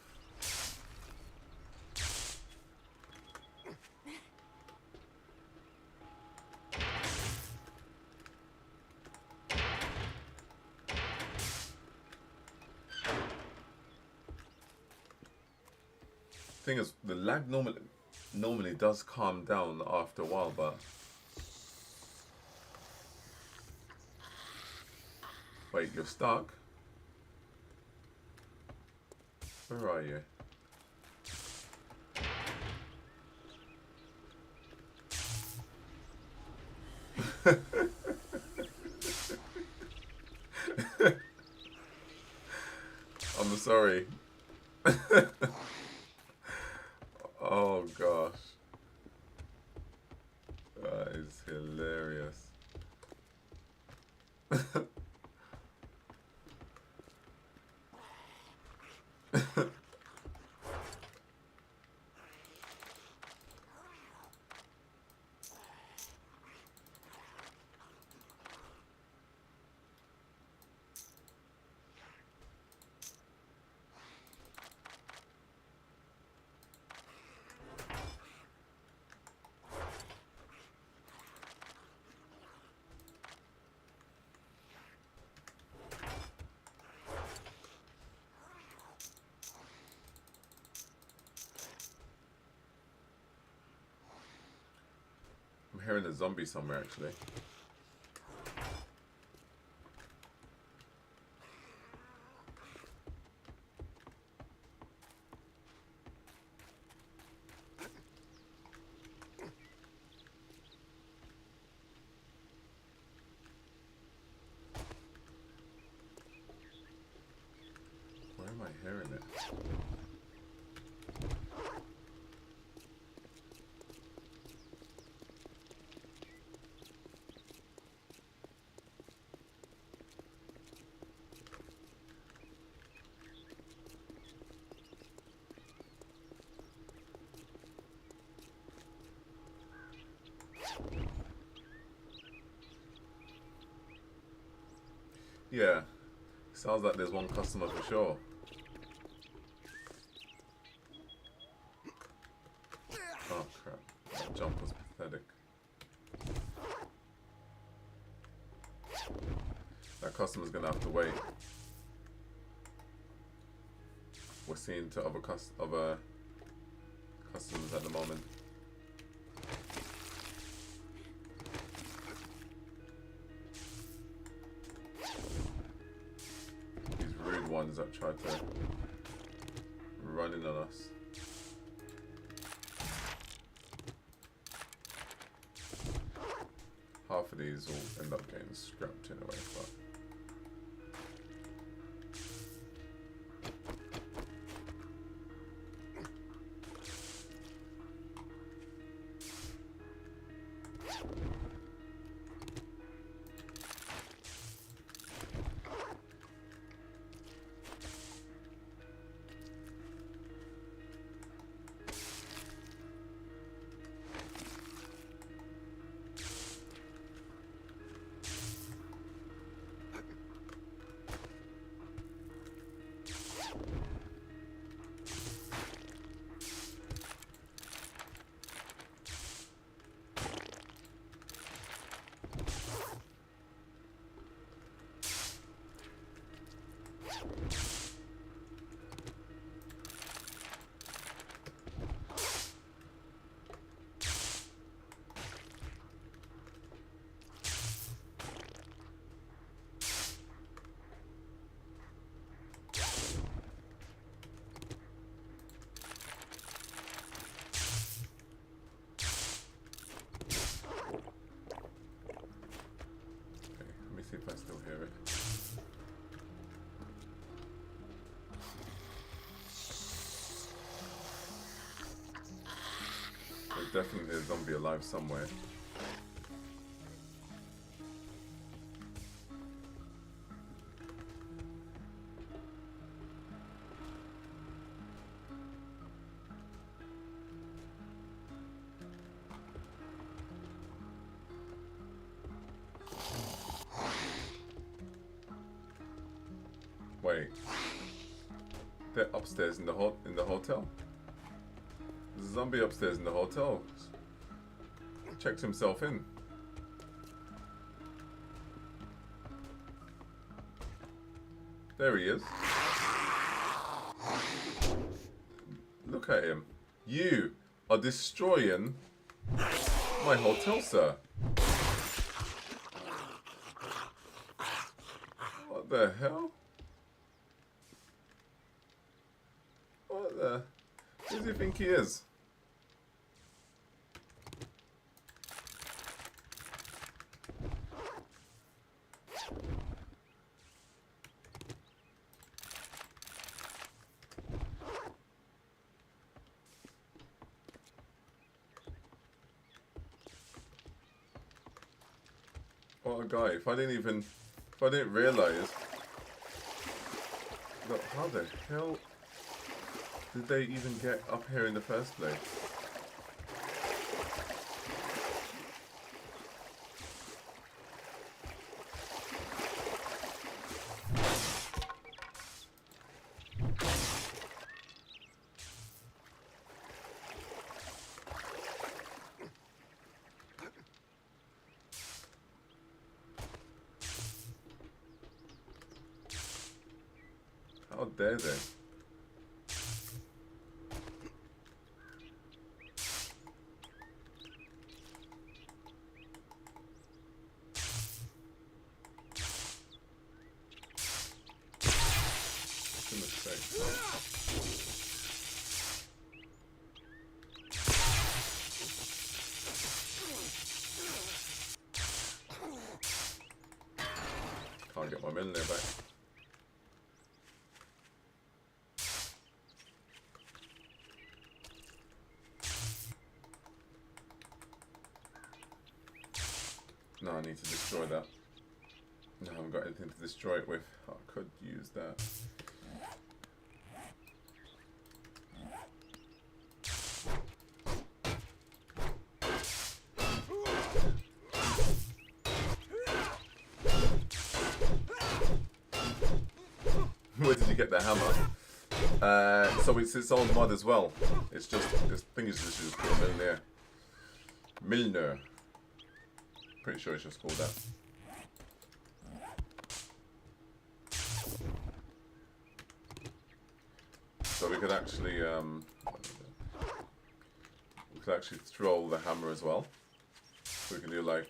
Thing is, the lag normally does calm down after a while, but wait, you're stuck? Where are you? I'm sorry. Oh gosh. That is hilarious. I'm hearing a zombie somewhere actually. Where am I hearing it? Yeah. Sounds like there's one customer for sure. Oh crap. That jump was pathetic. That customer's gonna have to wait. We're seeing to other customers at the moment. These rude ones that try to run in on us. Half of these will end up getting scrapped anyway, but see if I still hear it. There's definitely a zombie alive somewhere. Wait, they're upstairs in the hotel. There's a zombie upstairs in the hotel. Checked himself in. There he is. Look at him. You are destroying my hotel, sir. What the hell? What the? Who does he think he is? What a guy. If I didn't realize. Look, how the hell did they even get up here in the first place? How dare they? Goodness sake. Can't get my millionaire back. No, I need to destroy that. No, I haven't got anything to destroy it with. I could use that. Where did you get the hammer? So it's its own mod as well. It's just, this thing is just called Milner. Milner. Pretty sure it's just called that. So we could actually throw the hammer as well. So we can do like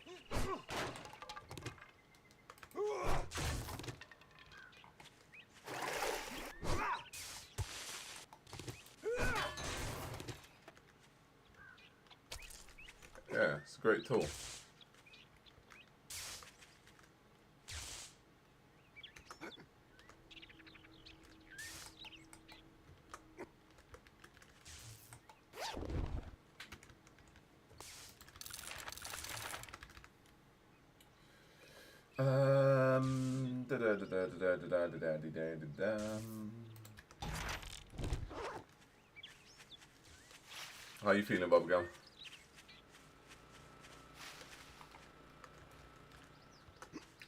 yeah, it's a great tool. How you feeling, Bubblegum?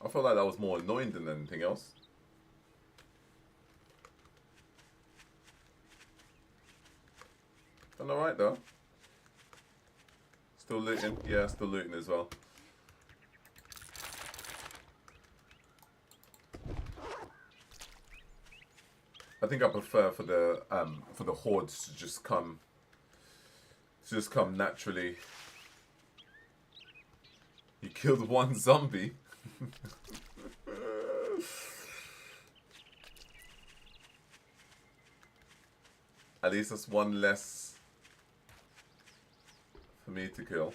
I felt like that was more annoying than anything else. Done alright though. Still looting? Yeah, still looting as well. I think I prefer for the hordes to just come naturally. You killed one zombie. At least that's one less for me to kill.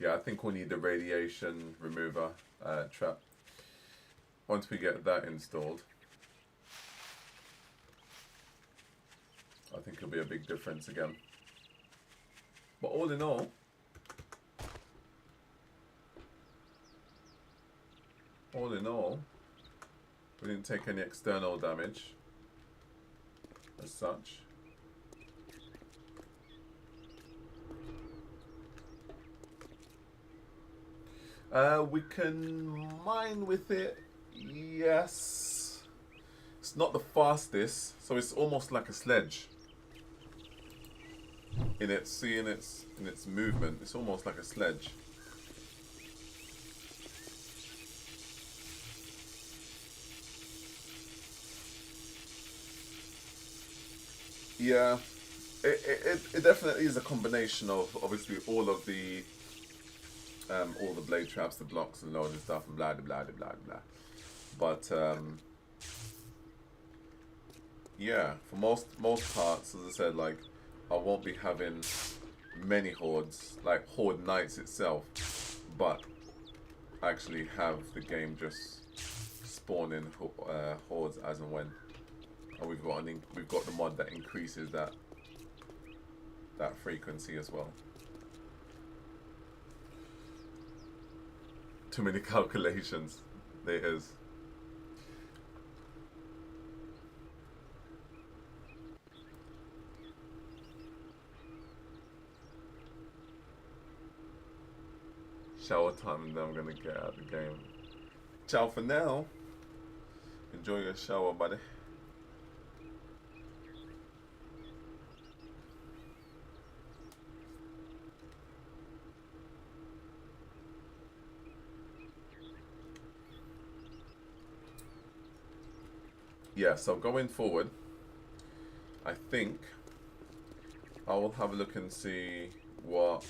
Yeah, I think we'll need the radiation remover trap. Once we get that installed, I think it'll be a big difference again. But all in all, we didn't take any external damage as such. We can mine with it, yes. It's not the fastest, so it's almost like a sledge. In its movement, it's almost like a sledge. Yeah, it definitely is a combination of obviously all the blade traps, the blocks and loads and stuff and blah blah blah blah blah. But yeah, for most parts, as I said, like I won't be having many hordes, like Horde Nights itself, but actually have the game just spawn in hordes as and when. And we've got the mod that increases that frequency as well. Too many calculations. There is. Shower time and then I'm gonna get out of the game. Ciao for now. Enjoy your shower, buddy. Yeah, so going forward, I think I will have a look and see what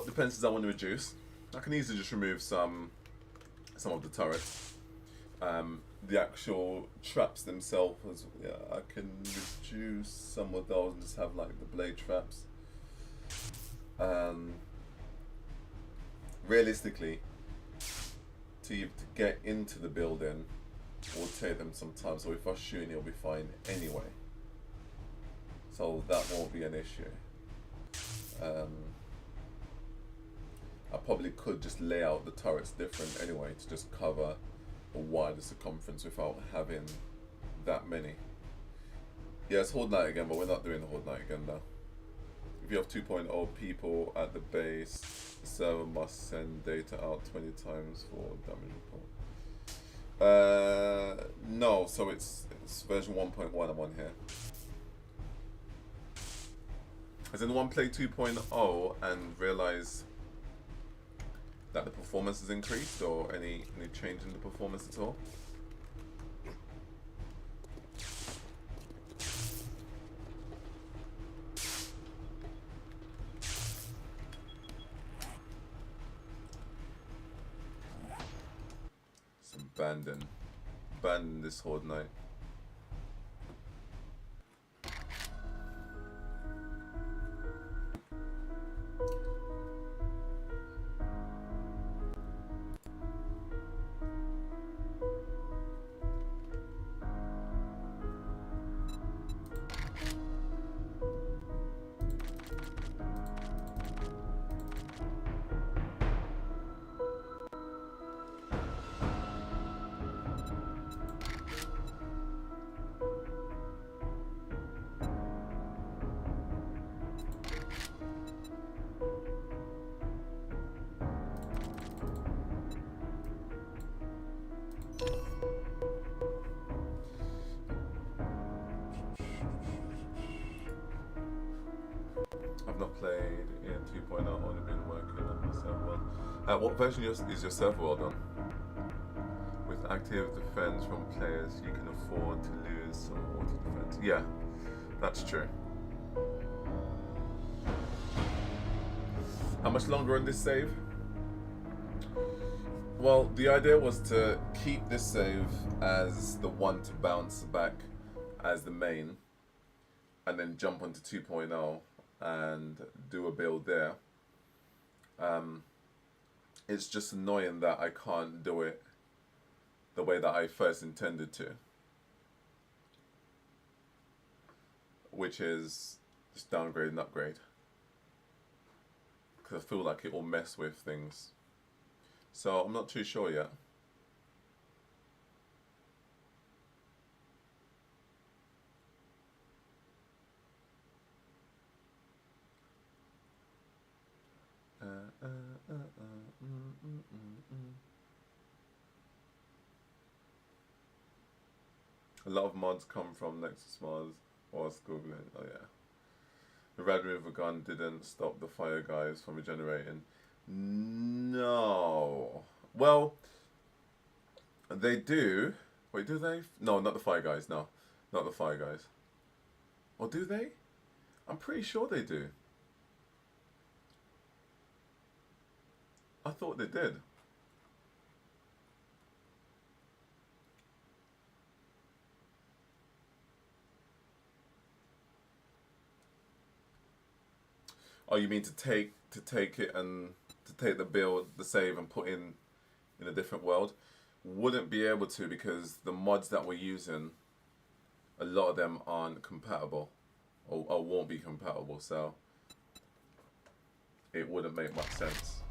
defenses I want to reduce. I can easily just remove some of the turrets. The actual traps themselves, yeah, I can reduce some of those and just have like the blade traps. Realistically, to get into the building will take them some time, so if I shoot it'll be fine anyway, so that won't be an issue. I probably could just lay out the turrets different anyway to just cover a wider circumference without having that many. Yeah, it's Horde Night again, but we're not doing the Horde Night again though. If you have 2.0 people at the base, the server must send data out 20 times for damage report. No, so it's version 1.1 I'm on here. Has anyone played 2.0 and realized that the performance has increased, or any change in the performance at all? Some abandon this Horde Night. I've not played in 2.0, I've only been working on my server world. What version is your server world on? With active defense from players, you can afford to lose some auto defense. Yeah, that's true. How much longer on this save? Well, the idea was to keep this save as the one to bounce back as the main, and then jump onto 2.0 and do a build there. It's just annoying that I can't do it the way that I first intended to, which is just downgrade and upgrade, because I feel like it will mess with things. So I'm not too sure yet. A lot of mods come from Nexus mods or Googling. Oh yeah. The Red River gun didn't stop the fire guys from regenerating. No. Well, they do. Wait, do they? No, not the fire guys. No, not the fire guys. Or do they? I'm pretty sure they do. I thought they did. Oh, you mean to take it and to take the build, the save, and put in a different world? Wouldn't be able to, because the mods that we're using, a lot of them aren't compatible, or won't be compatible. So it wouldn't make much sense.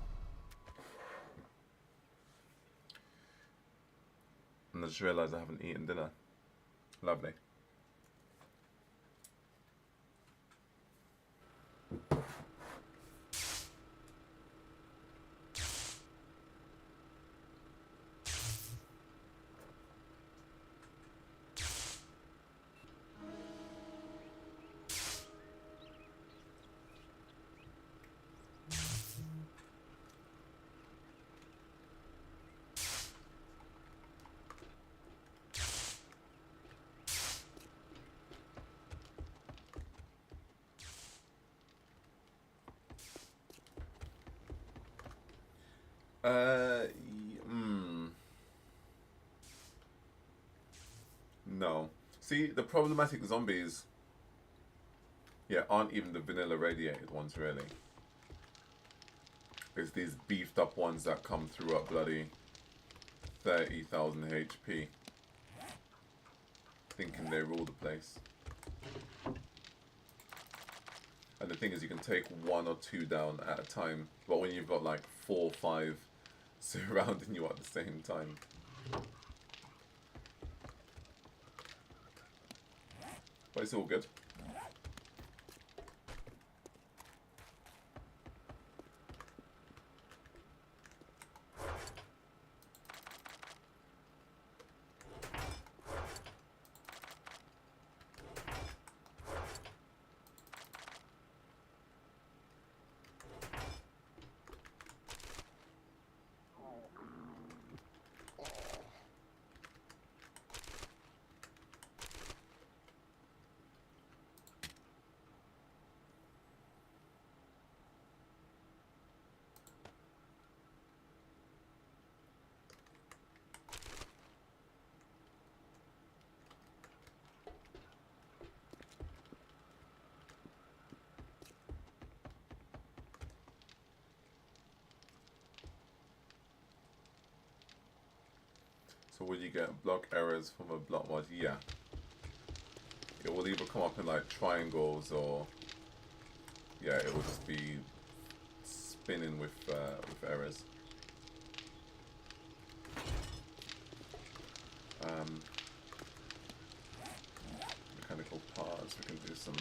And I just realised I haven't eaten dinner. Lovely. No. See, the problematic zombies, yeah, aren't even the vanilla radiated ones, really. It's these beefed up ones that come through at bloody 30,000 HP, thinking they rule the place. And the thing is, you can take one or two down at a time, but when you've got like 4 or 5 surrounding you at the same time. But it's all good. So will you get block errors from a block mod? Yeah. It will either come up in like triangles or yeah, it will just be spinning with errors. Mechanical parts, we can do some.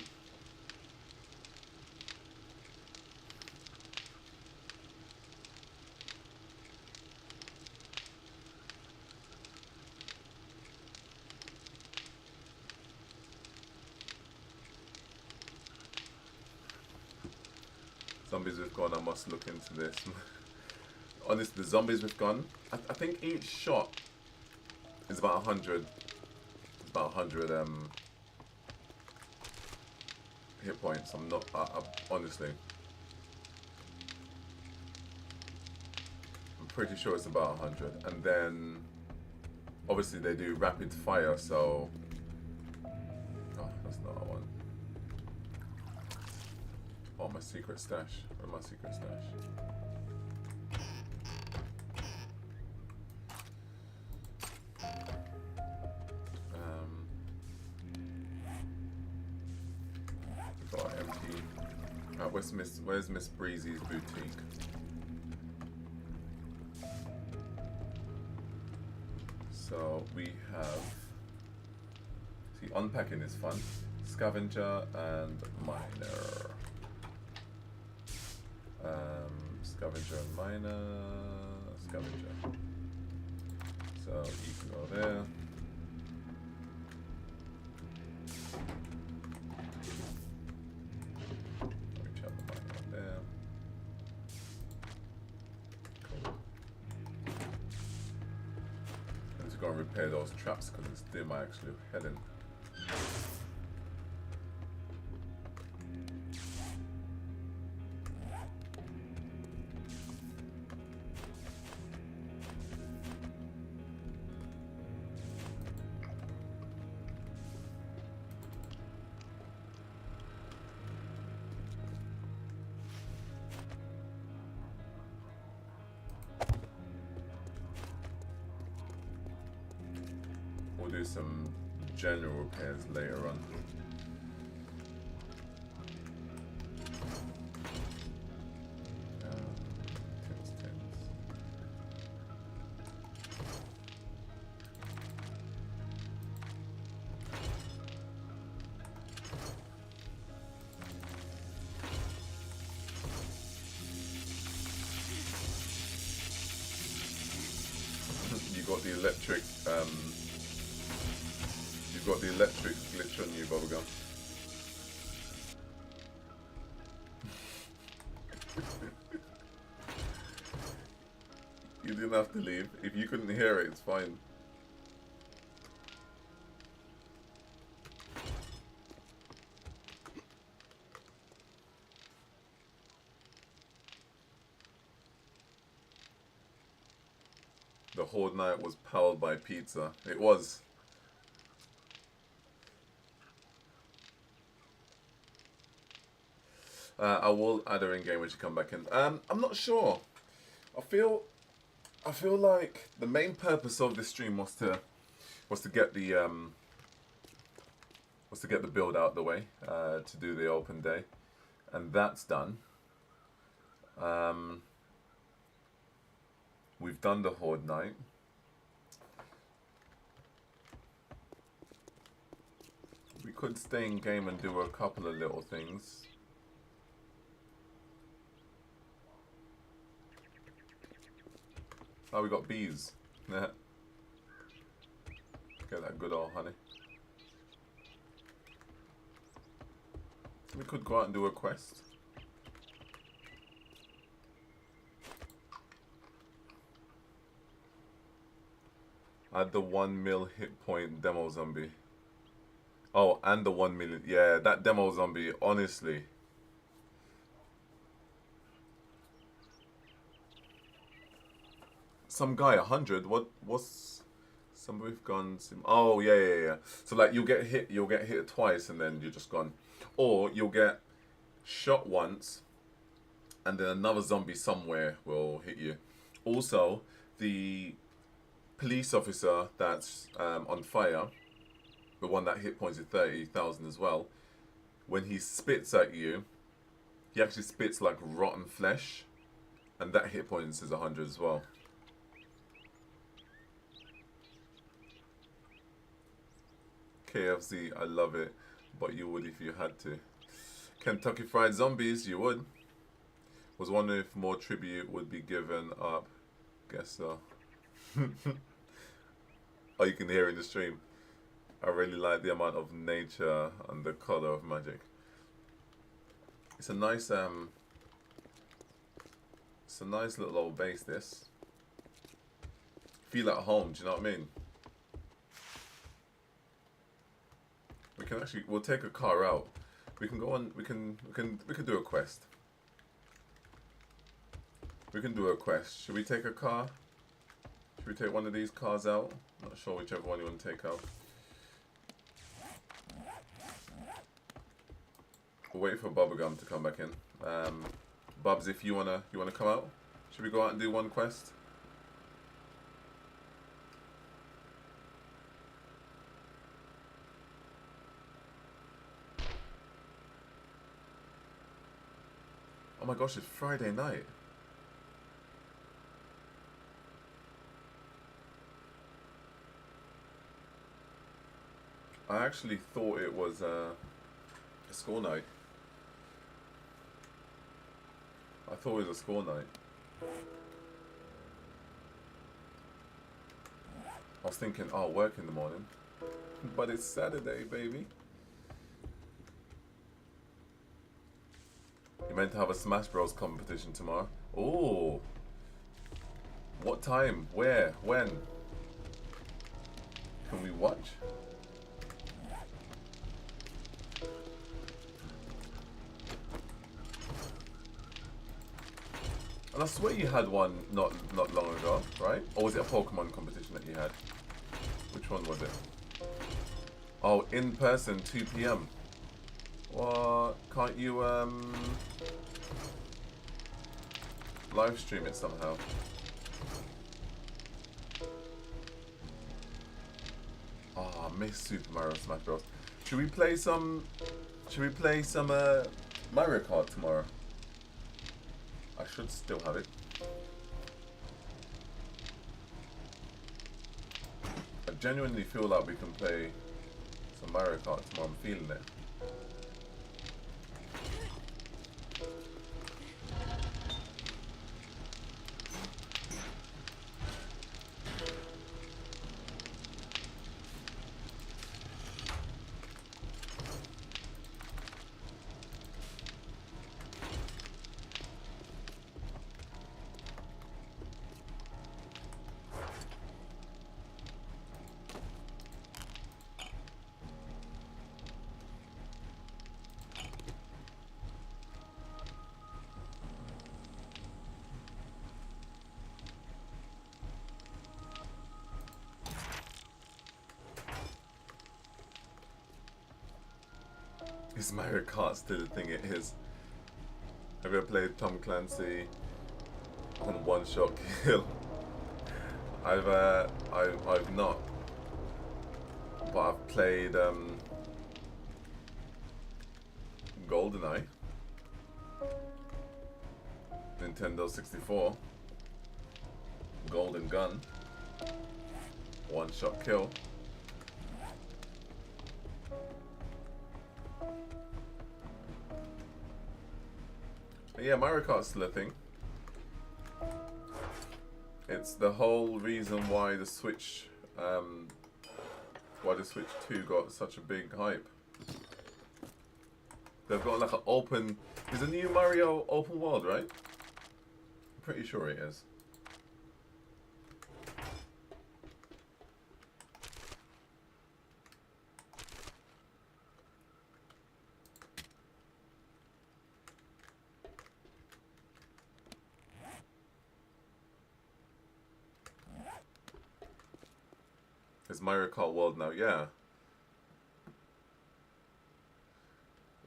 Zombies with gun, I must look into this. Honestly, the zombies with gun, I think each shot is about 100. It's about 100 hit points. I'm not. Honestly, I'm pretty sure it's about 100. And then, obviously, they do rapid fire. So, oh, that's not one. Oh, my secret stash. Where's my secret stash? Got empty. Where's Miss Breezy's boutique? So we have. See, unpacking is fun. Scavenger and miner. Scavenger and miner. Scavenger. So you can go there. Recharge the miner on there. Cool. I need to go and repair those traps because it's dim. I actually heading. We'll do some general repairs later on. Tins. You got the electric. You've got the electric glitch on you, Bubblegum. You didn't have to leave. If you couldn't hear it, it's fine. The Horde Night was powered by pizza. It was. I will add her in game when she come back in. I'm not sure. I feel like the main purpose of this stream was to get the build out the way, to do the open day, and that's done. We've done the Horde Night. We could stay in game and do a couple of little things. Oh, we got bees. Get that good old honey. We could go out and do a quest. Add the 1 mil hit point demo zombie. Oh, and the 1 million. Yeah, that demo zombie, honestly. Some guy, 100? What's some with guns? Oh, yeah. So, like, you'll get hit twice and then you're just gone. Or you'll get shot once and then another zombie somewhere will hit you. Also, the police officer that's on fire, the one that hit points is 30,000 as well, when he spits at you, he actually spits like rotten flesh, and that hit points is 100 as well. KFC, I love it, but you would if you had to. Kentucky Fried Zombies, you would. Was wondering if more tribute would be given up. Guess so. Oh, you can hear in the stream. I really like the amount of nature and the color of magic. It's a nice little old base, this. Feel at home, do you know what I mean? We can actually, we'll take a car out. We can go on, we can do a quest. We can do a quest. Should we take a car? Should we take one of these cars out? Not sure whichever one you want to take out. We'll wait for Bubblegum to come back in. Bubs, if you wanna come out? Should we go out and do one quest? Oh my gosh, it's Friday night. I actually thought it was a school night. I thought it was a school night. I was thinking, oh, work in the morning. But it's Saturday, baby. You're meant to have a Smash Bros competition tomorrow. Oh. What time? Where? When? Can we watch? And I swear you had one not long ago, right? Or was it a Pokemon competition that you had? Which one was it? Oh, in person, 2 PM. What? Can't you live stream it somehow? Oh, I miss Super Mario Smash Bros. Should we play some Mario Kart tomorrow? I should still have it. I genuinely feel like we can play some Mario Kart tomorrow. I'm feeling it. Is Mario Kart still the thing it is? Have you ever played Tom Clancy on One Shot Kill? I've not, but I've played GoldenEye, Nintendo 64, golden gun. One shot kill. But yeah, Mario Kart's still a thing. It's the whole reason why the Switch 2 got such a big hype. They've got like an open. Is a new Mario open world, right? I'm pretty sure it is. It's Mario Kart World now, yeah.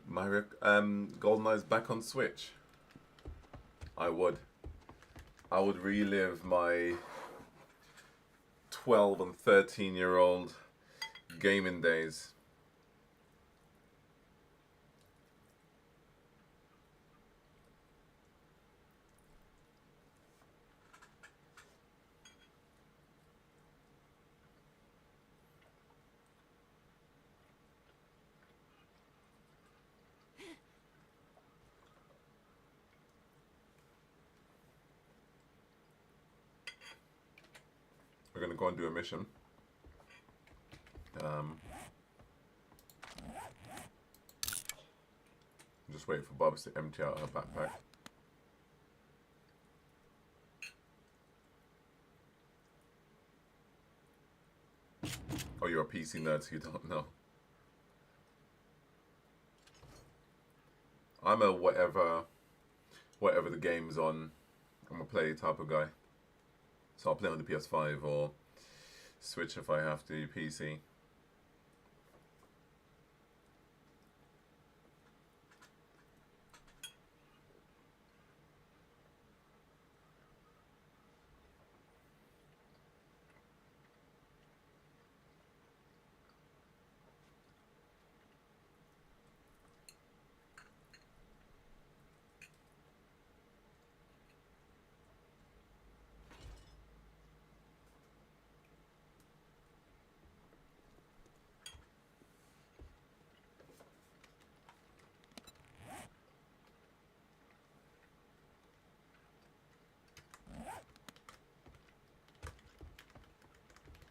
Mario, GoldenEye's back on Switch. I would relive my 12 and 13-year-old gaming days. We're gonna go and do a mission. Just wait for Bubs to empty out her backpack. Oh, you're a PC nerd, so you don't know. I'm a whatever the game's on, I'm a play type of guy. So I'll play on the PS5 or Switch if I have to, PC.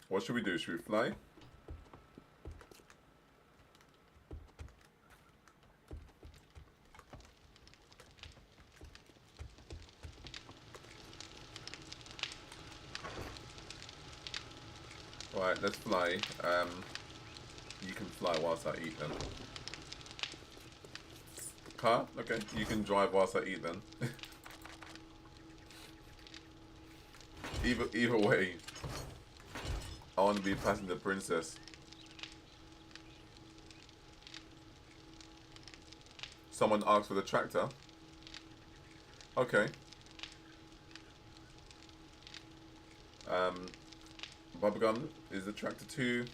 What should we do? Should we fly? Alright, let's fly. You can fly whilst I eat then. Car? Okay, you can drive whilst I eat then. Either way, I want to be passenger princess. Someone asked for the tractor. Okay. Bubblegum, is the tractor two?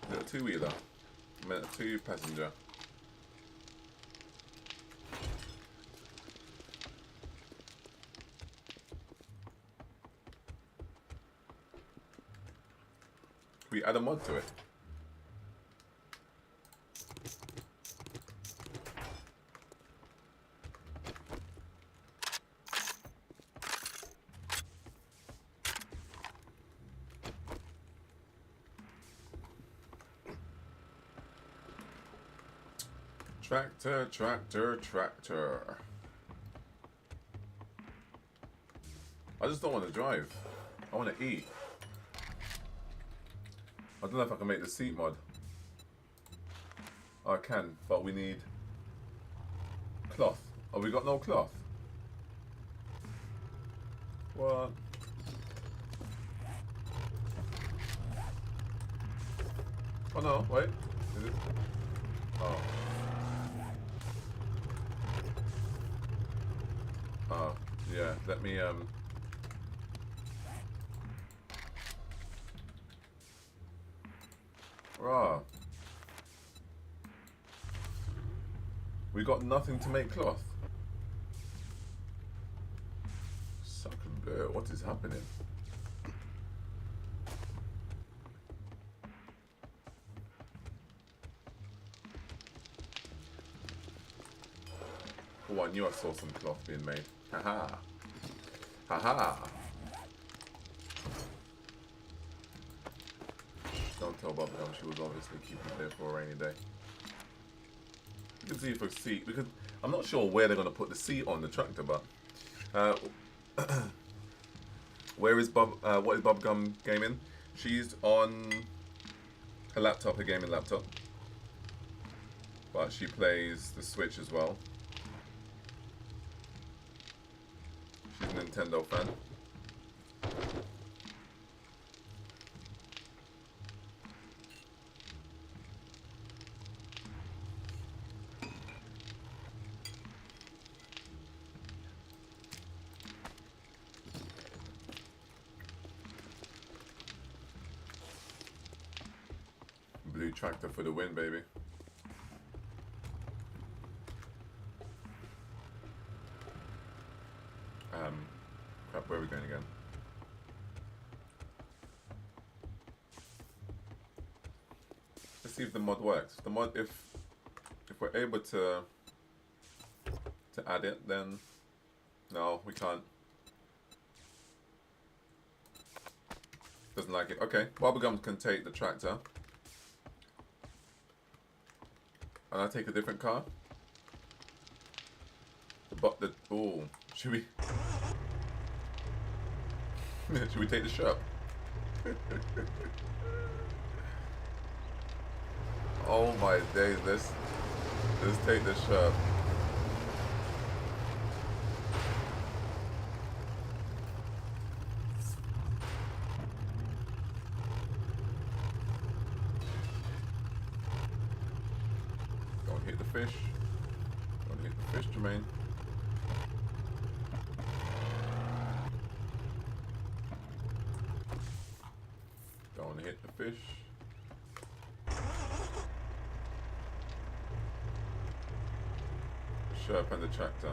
Is it a two-wheeler? I meant a two-passenger. Can we add a mod to it? Tractor, tractor, tractor. I just don't want to drive. I want to eat. I don't know if I can make the seat mod. I can, but we need cloth. Oh, we got no cloth? What? Oh no, wait. Is it? Oh. Oh, yeah, let me, Rah. We got nothing to make cloth. Suck a bit. What is is happening? Oh, I knew I saw some cloth being made. Haha. Haha. Don't tell Bubblegum, she was obviously keeping it there for a rainy day. You can see if a seat, because I'm not sure where they're going to put the seat on the tractor, but where is what is Bubblegum gaming? She's on her laptop, her gaming laptop, but she plays the Switch as well. She's a Nintendo fan. Blue tractor for the win, baby. Crap, where are we going again? Let's see if the mod works. The mod, if we're able to add it, then no, we can't. Doesn't like it. Okay, Bubblegum can take the tractor. And I take a different car. Oh, should we? Should we take the shop? Oh my days! Let's take the shop. Don't hit the fish. Don't hit the fish, Jermaine. Don't hit the fish. The Sherp and the tractor.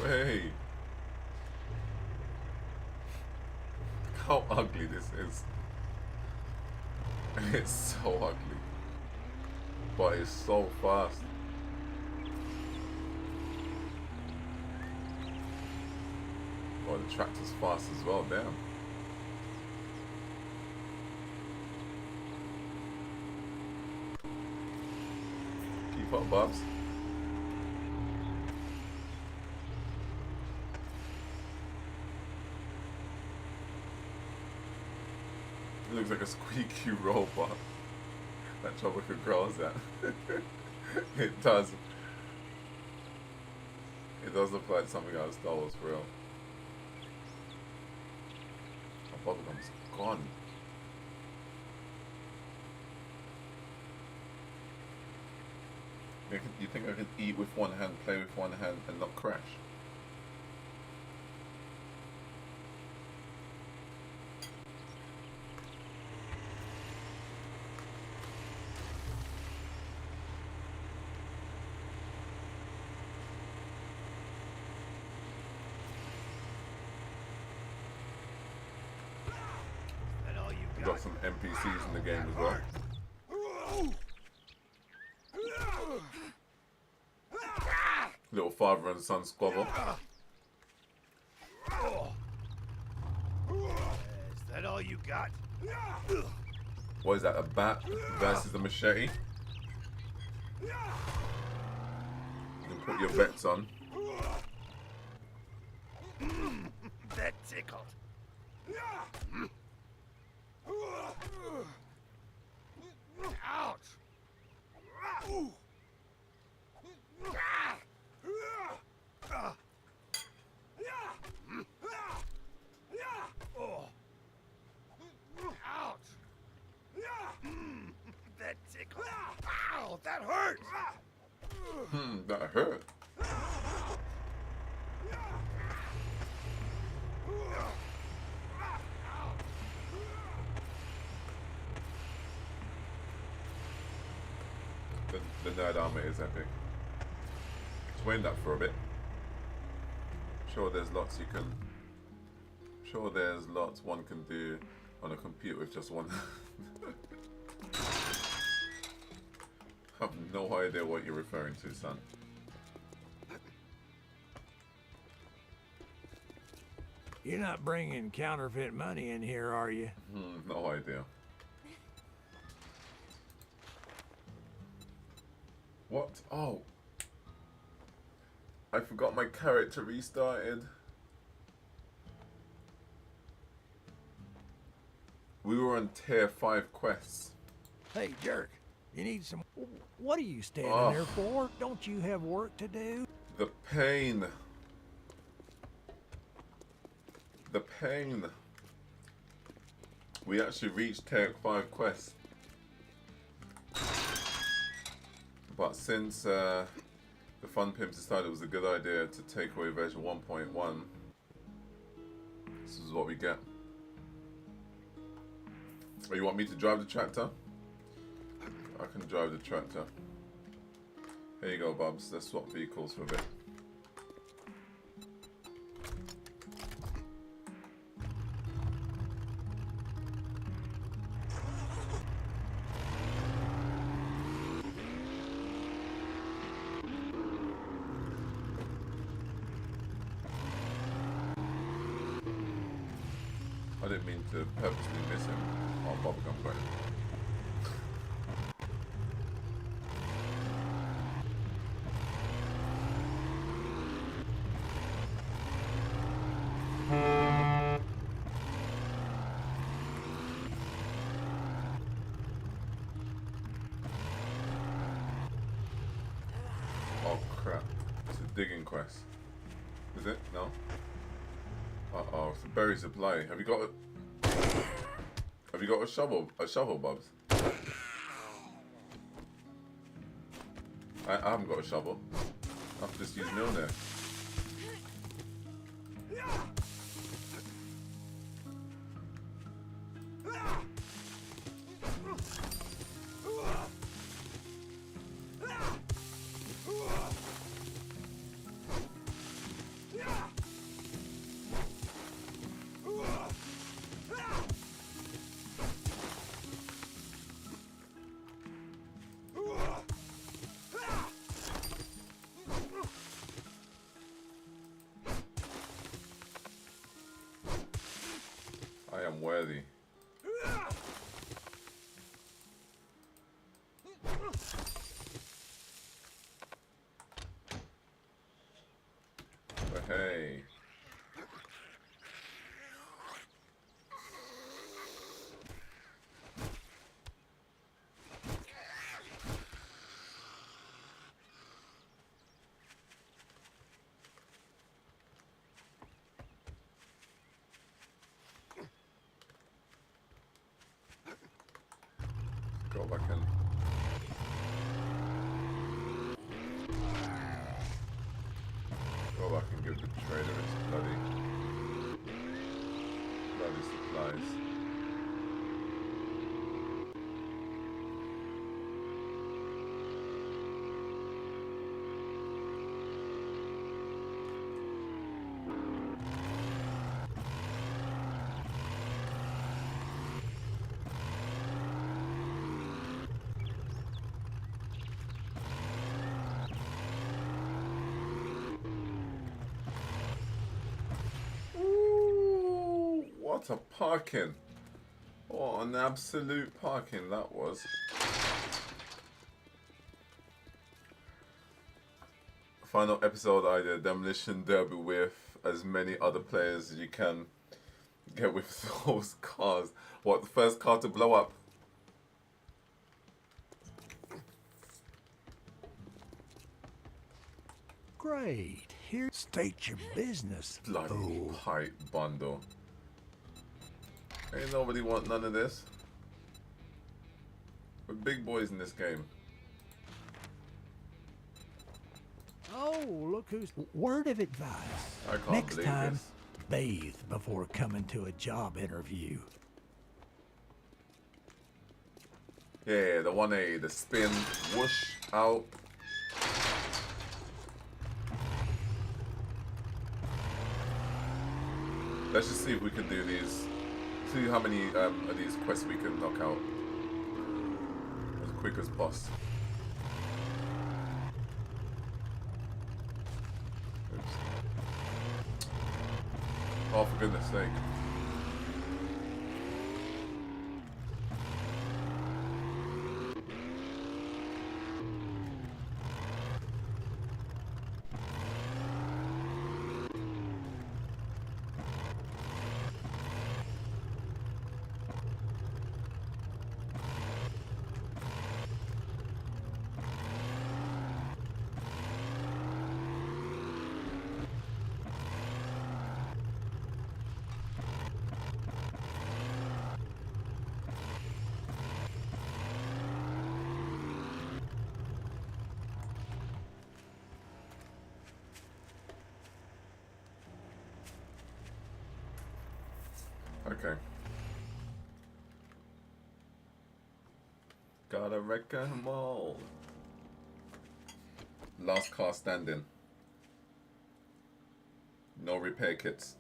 Hey, how ugly this is. It's so ugly, but it's so fast. Oh, the tractor's fast as well, damn. Keep up, Bubs. It looks like a squeaky robot that Tropical Girl's at. It does. It does look like something out of Star Wars for real. Oh, Bubblegum's gone. You think I could eat with one hand, play with one hand, and not crash? We've got some NPCs in the game as well. Little father and son squabble. Is that all you got? What is that, a bat versus a machete? You can put your bets on. That tickled. Ouch! Ouch! That Ow, that hurts! That hurt. The nerd armor is epic. Just wait that for a bit. Sure, there's lots you can. Sure, there's lots one can do on a computer with just one. I have no idea what you're referring to, son. You're not bringing counterfeit money in here, are you? No idea. What? Oh. I forgot my character restarted. We were on tier 5 quests. Hey, jerk, you need some... What are you standing Oh. there for? Don't you have work to do? The pain. The pain. We actually reached tier 5 quests. But since the Fun Pimps decided it was a good idea to take away version 1.1, this is what we get. Oh, you want me to drive the tractor? I can drive the tractor. Here you go, Bubs. Let's swap vehicles for a bit. I didn't mean to purposely miss him. Oh, bubblegum break. Oh crap. It's a digging quest. Is it? No? Uh-oh, it's a berry supply. Have you got a shovel? A shovel, Bubs? I haven't got a shovel. I have to just use Mjolnir. I am worthy. But hey. Go back in. Go back and give the trader his bloody supplies. Ooh, what a parking. What an absolute parking that was. Final episode idea, demolition derby with as many other players as you can get with those cars. What, the first car to blow up? Great. Here, state your business. Bloody fool. pipe bundle. Ain't nobody want none of this. We're big boys in this game. Oh, look who's... Word of advice. I can't Next believe time, this. bathe before coming to a job interview. Yeah, the 180, the spin, whoosh, out. Let's just see if we can do these. See how many of these quests we can knock out as quick as possible. Oops. Oh, for goodness sake. Okay. Gotta wreck 'em all. Last car standing. No repair kits.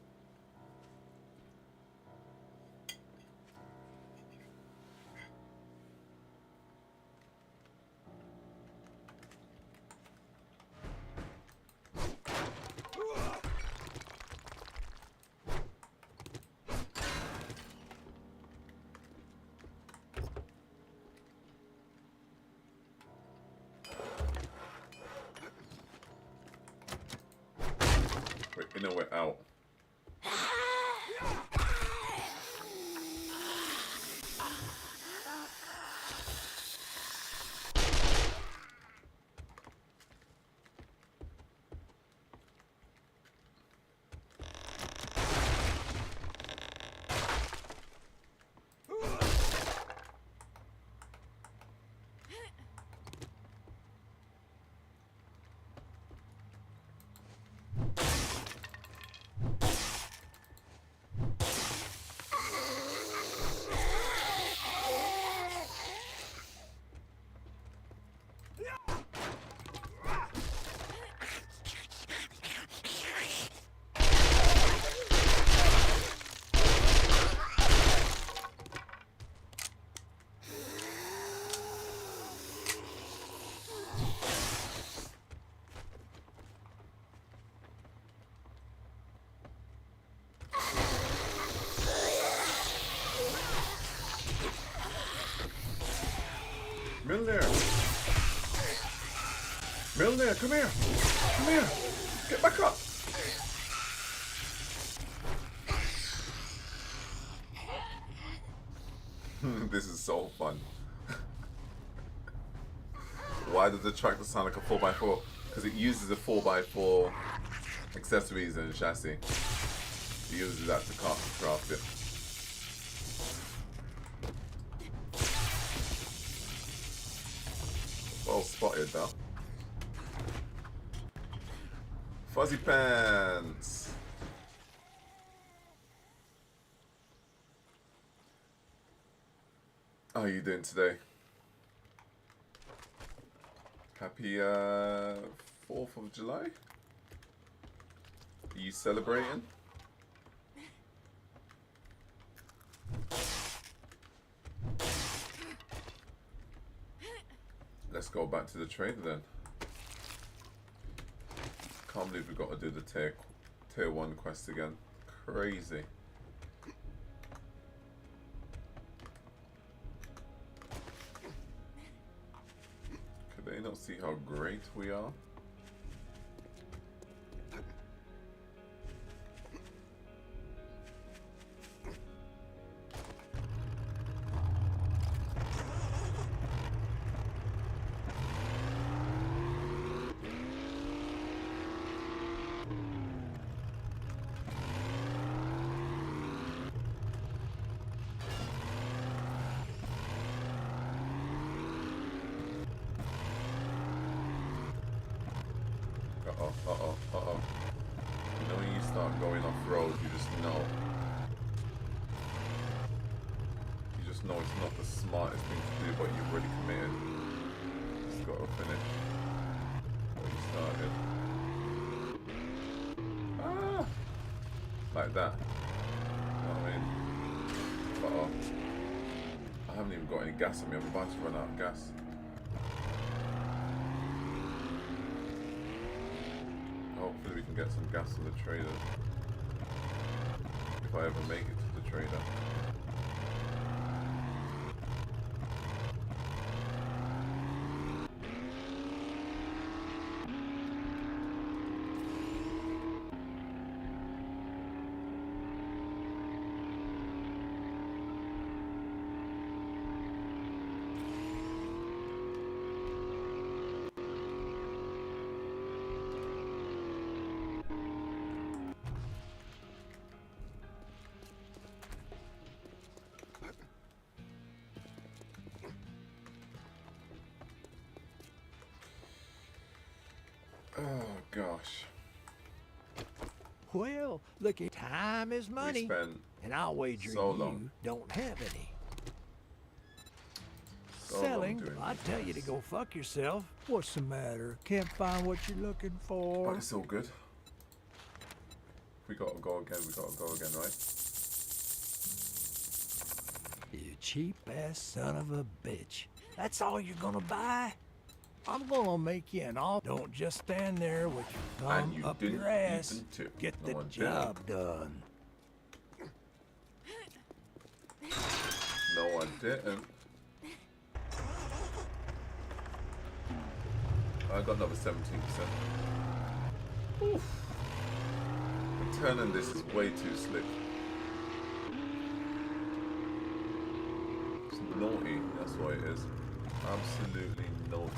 We're in or we're out. Milner! Milner, come here! Come here! Get back up! This is so fun. Why does the tractor sound like a 4x4? Because it uses a 4x4 accessories and chassis. It uses that to craft it. Well spotted though. Fuzzy Pants. How are you doing today? Happy 4th of July? Are you celebrating? Let's go back to the trader then. Can't believe we've got to do the tier 1 quest again. Crazy. Could they not see how great we are? just know it's not the smartest thing to do, but you've already committed. Just got to finish what you started. Ah! Like that. You know what I mean? But I haven't even got any gas on me. I'm about to run out of gas. Hopefully we can get some gas on the trader. If I ever make it to the trader. Oh gosh. Well, look, time is We money, spent and I'll wager so you long. don't have any. so long Selling, doing I tell you to this. go fuck yourself. What's the matter? Can't find what you're looking But for? it's all good. We gotta go again, right? You cheap ass son of a bitch. That's all you're gonna buy? I'm gonna make you an offer. Don't just stand there with your And thumb you up didn't your ass. even tip. Get No the one did. job done. No, I didn't. I got another 17%. Oof. The turn in this is way too slick. It's naughty, that's what it is. Absolutely naughty.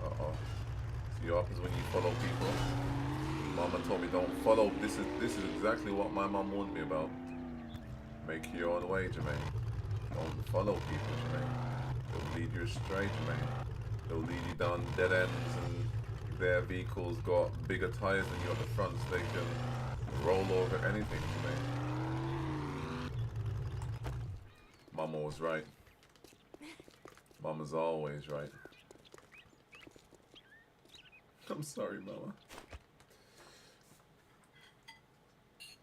Uh-oh. See what happens when you follow people. Mama told me don't follow. This is exactly what my mom warned me about. Make your own way, Jermaine. Don't follow people, Jermaine. They'll lead you astray, Jermaine. They'll lead you down dead ends, and their vehicles got bigger tires than you at the front, so they can roll over anything, Jermaine. Mama was right. Mama's always right. I'm sorry, Mama.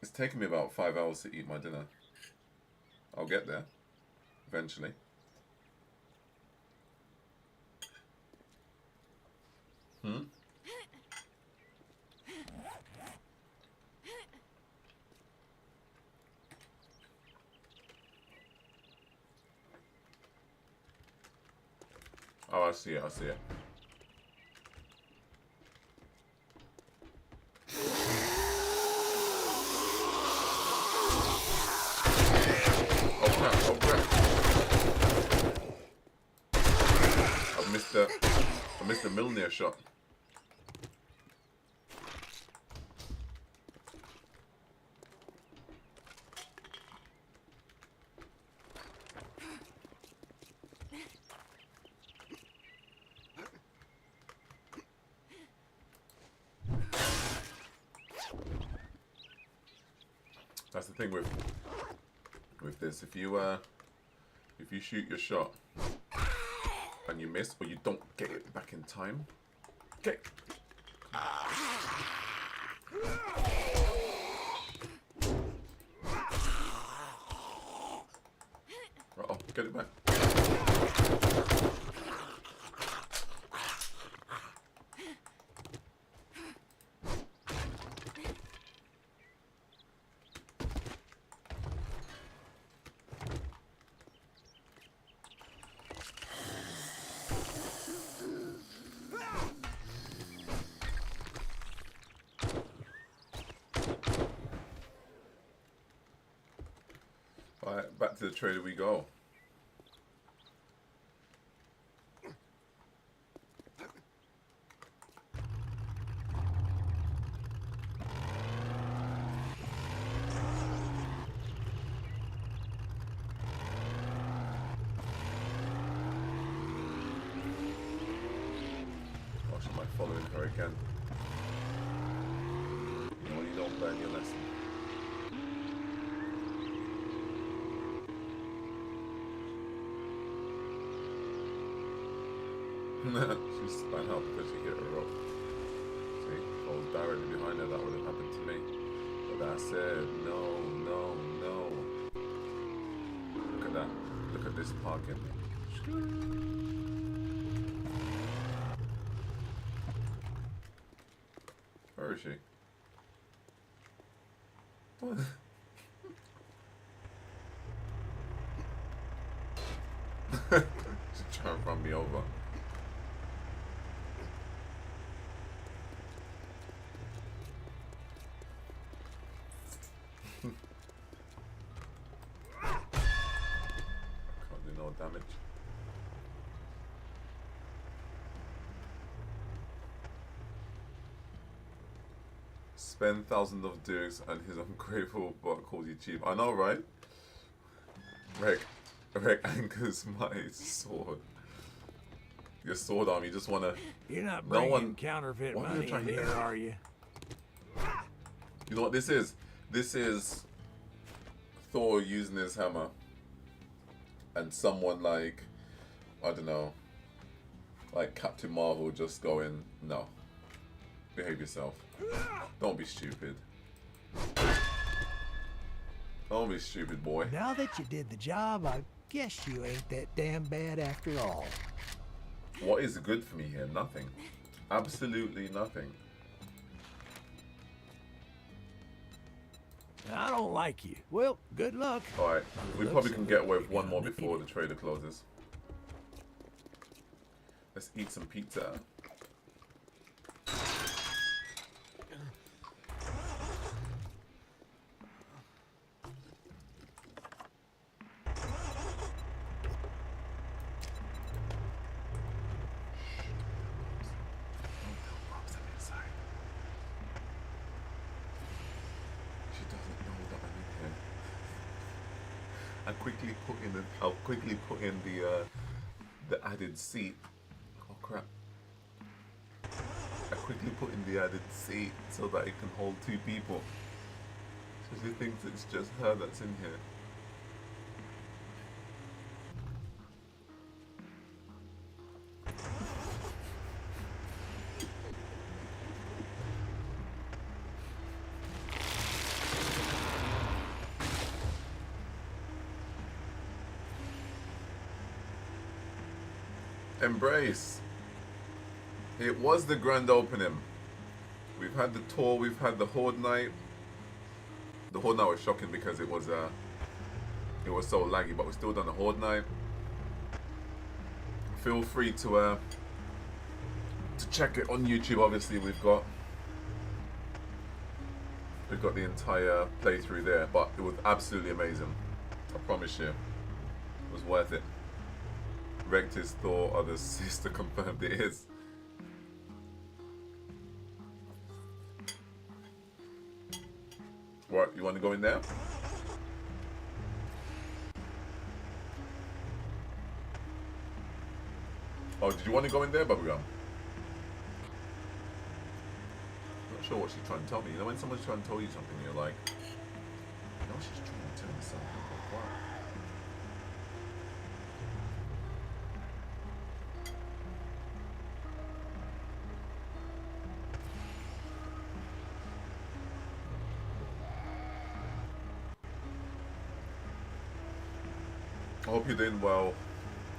It's taken me about 5 hours to eat my dinner. I'll get there. Eventually. Hmm? Oh, I see it, I see it. Oh crap. I missed the Milner shot. That's the thing with this. If you shoot your shot and you miss, or you don't get it back in time, okay. Uh-oh, get it back. Alright, back to the trader we go. Gosh, my following her again. No, you don't learn your lesson. She spun out because she hit a rope. See, if I was directly behind her, that would have happened to me. But I said, no, no, no. Look at that. Look at this parking. Where is she? What? She's trying to run me over. Can't do no damage. Spend thousands of dukes and his ungrateful butt calls you cheap. I know, right? Rek anchors my sword. Your sword arm, you just wanna. You're not No bringing one- counterfeit why are you money trying in to- here, are you? You know what this is? This is Thor using his hammer, and someone like, I don't know, like Captain Marvel just going, no, behave yourself. Don't be stupid. Don't be stupid, boy. Now that you did the job, I guess you ain't that damn bad after all. What is good for me here? Nothing. Absolutely nothing. I don't like you. Well, good luck. Alright, we probably can get away with one more before the trader closes. Let's eat some pizza. She doesn't know that I'm in here. I'll quickly put in the added seat. Oh crap. I quickly put in the added seat so that it can hold two people. So she thinks it's just her that's in here. Embrace. It was the grand opening. We've had the tour, we've had the Horde Night. The Horde Night was shocking because it was so laggy, but we've still done the Horde Night. Feel free to check it on YouTube. Obviously, we've got the entire playthrough there, but it was absolutely amazing. I promise you, it was worth it. Rector's Thor, other sister confirmed it is. What, you want to go in there? Oh, did you want to go in there, Bubblegum? Not sure what she's trying to tell me. You know when someone's trying to tell you something, you're like, you know she's trying to tell me something, but what? I hope you're doing well,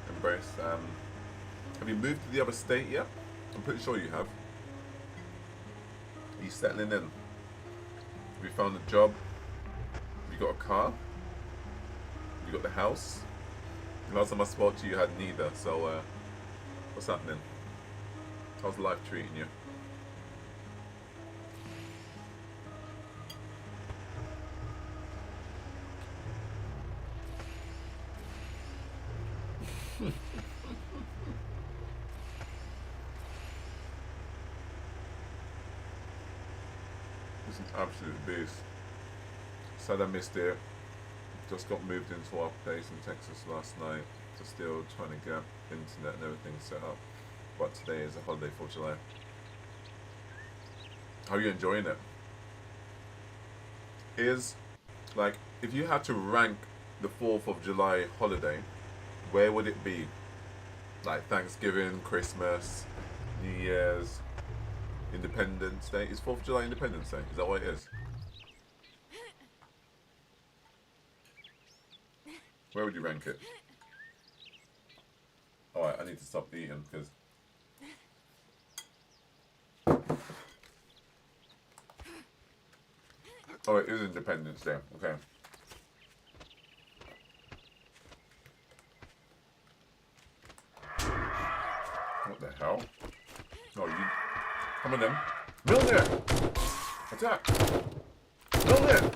Embrace. Have you moved to the other state yet? I'm pretty sure you have. Are you settling in? Have you found a job? Have you got a car? Have you got the house? The last time I spoke to you, you had neither. So, what's happening? How's life treating you? It's an absolute beast. Sad I missed it. Just got moved into our place in Texas last night. So still trying to get internet and everything set up. But today is a holiday for July. How are you enjoying it? Is, like, if you had to rank the 4th of July holiday, where would it be? Like Thanksgiving, Christmas, New Year's, Independence Day. Is 4th of July Independence Day? Is that what it is? Where would you rank it? Alright, I need to stop eating because... Oh, it is Independence Day. Okay. What the hell? Oh, you... Come on then. Mjolnir! Attack! Mjolnir!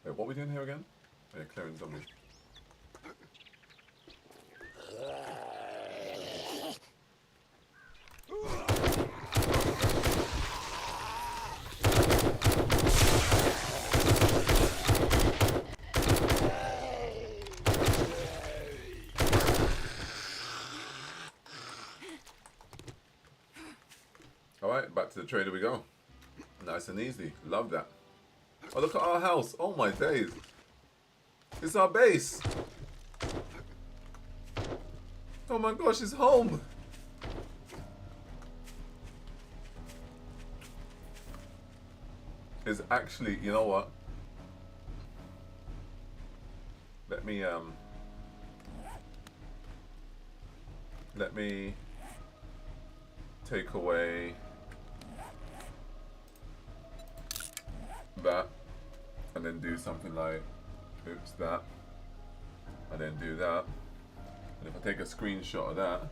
Wait, what are we doing here again? Oh, yeah, clearing zombies. Alright, back to the trader we go. Nice and easy. Love that. Oh, look at our house. Oh my days. It's our base. Oh my gosh, it's home. It's actually, you know what? Let me take away that and then do something like oops that and then do that, and if I take a screenshot of that,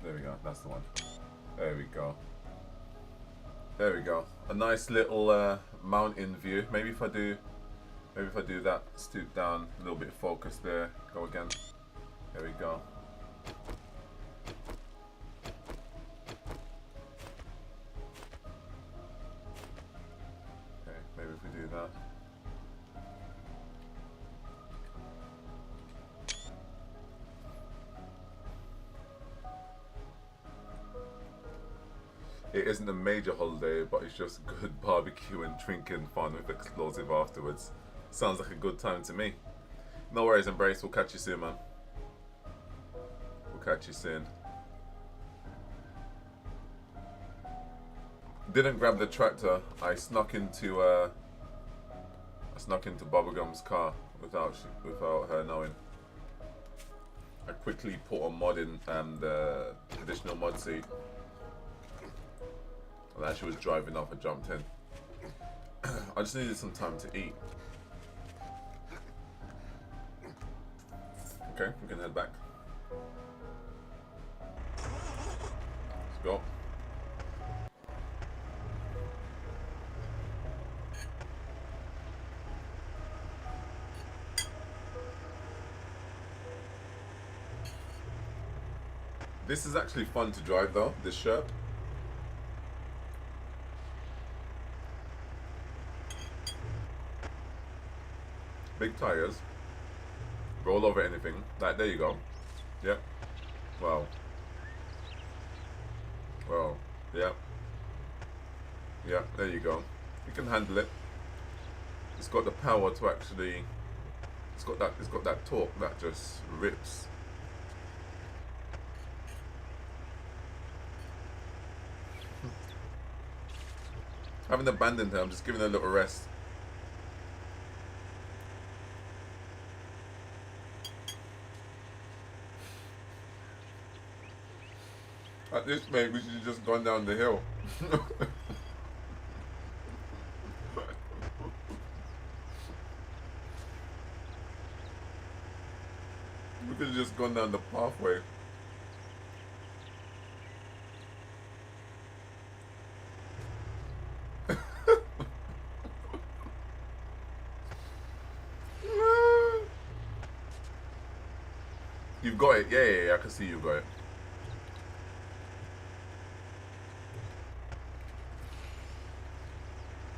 there we go, that's the one. There we go. There we go. A nice little mountain view. Maybe if I do that, stoop down, a little bit of focus there. Go again. There we go. Okay, maybe if we do that. It isn't a major holiday, but it's just good barbecue and drinking fun with explosive afterwards. Sounds like a good time to me. No worries, Embrace. We'll catch you soon, man. We'll catch you soon. Didn't grab the tractor. I snuck into Bubblegum's car without her knowing. I quickly put a mod in the additional mod seat. And as she was driving off, I jumped in. I just needed some time to eat. Okay, we can head back. Let's go. This is actually fun to drive though, this shirt. Big tires, roll over anything. Like, there you go. Yep. Wow. Wow. Yep. Yeah, there you go. You can handle it. It's got the power to actually. It's got that torque that just rips. I haven't abandoned her. I'm just giving her a little rest. At this rate, we should have just gone down the hill. We could have just gone down the pathway. You've got it. Yeah, yeah, yeah. I can see you've got it.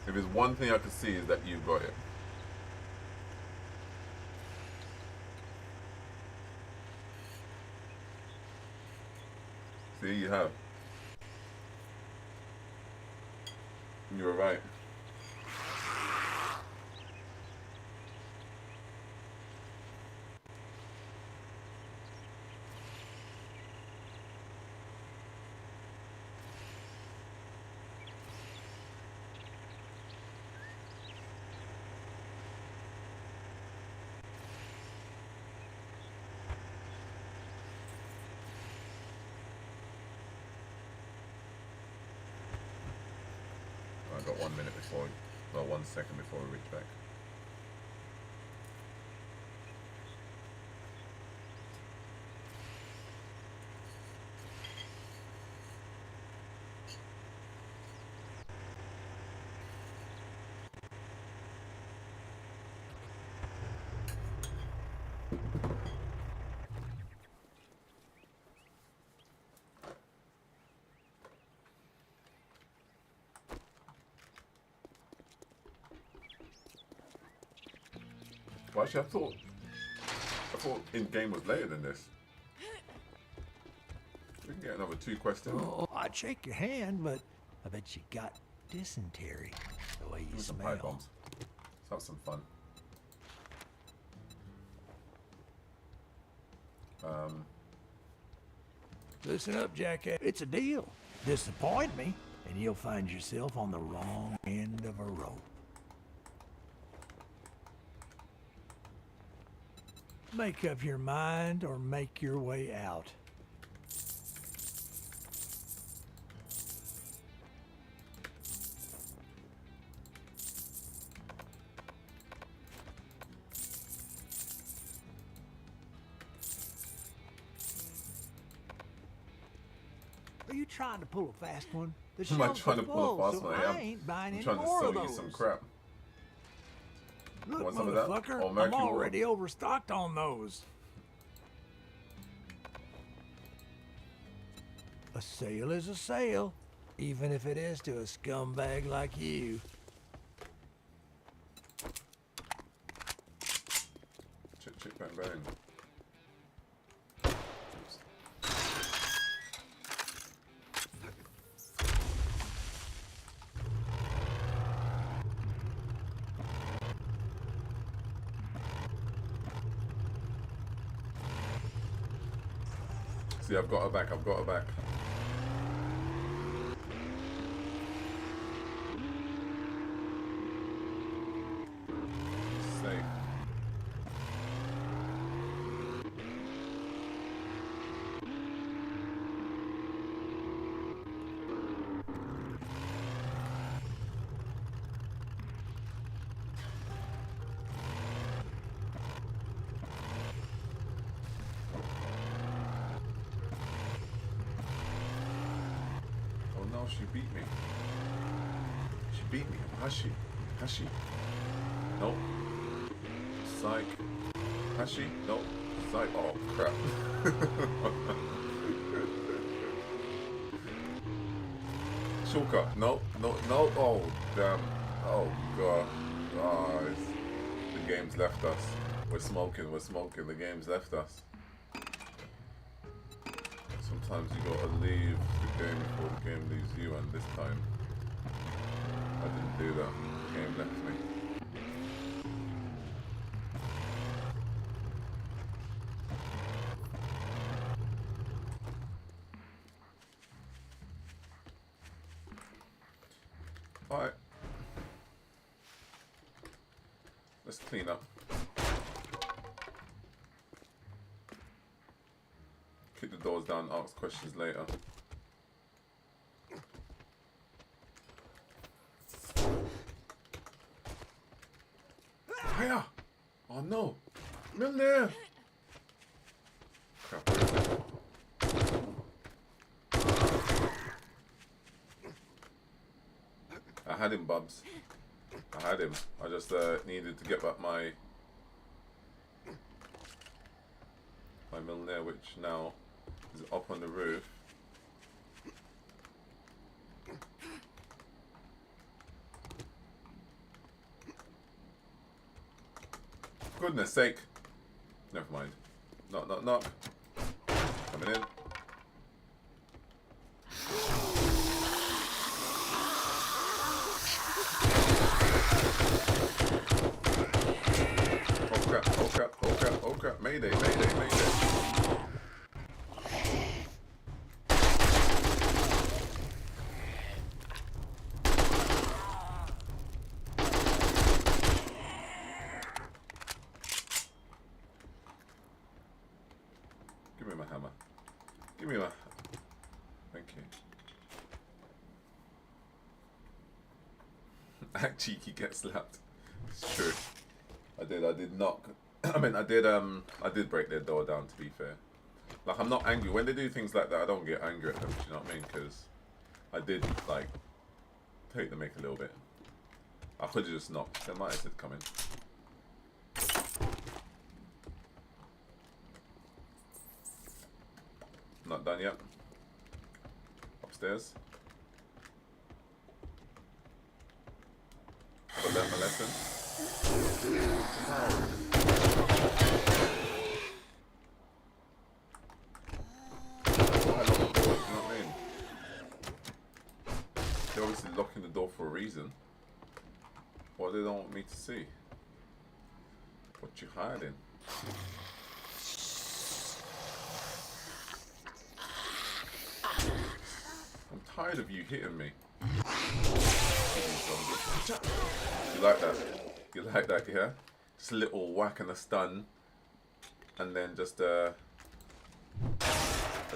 If there's one thing I can see is that you've got it. See, you have. You were right. I got 1 minute before, well, 1 second before we reach back. Well, actually, I thought in-game was later than this. We can get another 2 questions. Oh, I'd shake your hand, but I bet you got dysentery the way you With some smell. pipe bombs. Let's have some fun. Listen up, jackass. It's a deal. Disappoint me, and you'll find yourself on the wrong end of a rope. Make up your mind or make your way out. Are you trying to pull a fast one? The Am I shelves trying are to pull a full, fast so one? I I'm ain't buying any trying to more sell of you those. some crap. Look, Want some of that? motherfucker, Or I'm Mercury War? already overstocked on those. A sale is a sale, even if it is to a scumbag like you. Chick, chick, bang, bang. See, I've got her back. I've got her back. Safe. Oh no, she beat me. She beat me. Has she? Has she? Nope. Psych. Has she? Nope. Psych. Oh crap. Shortcut. No, no, no. Oh damn. Oh god. Guys. The game's left us. We're smoking. We're smoking. The game's left us. Sometimes you gotta leave the game before the game leaves you, and this time I didn't do that. The game left me. Alright. Let's clean up. Kick the doors down, ask questions later. Hiya! Oh no! I'm in there! Crap, where is it? I had him, Bubs. I had him. I just needed to get back my my Milner, which now is up on the roof. Goodness sake. Never mind. Knock, knock, knock. Coming in. Oh crap, oh crap, oh crap, oh crap. Mayday, mayday, mayday. Give me my hammer. Give me my... Thank you. Act cheeky, get slapped. It's true. I did knock. I mean, I did break their door down, to be fair. Like, I'm not angry. When they do things like that, I don't get angry at them, do you know what I mean? Because I did, like, take the mick a little bit. I could have just knocked. They might have said come in. Not done yet. Upstairs. I've learned my lesson. Why lock the door? Do you know what I mean? They're obviously locking the door for a reason. What they don't want me to see? What you hiding? I'm tired of you hitting me. You like that? You like that, yeah? Just a little whack and a stun. And then just a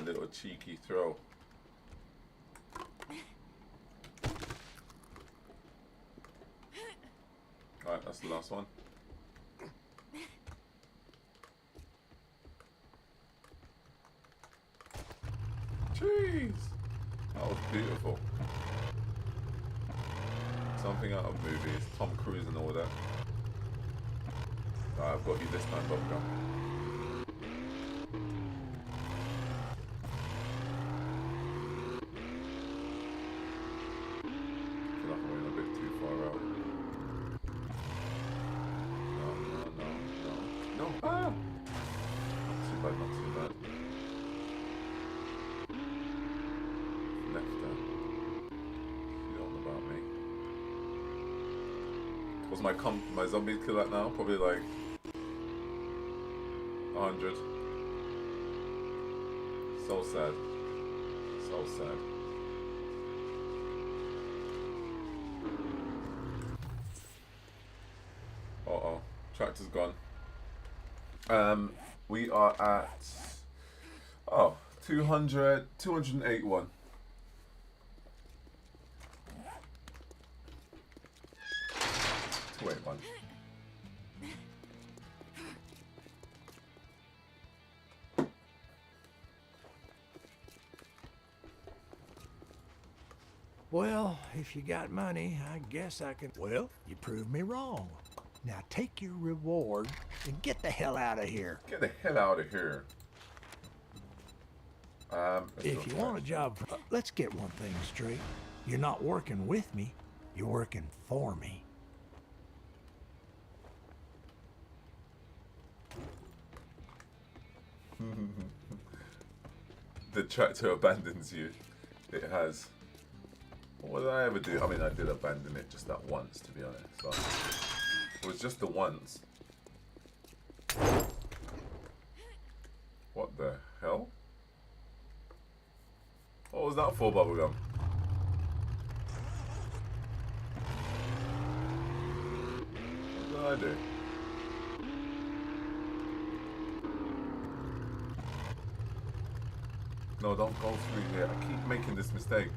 little cheeky throw. Alright, that's the last one. Jeez! That was beautiful. Something out of movies, Tom Cruise and all that. Alright, I've got you this time, Bubblegum. I feel like I went a bit too far out. No. Ah! Not too bad, not too bad. Left there. You don't know about me. Was my zombie kill that now? Probably like 100. So sad. So sad. Uh-oh. Tractor's gone. We are at 281. Wait, one. Well, if you got money, I guess I can. Well, you proved me wrong. Now take your reward and get the hell out of here. Get the hell out of here. If you want a job, let's get one thing straight. You're not working with me, you're working for me. The tractor abandons you. It has. What did I ever do? I mean, I did abandon it just that once, to be honest. But it was just the once. What the hell? What was that for, Bubblegum? What did I do? No, don't go through here. I keep making this mistake.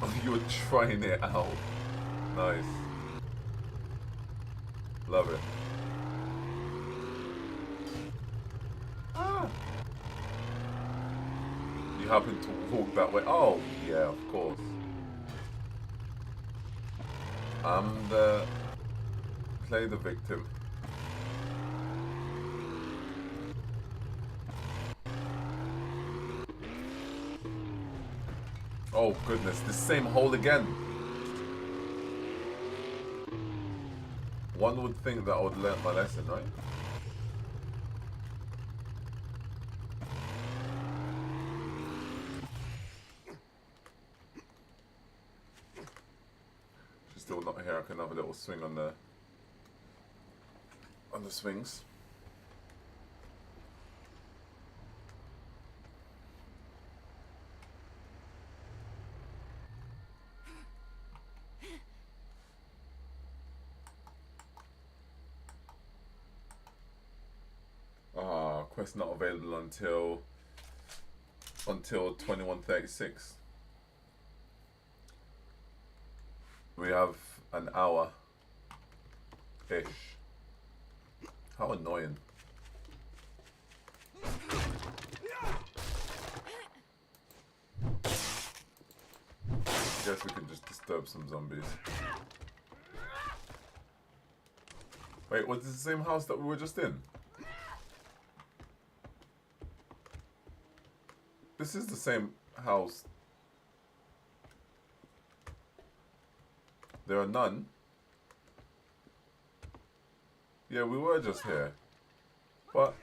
Oh, you were trying it out. Nice. Love it. Ah! You happen to walk that way. Oh, yeah, of course. Play the victim. Oh goodness, the same hole again. One would think that I would learn my lesson, right? She's still not here. I can have a little swing on the swings. Quest not available until 21:36. We have an hour ish. How annoying. Guess we can just disturb some zombies. Wait, was this the same house that we were just in? This is the same house. There are none. Yeah, we were just here. But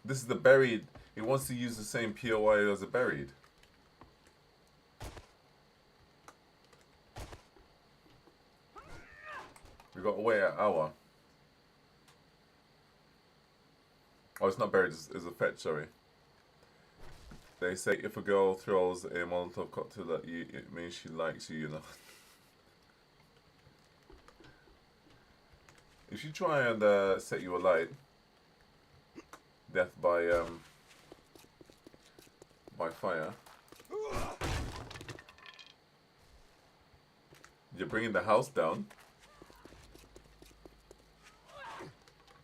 this is the buried. He wants to use the same POI as the buried. We got to wait an hour. Oh, it's not buried, it's a fetch, sorry. They say if a girl throws a Molotov cocktail at you, it means she likes you, you know. If you try and set you alight, death by fire, you're bringing the house down.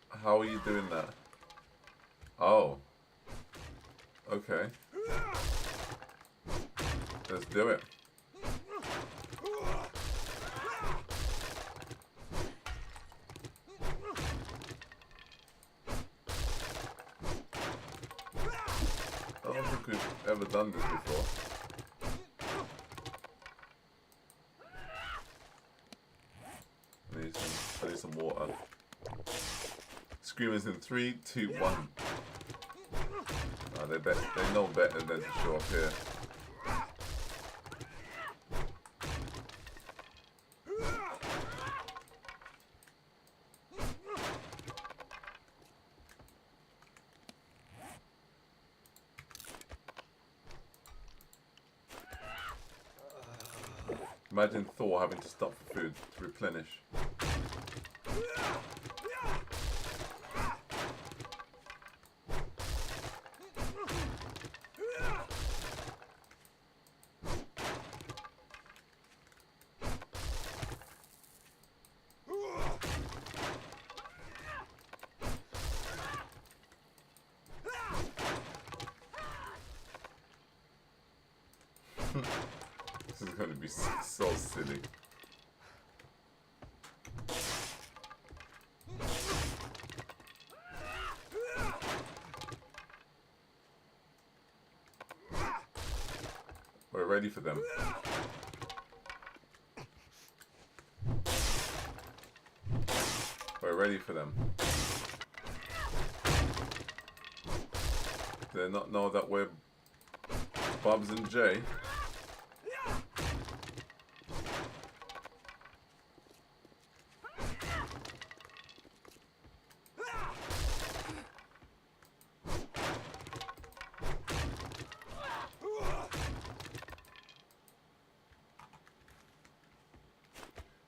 How are you doing that? Oh. Okay. Let's do it. I don't think we've ever done this before. I need some water. Screamers in 3, 2, 1. They know better than to show up here. Imagine Thor having to stop for food to replenish. This is going to be so silly. We're ready for them. We're ready for them. Do they not know that we're Bobs and Jay?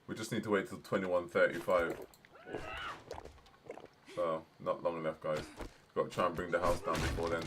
We just need to wait till 21:35. So, not long left, guys. Got to try and bring the house down before then.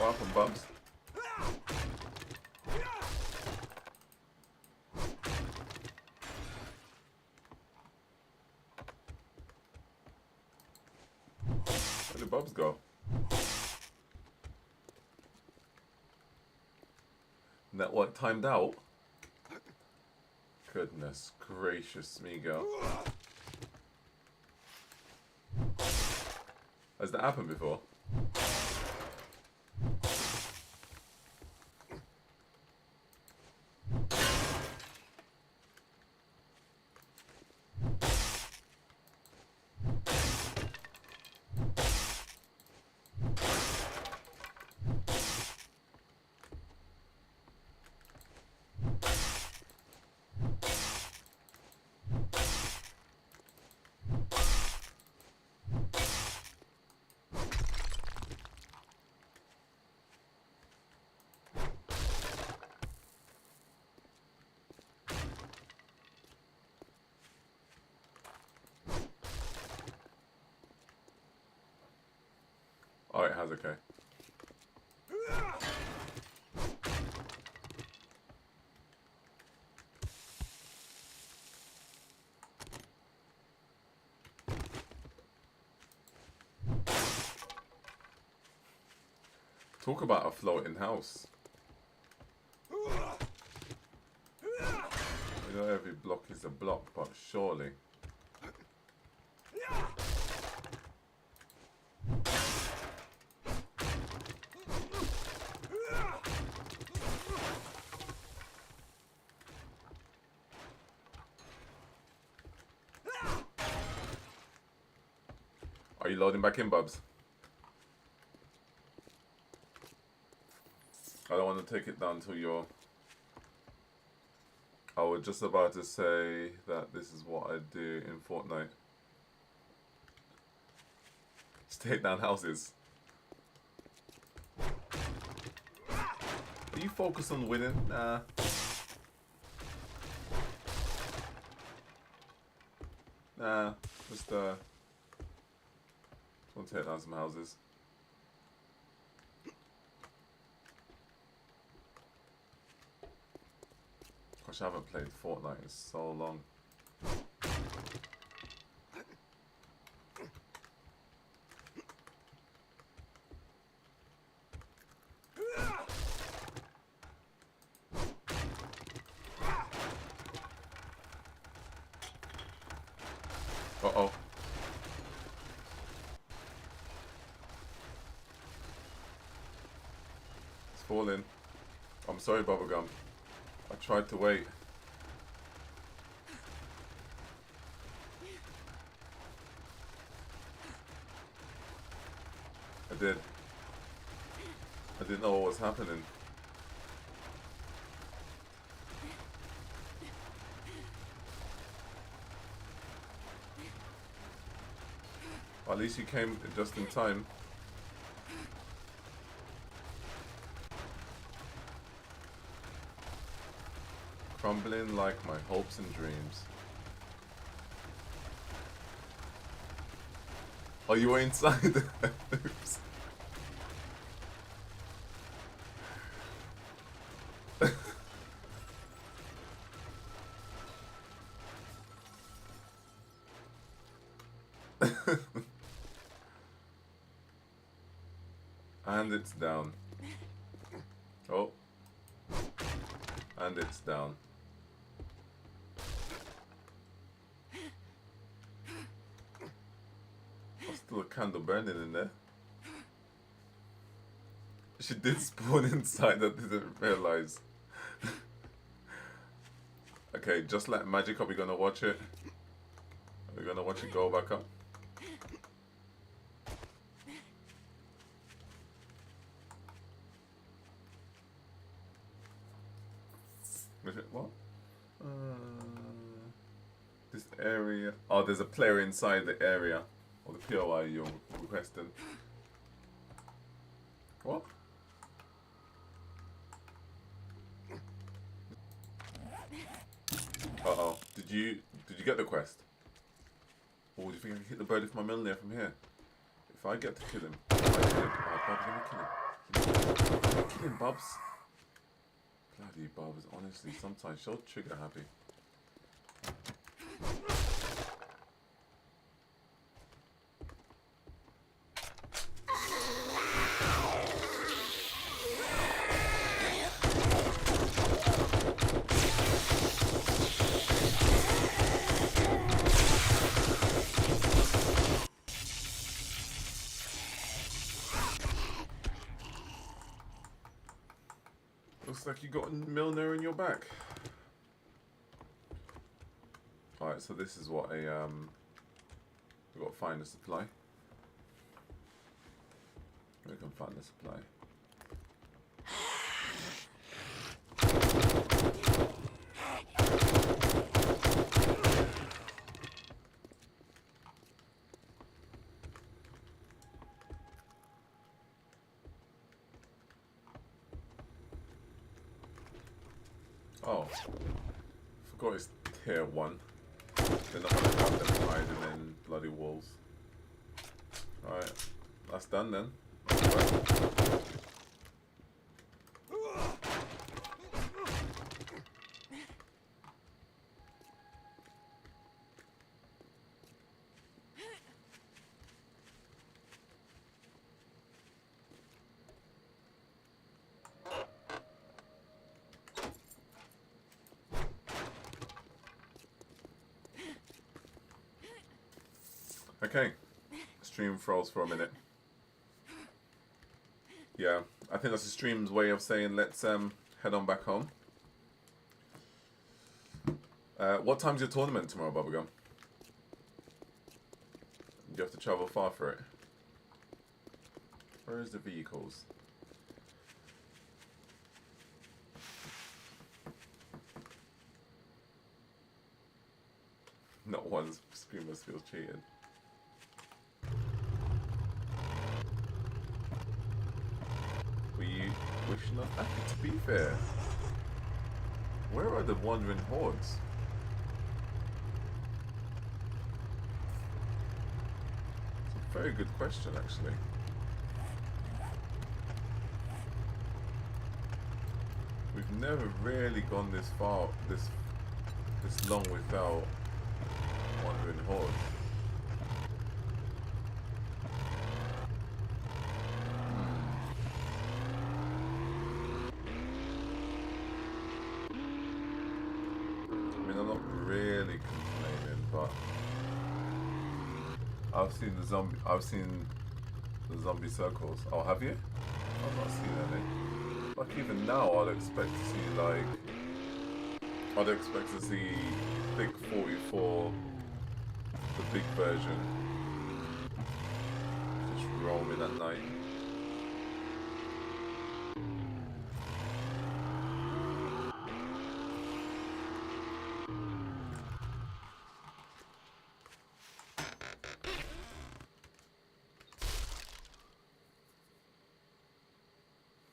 far from Bubs. Where did Bubs go? Network timed out? Goodness gracious me, girl. Has that happened before? Oh, it has, okay. Talk about a floating house. I know every block is a block, but surely. Are you loading back in, Bubs? I don't want to take it down till you're... I was just about to say that this is what I do in Fortnite. Just take down houses. Are you focused on winning? Nah. Nah, just want to take down some houses. Gosh, I haven't played Fortnite in so long. Uh-oh. It's falling. I'm sorry, Bubblegum. I tried to wait. I did. I didn't know what was happening. Well, at least you came just in time. Crumbling like my hopes and dreams. Oh, you were inside? Oops. And it's down. Oh. And it's down. There's still a candle burning in there. She did spawn inside, I didn't realize. Okay, just like magic, are we gonna watch it? Are we gonna watch it go back up? What? This area. Oh, there's a player inside the area. Or the POI you're requesting. What? Uh-oh. Did you get the quest? Or do you think I can hit the bird with my millionaire from here? If I get to kill him, I'll probably kill him. killing Bubs. Bloody Bubs, honestly, sometimes so trigger happy. Looks like you got Milner in your back. Alright, so this is what a we've got to find a supply. We can find the supply. Oh, forgot it's tier 1. They're not gonna have them hiding in bloody walls. Alright, that's done then. Right. Okay, stream froze for a minute. Yeah, I think that's the stream's way of saying let's head on back home. What time's your tournament tomorrow, Bubblegum? You have to travel far for it. Where is the vehicles? Not one screamer feels cheated. Were you wishing us happy? To be fair, where are the wandering hordes? It's a very good question, actually. We've never really gone this far, this long without wandering hordes. Really complaining, but I've seen the zombie circles. Oh, have you? I've not seen any. Like even now, I'd expect to see Thick 44, the big version, just roaming at night.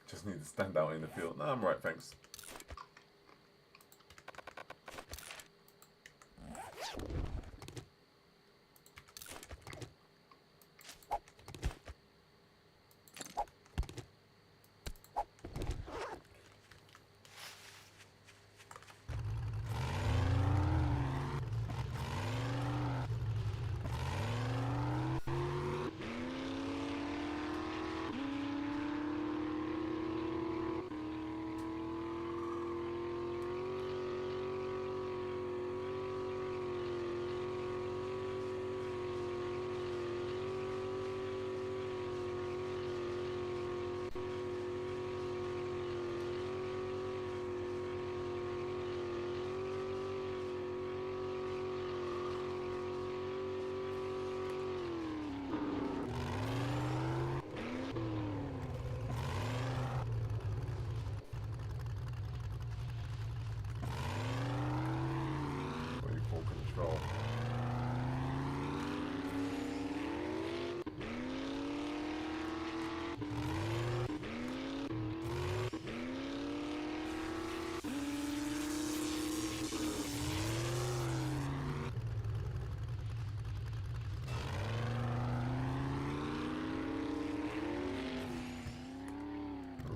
Just need to stand out in the field. No, I'm right, thanks.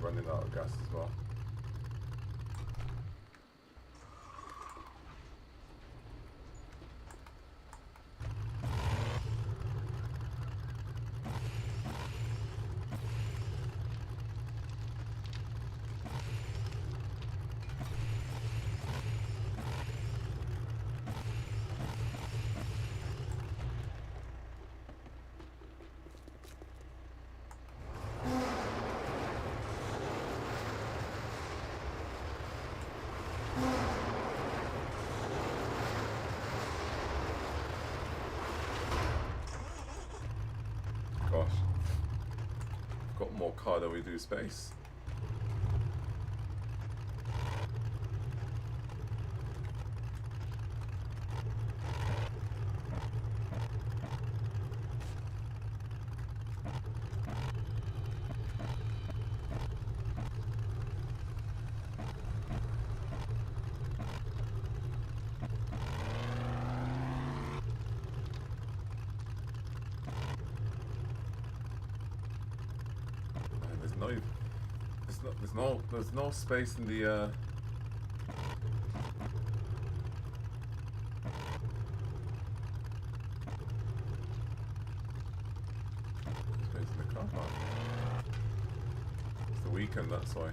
running out of gas as well. Gosh, got more car than we do space. Man, there's no space in the space in the car park. It's the weekend, that's why.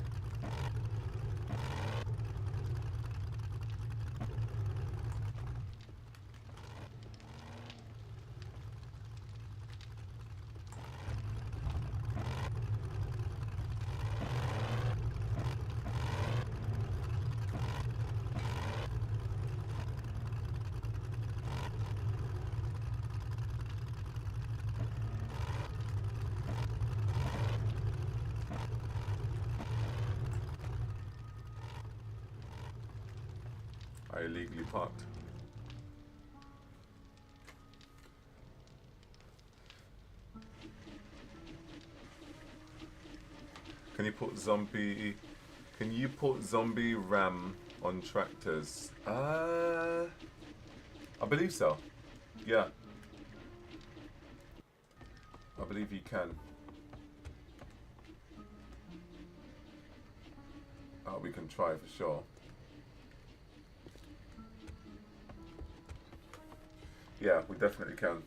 I illegally parked. Can you put zombie ram on tractors? I believe so. Yeah. I believe you can. We can try for sure. Yeah, we definitely can.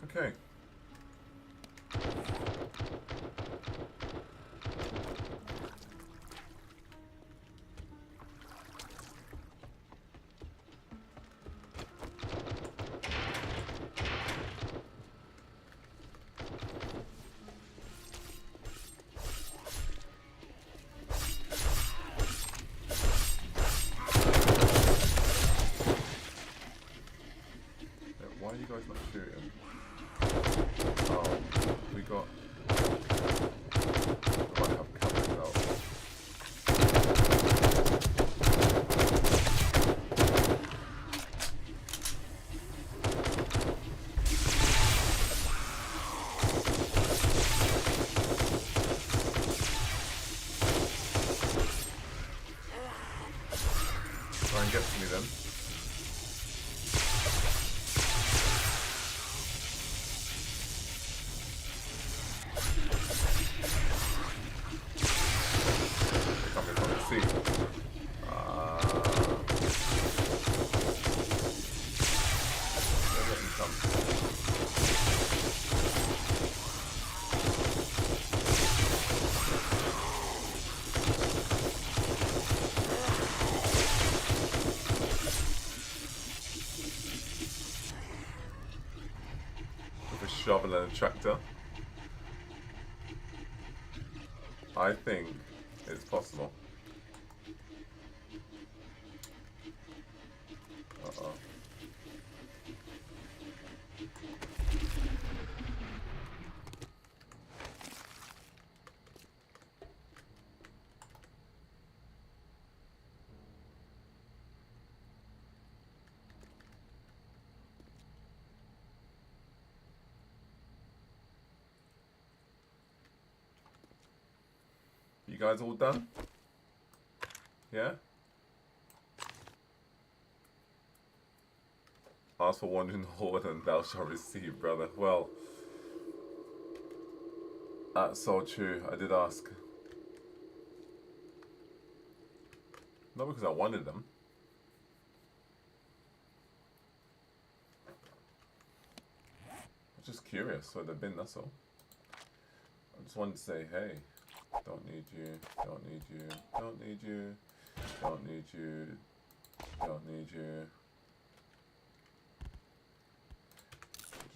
Okay. Why are you guys not shooting? Oh, we got... I might have cameras out. Try and get to me then. Shovel and a tractor. I think it's possible. Uh-oh. You guys all done? Yeah? Ask for one in Horde and thou shalt receive, brother. Well, that's so true. I did ask. Not because I wanted them. I'm just curious where they've been, that's all. I just wanted to say, hey, don't need you, don't need you, don't need you, don't need you, don't need you.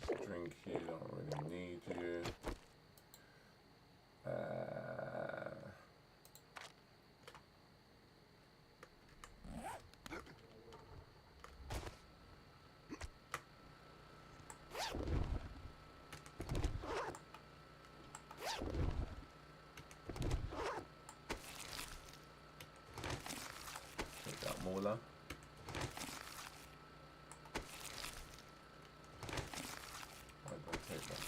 Just drink you, don't really need you. Take that Mola. Why did I take that?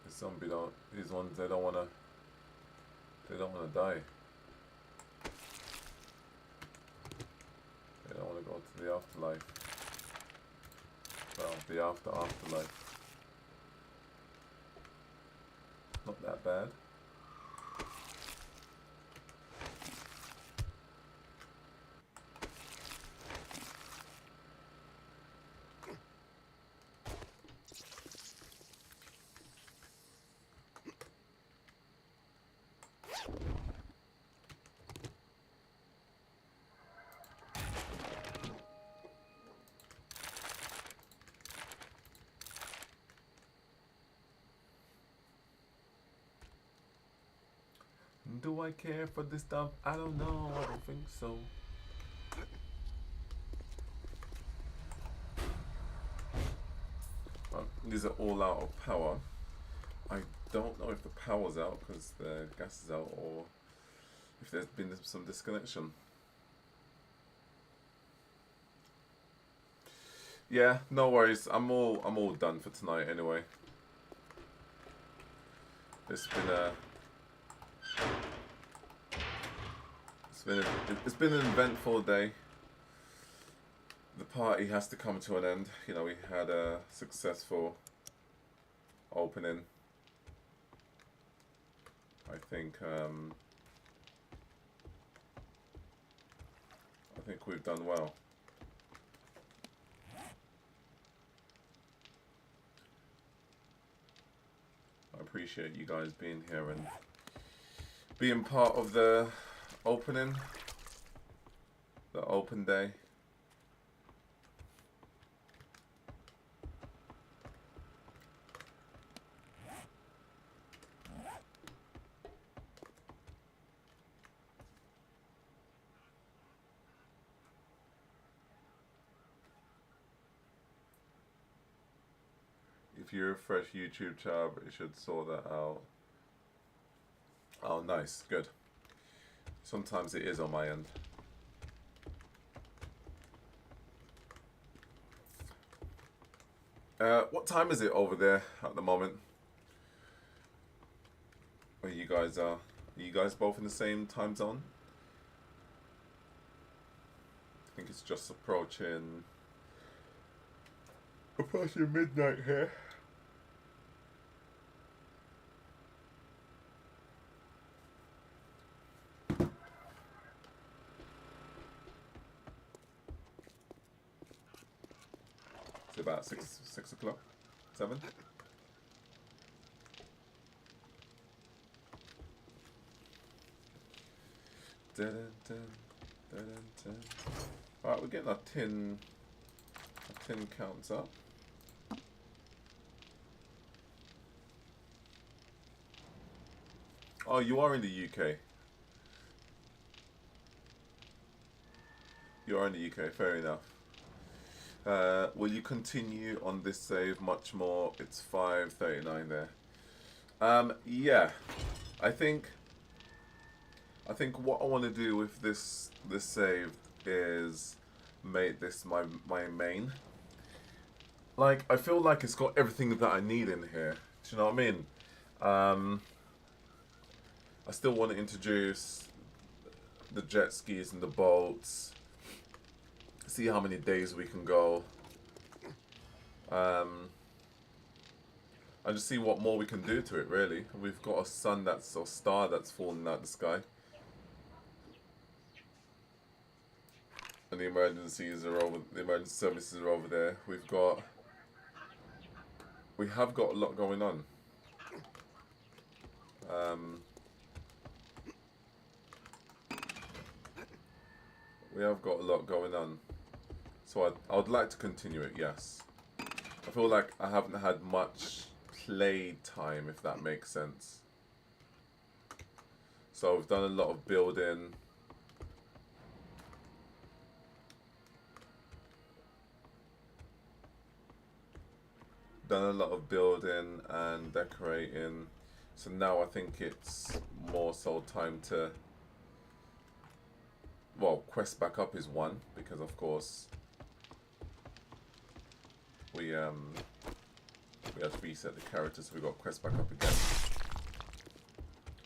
The zombie don't. These ones they don't wanna. They don't wanna die. They don't wanna go to the afterlife. Well, the afterlife. Not that bad. Do I care for this stuff? I don't know. I don't think so. These are all out of power. I don't know if the power's out because the gas is out or if there's been some disconnection. Yeah, no worries. I'm all done for tonight anyway. It's been an eventful day. The party has to come to an end. You know, we had a successful opening. I think we've done well. I appreciate you guys being here and being part of the opening, the open day. If you refresh YouTube tab, it should sort that out. Oh, nice, good. Sometimes it is on my end. What time is it over there at the moment? Where you guys are? Are you guys both in the same time zone? I think it's just approaching midnight here. It's about 6 o'clock, 7. Alright, we're getting our tin counts up. Oh, you are in the UK. You are in the UK, fair enough. Will you continue on this save much more? It's 5:39 there. Yeah, I think what I want to do with this save is make this my main. Like, I feel like it's got everything that I need in here. Do you know what I mean? I still want to introduce the jet skis and the boats. See how many days we can go. And just see what more we can do to it, really. We've got a sun that's, or star that's fallen out the sky. And the emergencies are over, the emergency services are over there. We have got a lot going on. We have got a lot going on. So I would like to continue it, yes. I feel like I haven't had much play time, if that makes sense. So we've done a lot of building. Done a lot of building and decorating. So now I think it's more so time to, well, quest back up is one, because of course we had to reset the characters, so we got quest back up again.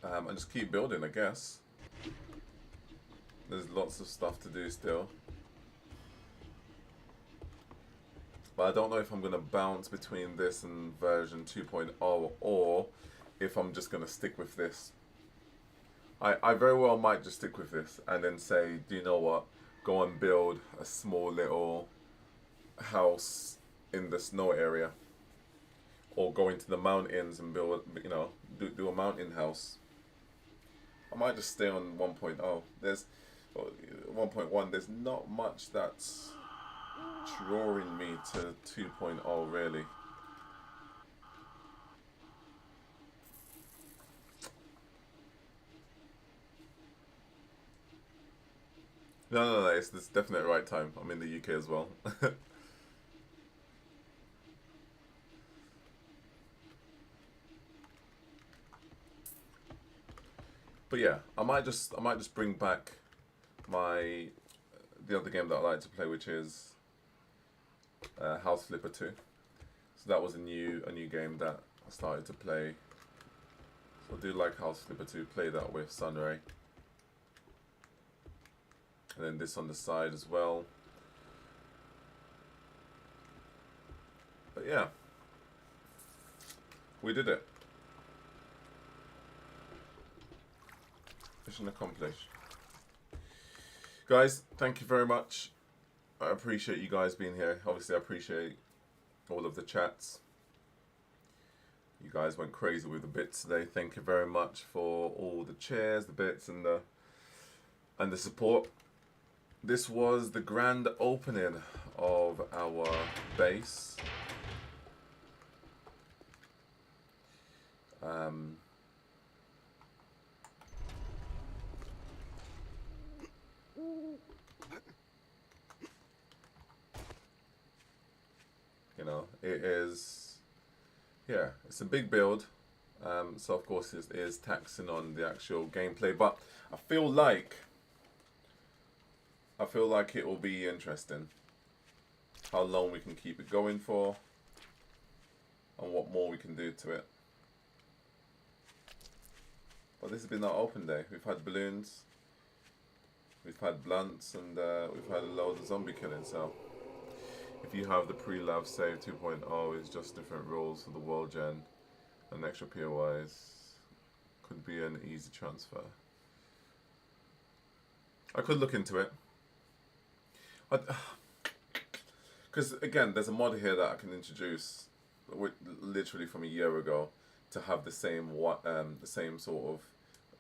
And just keep building, I guess. There's lots of stuff to do still. But I don't know if I'm going to bounce between this and version 2.0 or if I'm just going to stick with this. I very well might just stick with this and then say, do you know what? Go and build a small little house in the snow area. Or go into the mountains and build, you know, do a mountain house. I might just stay on 1.0. There's 1.1. There's not much that's drawing me to 2.0 really. No, it's definitely the right time. I'm in the UK as well. But yeah, I might just bring back the other game that I like to play, which is House Flipper 2. So that was a new game that I started to play. So I do like House Flipper 2. Play that with Sunray. And then this on the side as well. But yeah, we did it. Mission accomplished. Guys, thank you very much. I appreciate you guys being here. Obviously, I appreciate all of the chats. You guys went crazy with the bits today. Thank you very much for all the cheers, the bits, and the support. This was the grand opening of our base. You know, it is, yeah, it's a big build. So of course it is taxing on the actual gameplay, but I feel like it will be interesting. How long we can keep it going for, and what more we can do to it. But this has been our open day. We've had balloons, we've had blunts, and we've had a load of zombie killing. So if you have the pre-lav save 2.0, it's just different rules for the world gen, and extra POIs could be an easy transfer. I could look into it. Because again, there's a mod here that I can introduce, literally from a year ago, to have the same sort of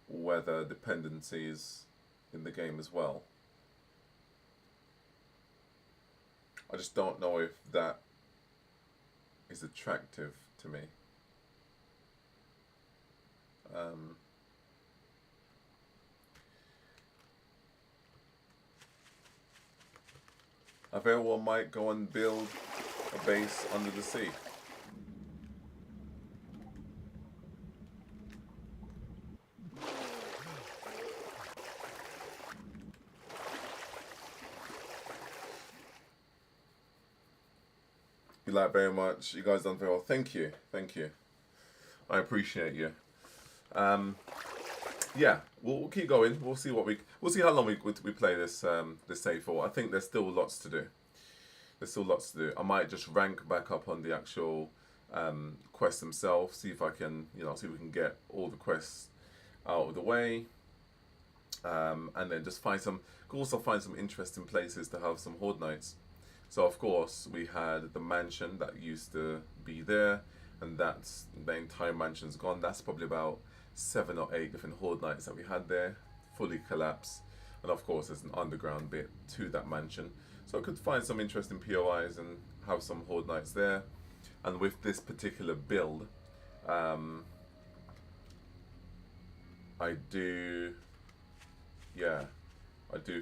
weather dependencies in the game as well. I just don't know if that is attractive to me. I very well might go and build a base under the sea. like very much. You guys done very well. Thank you. Thank you. I appreciate you. Yeah, we'll keep going. We'll see how long we play this this save for. I think there's still lots to do. I might just rank back up on the actual quests themselves. See if I can, see if we can get all the quests out of the way. And then just find some interesting places to have some Horde nights. So of course we had the mansion that used to be there, and the entire mansion's gone. That's probably about 7 or 8 different Horde nights that we had there, fully collapsed. And of course there's an underground bit to that mansion. So I could find some interesting POIs and have some Horde nights there. And with this particular build, I do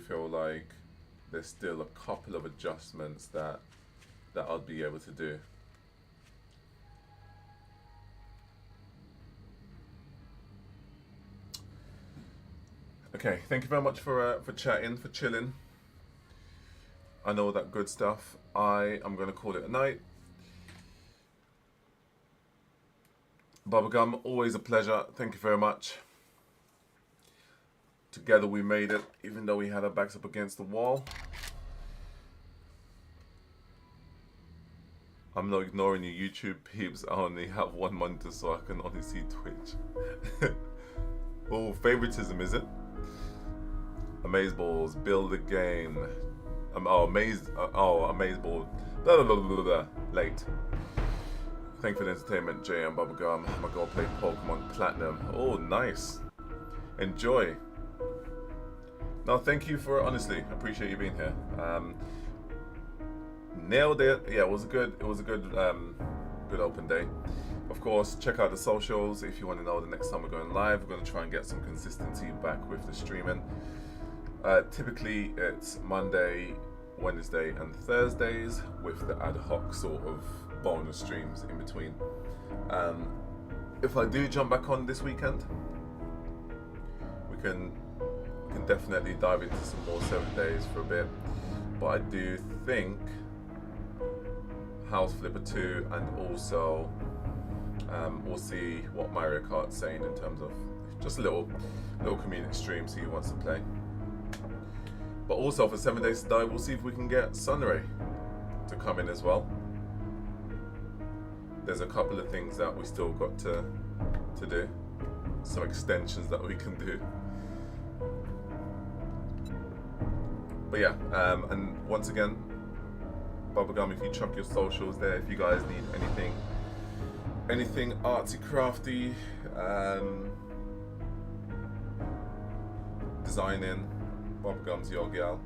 feel like there's still a couple of adjustments that I'll be able to do. Okay, thank you very much for chatting, for chilling. I know that good stuff. I am going to call it a night. Bubblegum, always a pleasure. Thank you very much. Together we made it, even though we had our backs up against the wall. I'm not ignoring you YouTube peeps. I only have one monitor, so I can only see Twitch. Oh, favoritism, is it? Amazeballs, build a game. Amazeball. Blah, blah, blah, blah, blah. Late. Thank you for the entertainment, JM Bubblegum. I'm gonna go play Pokemon Platinum. Oh, nice. Enjoy. No, thank you for, honestly, I appreciate you being here. Nailed it. Yeah, it was a good open day. Of course, check out the socials if you want to know the next time we're going live. We're going to try and get some consistency back with the streaming. Typically it's Monday, Wednesday and Thursdays with the ad hoc sort of bonus streams in between. If I do jump back on this weekend, we can definitely dive into some more 7 days for a bit. But I do think House Flipper 2 and also we'll see what Mario Kart's saying in terms of just a little community stream, see who wants to play. But also for 7 Days to Die, we'll see if we can get Sunray to come in as well. There's a couple of things that we still got to do, some extensions that we can do. But yeah, and once again, Bubblegum, if you chuck your socials there, if you guys need anything artsy crafty, designing, Bubblegum's your gal.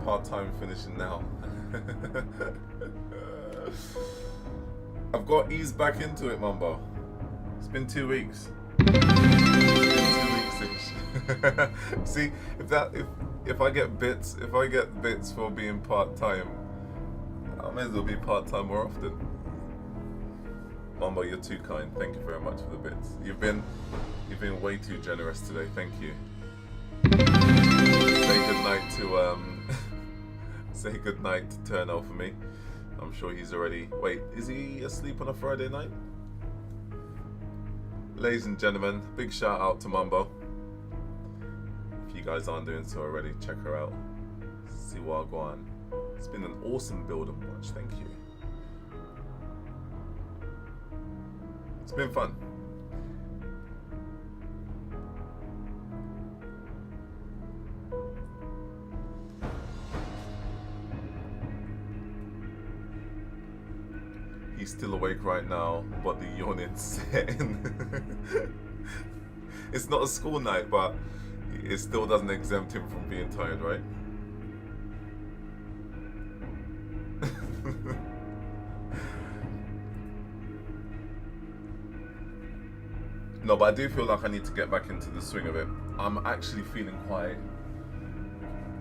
Part-time finishing now. I've got eased back into it, Mumbo. It's been 2 weeks. See, if I get bits for being part-time, I may as well be part-time more often. Mumbo, you're too kind. Thank you very much for the bits. You've been way too generous today. Thank you. Say goodnight to say goodnight to Turno for me. I'm sure he's already. Wait, is he asleep on a Friday night? Ladies and gentlemen, big shout out to Mumbo. If you guys aren't doing so already, check her out. See what I go on. It's been an awesome build and watch. Thank you. It's been fun. He's still awake right now, but the yawning's setting. It's not a school night, but it still doesn't exempt him from being tired, right? No, but I do feel like I need to get back into the swing of it. I'm actually feeling quite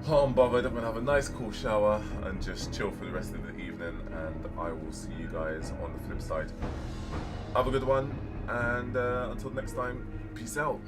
hot and bothered. I'm gonna have a nice cool shower and just chill for the rest of the evening, and I will see you guys on the flip side. Have a good one, and until next time, peace out.